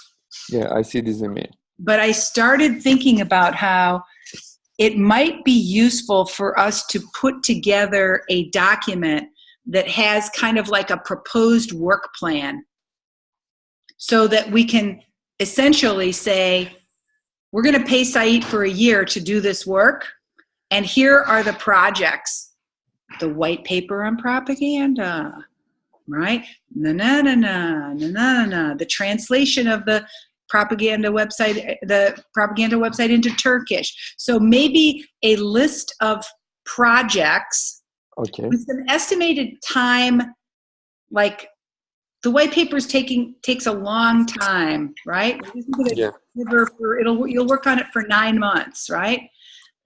Yeah, I see this email. But I started thinking about how it might be useful for us to put together a document that has kind of like a proposed work plan, so that we can essentially say, we're going to pay Said for a year to do this work, and here are the projects. The white paper on propaganda, right? The translation of the propaganda website into Turkish. So maybe a list of projects with some estimated time, like the white paper takes a long time, right? Yeah. You'll work on it for 9 months, right?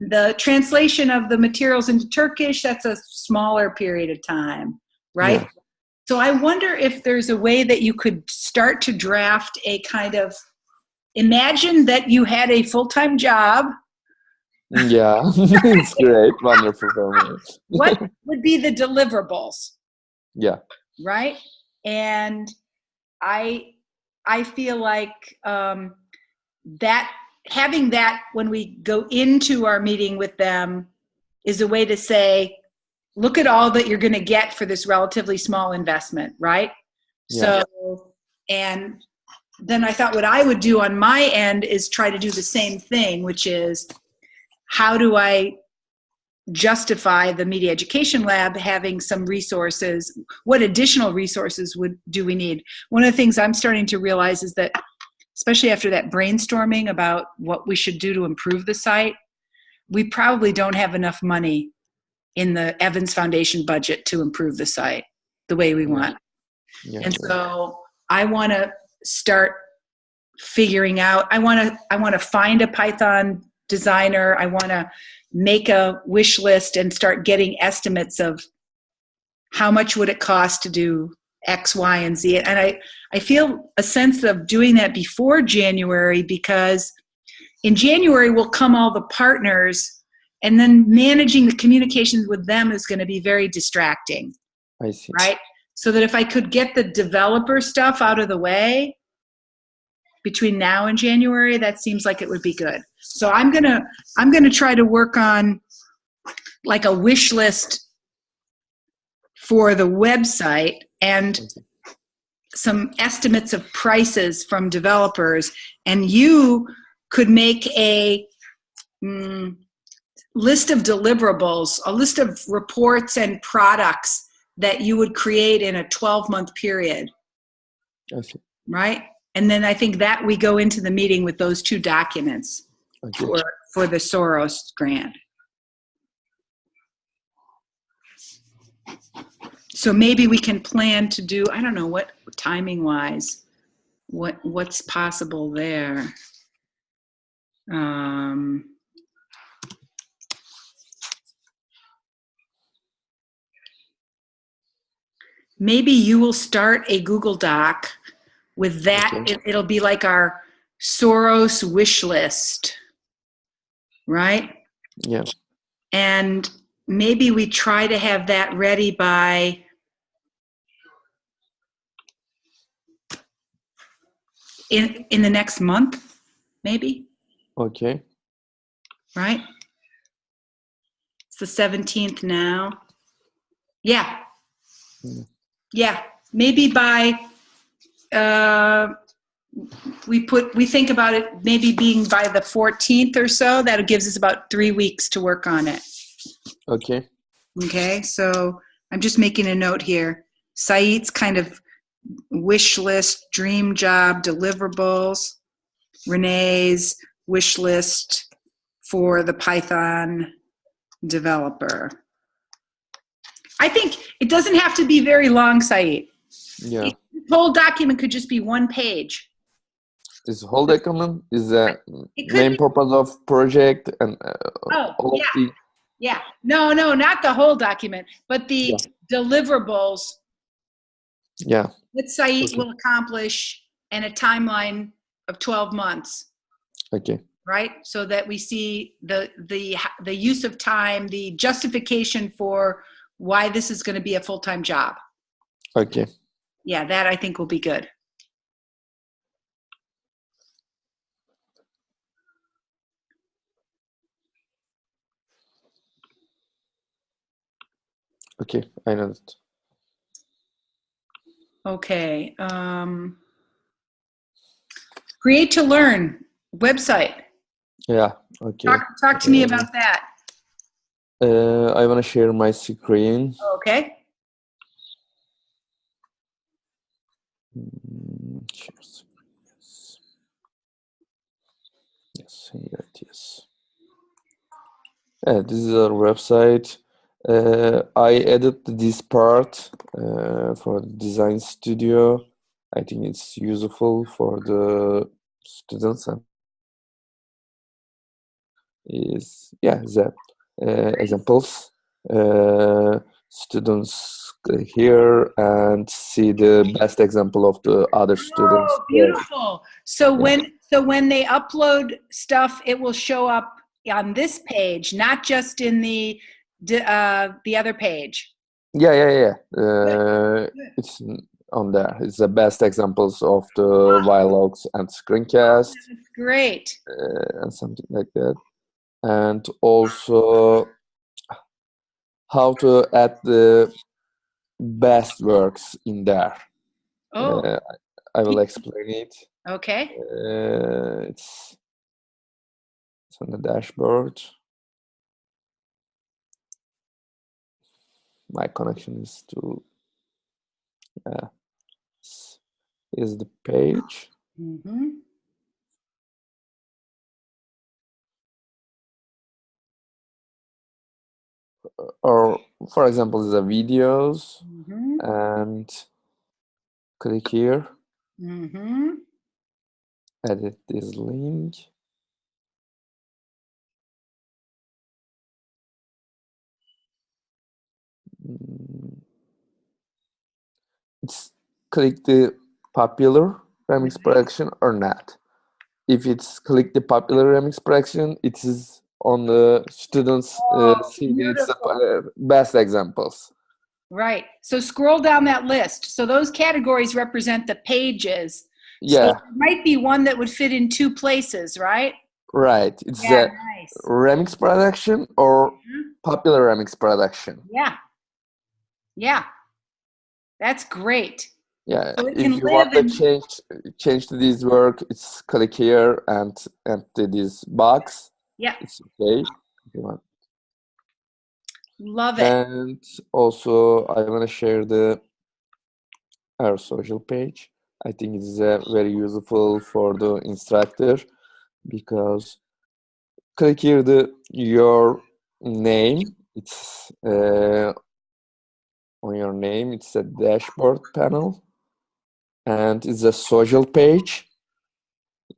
The translation of the materials into Turkish, that's a smaller period of time, right? Yeah. So I wonder if there's a way that you could start to draft a kind of, imagine that you had a full-time job. Yeah, it's great, wonderful for me. What would be the deliverables? Yeah. Right? And I feel like that having that when we go into our meeting with them is a way to say, look at all that you're going to get for this relatively small investment, right? Yeah. So, and then I thought what I would do on my end is try to do the same thing, which is, how do I justify the Media Education Lab having some resources? What additional resources do we need? One of the things I'm starting to realize is that, especially after that brainstorming about what we should do to improve the site, we probably don't have enough money in the Evans Foundation budget to improve the site the way we want. Yeah. And so I want to start figuring out, I want to find a Python designer. I want to make a wish list and start getting estimates of how much would it cost to do X, Y, and Z. And I feel a sense of doing that before January, because in January will come all the partners, and then managing the communications with them is going to be very distracting. I see. Right? So that if I could get the developer stuff out of the way between now and January, that seems like it would be good. So I'm gonna try to work on like a wish list for the website and some estimates of prices from developers, and you could make a list of deliverables, a list of reports and products that you would create in a 12-month period. I see. Right? And then I think that we go into the meeting with those 2 documents for the Soros grant. So maybe we can plan to do, I don't know what timing wise, what's possible there. Maybe you will start a Google Doc with that. Okay. It'll be like our Soros wish list, right? Yeah. And maybe we try to have that ready by in the next month, maybe. Okay. Right? the 17th now. Yeah. Mm. Yeah. Maybe by, we think about it maybe being by the 14th or so. That gives us about 3 weeks to work on it. Okay. Okay. So I'm just making a note here. Said's kind of wish list, dream job, deliverables. Renee's wish list for the Python developer. I think it doesn't have to be very long, Said. Yeah. The whole document could just be 1 page. This whole document is the It could main be, purpose of project and all of the. yeah. No, not the whole document, but the Yeah. deliverables Yeah. that Said Okay. will accomplish and a timeline of 12 months. Okay. Right? So that we see the use of time, the justification for why this is going to be a full-time job. Okay. Yeah, that I think will be good. Okay. I know that. Okay. Create to Learn website. Yeah. Okay. Talk to me about that. I want to share my screen. Okay. Share screen. Yes, here it is. Yeah, this is our website. I added this part for the design studio. I think it's useful for the students and is the examples. Students click here and see the best example of the other students. Oh, beautiful. So Yeah. when they upload stuff, it will show up on this page, not just in the other page. Yeah. It's on there. It's the best examples of the vlogs and screencasts That's great. and something like that. And also how to add the best works in there. Oh. I will explain it. Okay. It's on the dashboard. My connection is to is the page. Mm-hmm. Or for example, the videos, Mm-hmm. and click here. Mm-hmm. Edit this link. It's click the popular remix production or not. If it's click the popular remix production, it is on the students see it's the best examples. Right. So scroll down that list. So those categories represent the pages. Yeah. So there might be one that would fit in 2 places, right? Right. It's Yeah, a nice. remix production or popular remix production. Yeah. Yeah. That's great. Yeah. So it If can you live want to in, change this work, it's click here and empty this box. Yeah. It's okay. If you want. Love it. And also, I want to share our social page. I think it's very useful for the instructor because click here your name. It's on your name. It's a dashboard panel, and it's a social page.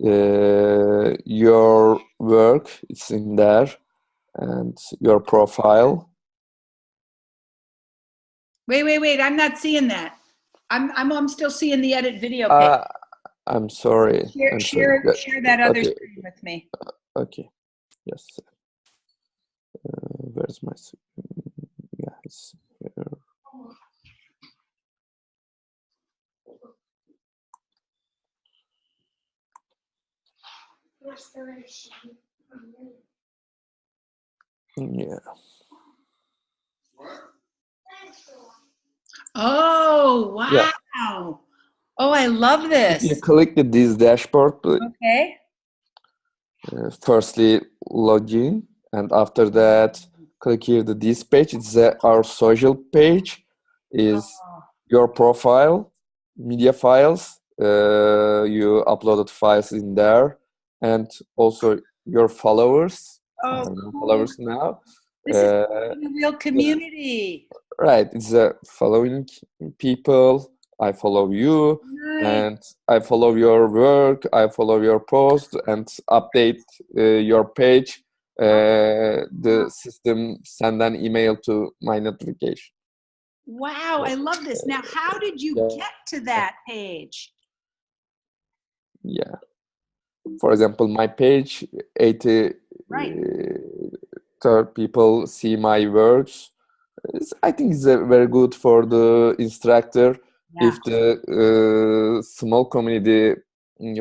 Your work, it's in there, and your profile. Wait. I'm not seeing that. I'm still seeing the edit video page. I'm sorry. Share that other Okay. screen with me. Okay. Yes. Where's my? Yeah, it's here. Yeah. Oh, Yeah. wow. Oh, I love If you this. click this dashboard, Okay. firstly log in, and after that click here this page. It's our social page, is your profile, media files, you uploaded files in there, and also your followers. Oh, cool. Followers now. This is a real community. Right, it's following people. I follow you, and I follow your work. I follow your post and update your page. The system send an email to my notification. Wow, I love this. Now, how did you get to that page? Yeah. For example, my page, 80 third people see my works. I think it's very good for the instructor. If the small community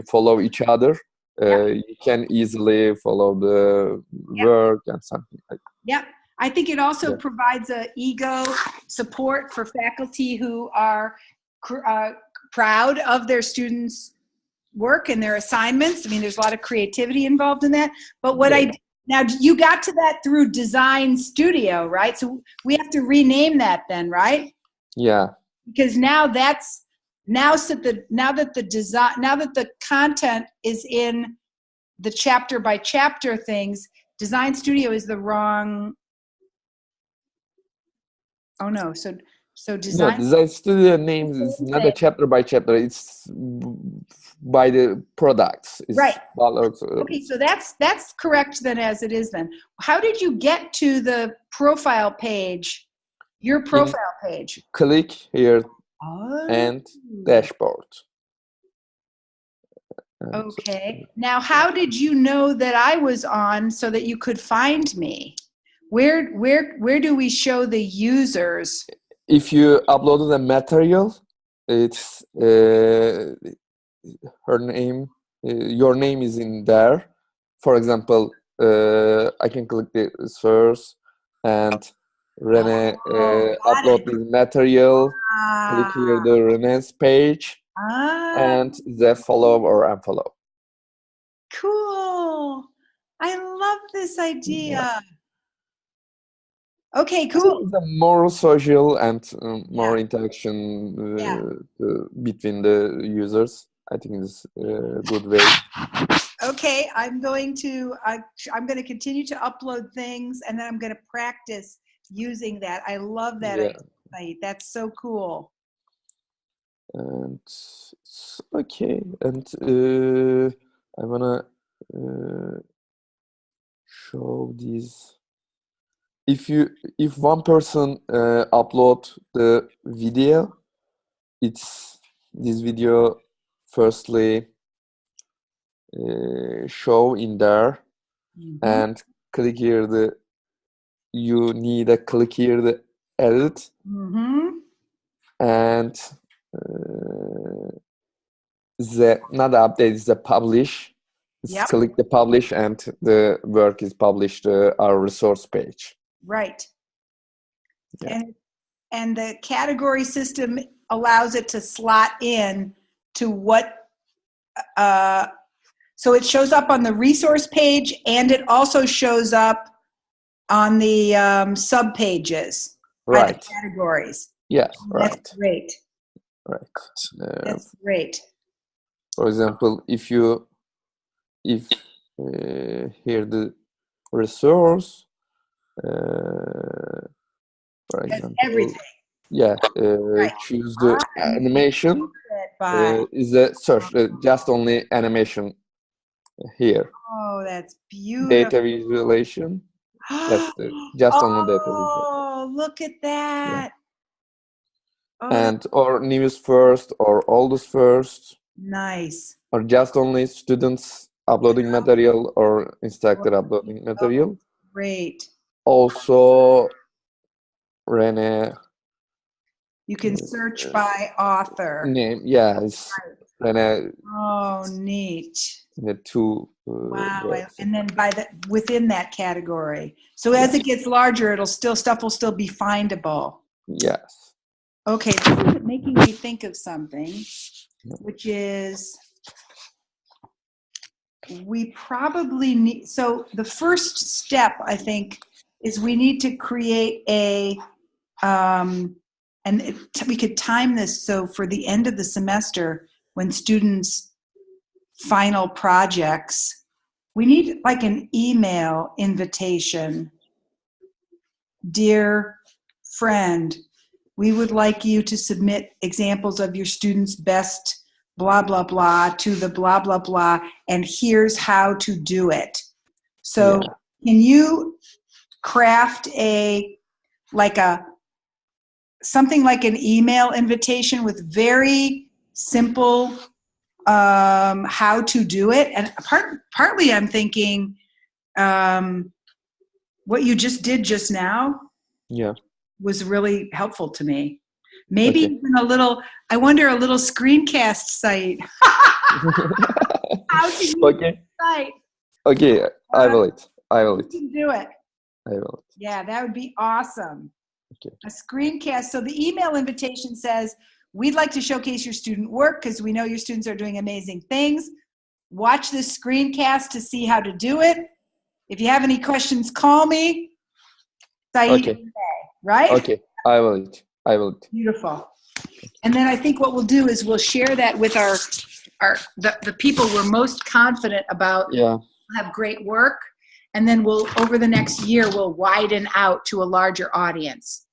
follow each other, you can easily follow the work and something like that. Yep. I think it also provides a ego support for faculty who are proud of their students' work and their assignments. I mean, there's a lot of creativity involved in that. But what now you got to that through Design Studio, right? So we have to rename that then, right? Yeah. Because now that's now that the content is in the chapter by chapter things, Design Studio is the wrong. Oh no! So Design. No, Design Studio name is not a chapter by chapter. It's by the products. It's right. Also, okay, so that's correct then, as it is then. How did you get to the profile page? Your profile page. Click here and dashboard. Okay. Now, how did you know that I was on so that you could find me? Where do we show the users? If you uploaded a material, it's her name, your name is in there. For example, I can click the source and Renee upload the material. Click here the Renee's page and the follow or unfollow. Cool. I love this idea. Okay, cool. It's a more social and more interaction between the users. I think it's a good way. Okay, I'm going to continue to upload things, and then I'm going to practice using that. I love that idea. That's so cool. And okay, and I wanna show these. If one person upload the video, it's this video firstly show in there, and click here you need a click here the edit, and not the update is the publish. Click the publish and the work is published our resource page. Right. And the category system allows it to slot in to what, so it shows up on the resource page, and it also shows up on the sub pages. Right. By the categories. Yes, right. That's great. Right. That's great. For example, if here the resource, for example, everything. Yeah, choose the animation. Is the search just only animation here? Oh, that's beautiful. Data visualization. That's just only data visualization. Oh, look at that. Yeah. And or news first or oldest first. Nice. Or just only students uploading material or instructor uploading material. Great. Also, Renee. You can search by author. Name, yeah, it's Renee. Oh, neat. The two. Wow, and then within that category. So as it gets larger, stuff will still be findable. Yes. Okay, this is making me think of something, which is we probably need, so the first step, I think, is we need to create a, we could time this so for the end of the semester, when students' final projects, we need like an email invitation. Dear friend, we would like you to submit examples of your students' best blah, blah, blah to the blah, blah, blah, and here's how to do it. So can you craft something like an email invitation with very simple how to do it? And partly I'm thinking what you just did just now was really helpful to me. Maybe even I wonder a little screencast site. How to use the site. Okay, I will it. You can do it. I will. Yeah, that would be awesome. Okay. A screencast. So the email invitation says, we'd like to showcase your student work because we know your students are doing amazing things. Watch this screencast to see how to do it. If you have any questions, call me. Saeed, right? Okay, I will it. Beautiful. And then I think what we'll do is we'll share that with the people we're most confident about. Yeah. Have great work. And then over the next year, we'll widen out to a larger audience.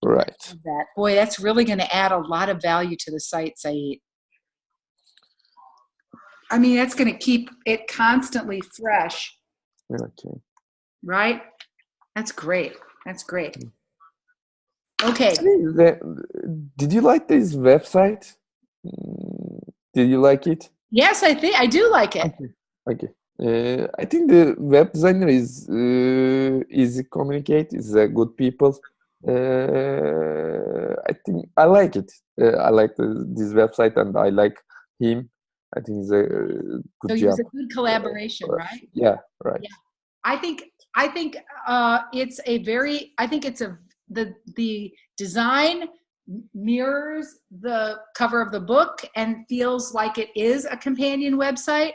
Right. Boy, that's really going to add a lot of value to the site, Saeed. I mean, that's going to keep it constantly fresh. Okay. Right? That's great. That's great. Okay. Did you like this website? Did you like it? Yes, I do like it. Okay. I think the web designer is easy to communicate. Is good people. I think I like it. I like this website, and I like him. I think it's a good job. So it was a good collaboration, right? Yeah, right. Yeah. I think the design mirrors the cover of the book and feels like it is a companion website.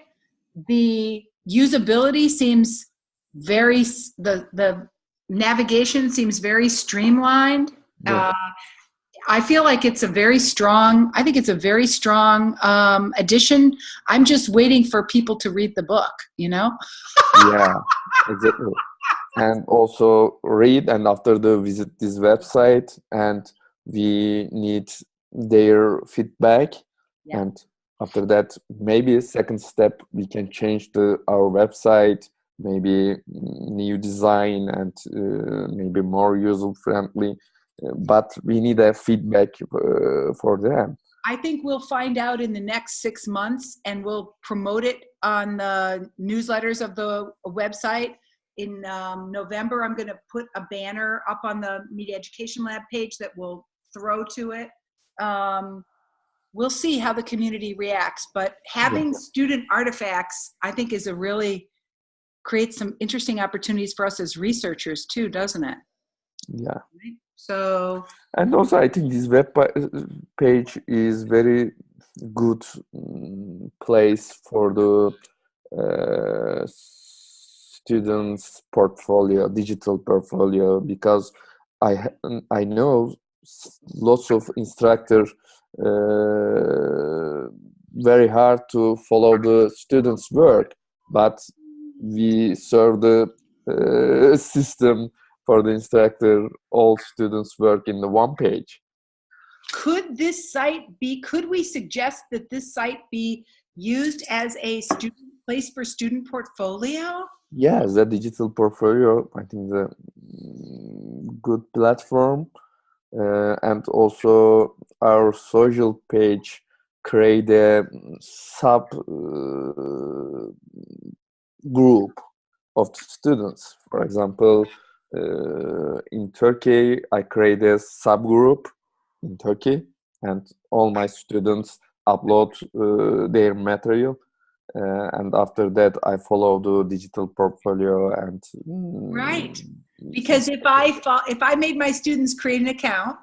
The usability seems the navigation seems very streamlined. Yeah. I feel like it's a very strong addition. I'm just waiting for people to read the book, Yeah, exactly. And also read, and after they visit this website, and we need their feedback. Yeah. And after that, maybe a second step, we can change our website, maybe new design, and maybe more user-friendly. But we need a feedback for them. I think we'll find out in the next 6 months, and we'll promote it on the newsletters of the website. In November, I'm going to put a banner up on the Media Education Lab page that we'll throw to it. We'll see how the community reacts, but having student artifacts, I think, creates some interesting opportunities for us as researchers too, doesn't it? Yeah. Right? So. And also, I think this web page is very good place for the students' portfolio, digital portfolio, because I know lots of instructors very hard to follow the students' work, but we serve the system for the instructor, all students' work in the one page. Could we suggest that this site be used as a place for student portfolio? Yeah, the digital portfolio, I think, the good platform. And also our social page create a sub group of students. For example, in Turkey, I create a subgroup in Turkey, and all my students upload their material. And after that, I follow the digital portfolio and right. Because if I made my students create an account,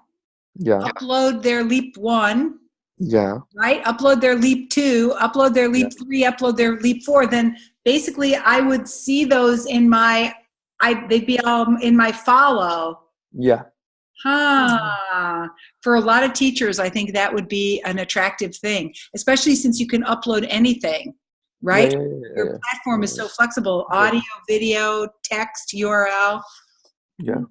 Yeah. upload their leap 1, Yeah. right? Upload their leap 2, upload their leap 3, upload their leap 4. Then basically I would see those they'd be all in my follow. Yeah. For a lot of teachers, I think that would be an attractive thing, especially since you can upload anything, right? Your platform is so flexible, audio, video, text, URL. Yeah.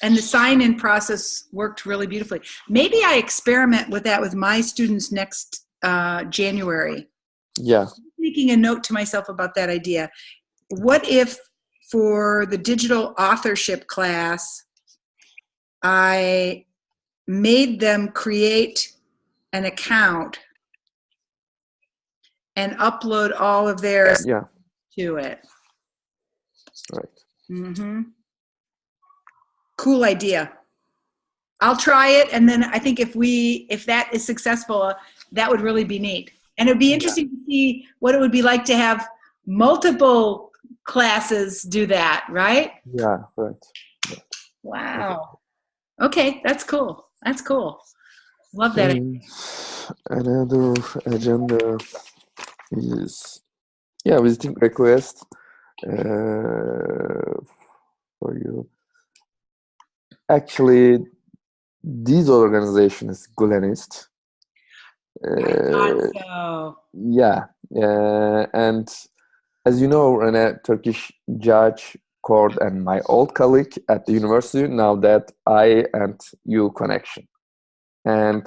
And the sign-in process worked really beautifully. Maybe I experiment with that with my students next January. Yeah. I'm making a note to myself about that idea. What if for the digital authorship class, I made them create an account and upload all of theirs to it? Right. Cool idea. I'll try it, and then I think if that is successful, that would really be neat. And it would be interesting to see what it would be like to have multiple classes do that, right? Yeah, right. Wow. Okay, that's cool. That's cool. Love that. Another agenda is visiting request for you. Actually, this organization is Gulenist. I thought so. Yeah, and as you know, Renee, Turkish judge, court, and my old colleague at the university. Now that I and you connection, and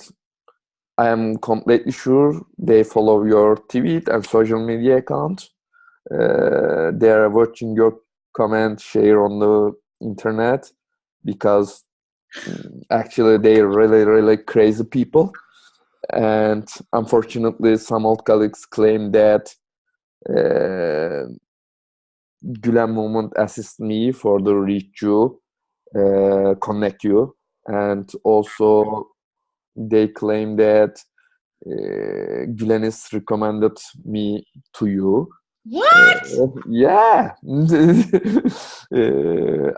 I am completely sure they follow your tweet and social media account. They are watching your comment, share on the internet, because actually they're really, really crazy people. And unfortunately, some old colleagues claim that Gülen movement assist me for the reach you, connect you, and also they claim that Gülenist recommended me to you. What? Yeah.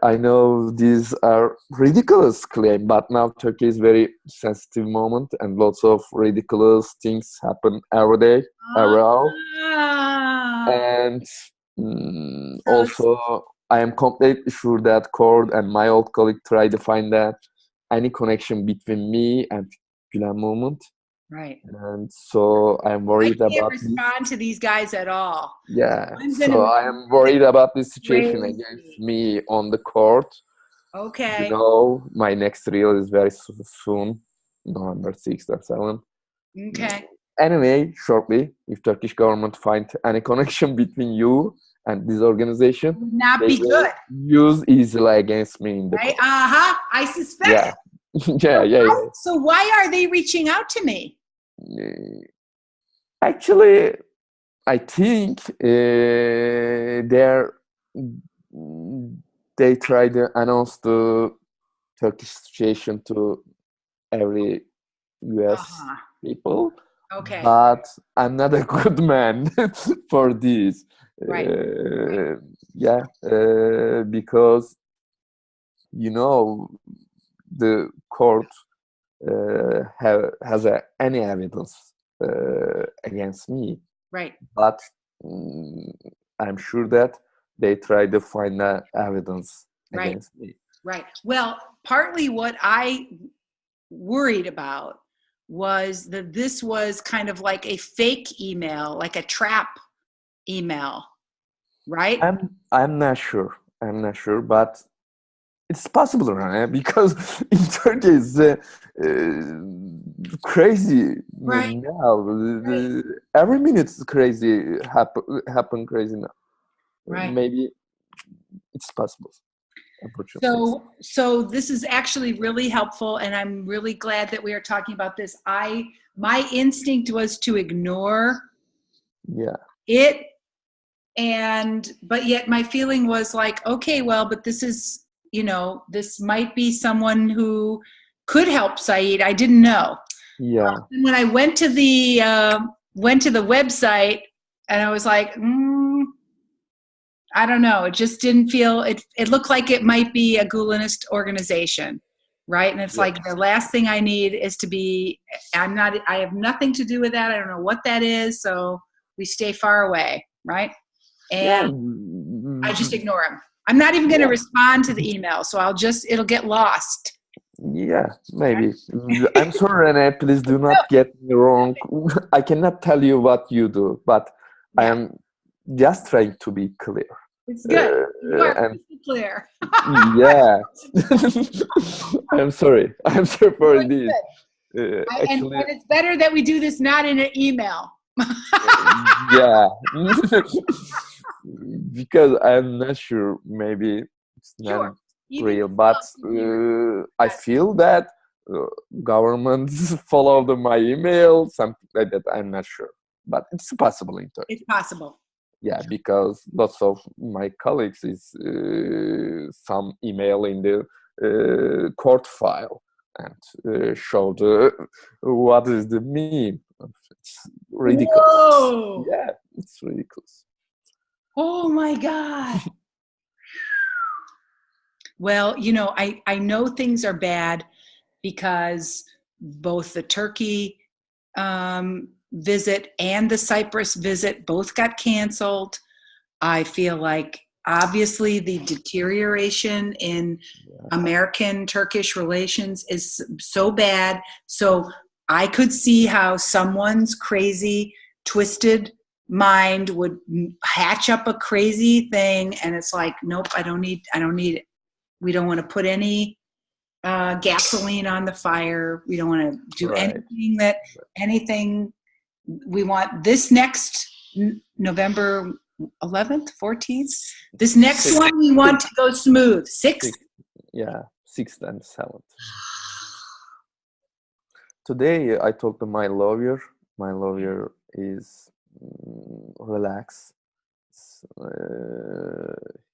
I know these are ridiculous claims, but now Turkey is very sensitive moment, and lots of ridiculous things happen every day around. And also, I am completely sure that Cord and my old colleague try to find that any connection between me and Gülen movement. Right. And so I'm worried I can't about respond to these guys at all. Yeah. So I am worried about this situation against me on the court. Okay. You know, my next reel is very soon, November 6th or 7th. Okay. Anyway, shortly, if Turkish government find any connection between you and this organization, would not they be will good. use easily against me in the Right? court. I suspect. Yeah. yeah. So why are they reaching out to me? Actually, I think they try to announce the Turkish situation to every US people. Okay. But I'm not a good man for this. Right. Because you know the court has any evidence against me. Right. But I'm sure that they try to find that evidence against me. Right. Well, partly what I worried about was that this was kind of like a fake email, like a trap email, right? I'm not sure. But it's possible, right? Because in Turkey is crazy now. Every minute is crazy. Happen crazy now. Right. Maybe it's possible. Unfortunately. So this is actually really helpful, and I'm really glad that we are talking about this. My instinct was to ignore it, but yet my feeling was like, okay, well, but this is, this might be someone who could help Saeed. I didn't know. Yeah. And when I went to the website, and I was like, I don't know. It just didn't feel, it looked like it might be a Gulenist organization. right? And it's like the last thing I need is to be, I have nothing to do with that. I don't know what that is. So we stay far away, right? And I just ignore him. I'm not even going to respond to the email. So it'll get lost. Yeah, maybe. I'm sorry, Renee, please do not get me wrong. I cannot tell you what you do, but I am just trying to be clear. It's good. You are clear. Yeah. I'm sorry. I'm sorry for this. And it's better that we do this not in an email. Yeah. Because I'm not sure, maybe it's not real, but I feel that governments follow my email, something like that. I'm not sure, but it's possible in Turkey. It's possible. Yeah, because lots of my colleagues is some email in the court file and show what is the meme. It's ridiculous. Whoa. Yeah, it's ridiculous. Oh my God. Well, I know things are bad because both the Turkey visit and the Cyprus visit both got canceled. I feel like obviously the deterioration in American-Turkish relations is so bad. So I could see how someone's crazy, twisted mind would hatch up a crazy thing, and it's like, nope, I don't need it. We don't want to put any gasoline on the fire. We don't want to do anything. We want this next November 11th, 14th. This next one we want to go smooth. 6th? Yeah, 6th and 7th. Today I talked to my lawyer. My lawyer is relaxed.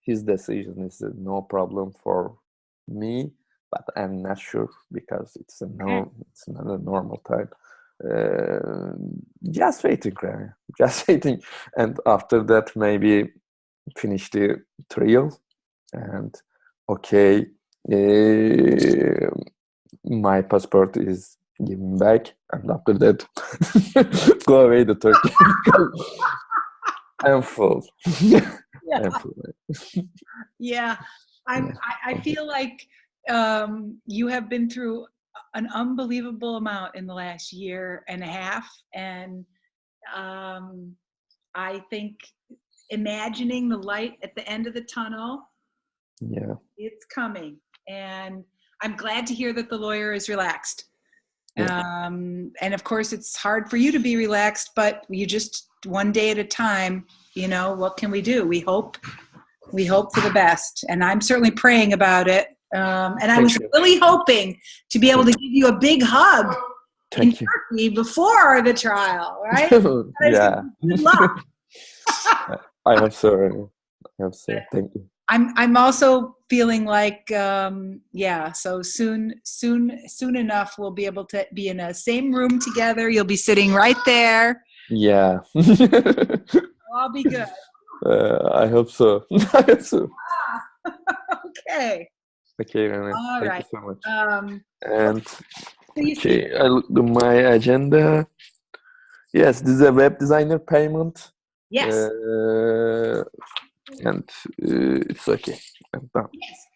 His decision is no problem for me, but I'm not sure because it's not a normal time. Just waiting, just waiting, and after that maybe finish the trial and my passport is given back, and after that go away to Turkey. I'm full. I'm full. Yeah, I feel like you have been through an unbelievable amount in the last year and a half, and I think imagining the light at the end of the tunnel, it's coming, and I'm glad to hear that the lawyer is relaxed. And of course it's hard for you to be relaxed, but you just one day at a time, what can we do? We hope for the best, and I'm certainly praying about it. And I was really hoping to be able to give you a big hug in Turkey before the trial, right? Yeah. Good luck. I hope so. Thank you. I'm also feeling like, so soon enough we'll be able to be in the same room together. You'll be sitting right there. Yeah. I'll be good. I hope so. I hope so. Okay. Okay, Renee. All Thank right. you so much. And I looked at my agenda. Yes, this is a web designer payment. Yes. And it's okay. I'm done. Yes.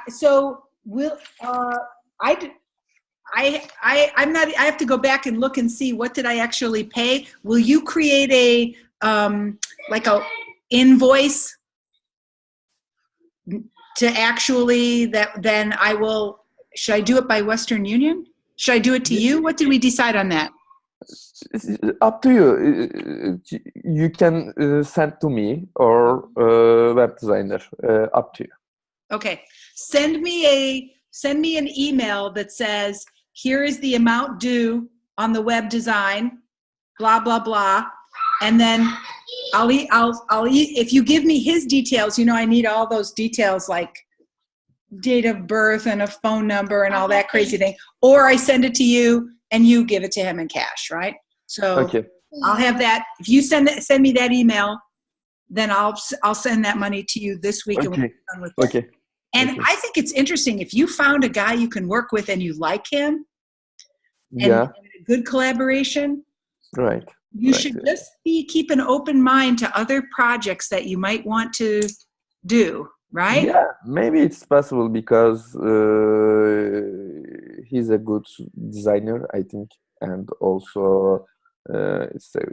So will I'm not. I have to go back and look and see what did I actually pay. Will you create a like a invoice to actually then I will? Should I do it by Western Union? Should I do it to you? What did we decide on that? It's up to you. You can send to me or web designer. Up to you. Okay. Send me an email that says, here is the amount due on the web design, blah blah blah, and then I'll if you give me his details. I need all those details like date of birth and a phone number and all that crazy thing. Or I send it to you and you give it to him in cash, right? So I'll have that. If you send me that email, then I'll send that money to you this week. Okay. And we're done with Okay. And I think it's interesting if you found a guy you can work with and you like him, and a good collaboration. Right. You should just keep an open mind to other projects that you might want to do, right? Yeah, maybe it's possible because he's a good designer, I think, and also it's a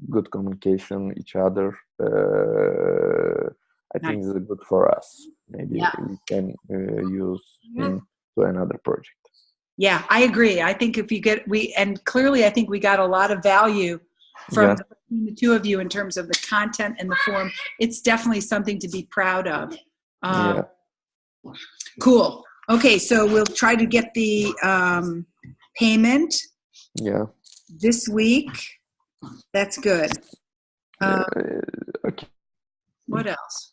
good communication each other. I think it's good for us. Maybe we can use him to another project. Yeah, I agree. I think if you get and clearly I think we got a lot of value from the two of you in terms of the content and the form. It's definitely something to be proud of. Cool. Okay, so we'll try to get the payment this week. That's good. Okay. What else?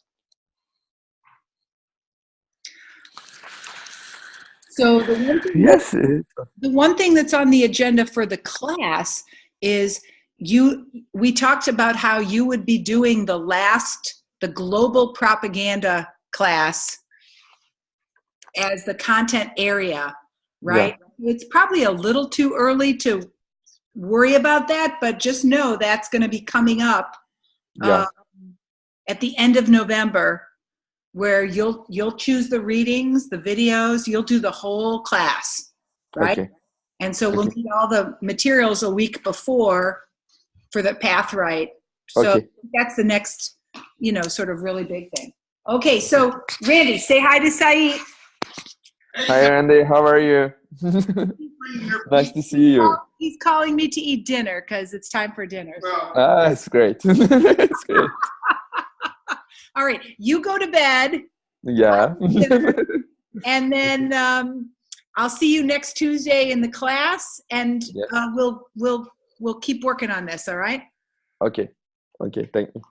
So the one thing that's on the agenda for the class is we talked about how you would be doing the global propaganda class as the content area, right? Yeah. It's probably a little too early to worry about that, but just know that's going to be coming up at the end of November, where you'll choose the readings, the videos, you'll do the whole class, right? Okay. And so we'll need all the materials a week before for the path right. So that's the next, sort of really big thing. Okay, so Randy, say hi to Saeed. Hi, Randy. How are you? Nice to see you. He's calling me to eat dinner because it's time for dinner. So. That's great. That's great. All right, you go to bed. Yeah. And then I'll see you next Tuesday in the class, and we'll keep working on this. All right. Okay. Thank you.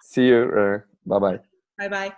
See you. Bye bye. Bye bye.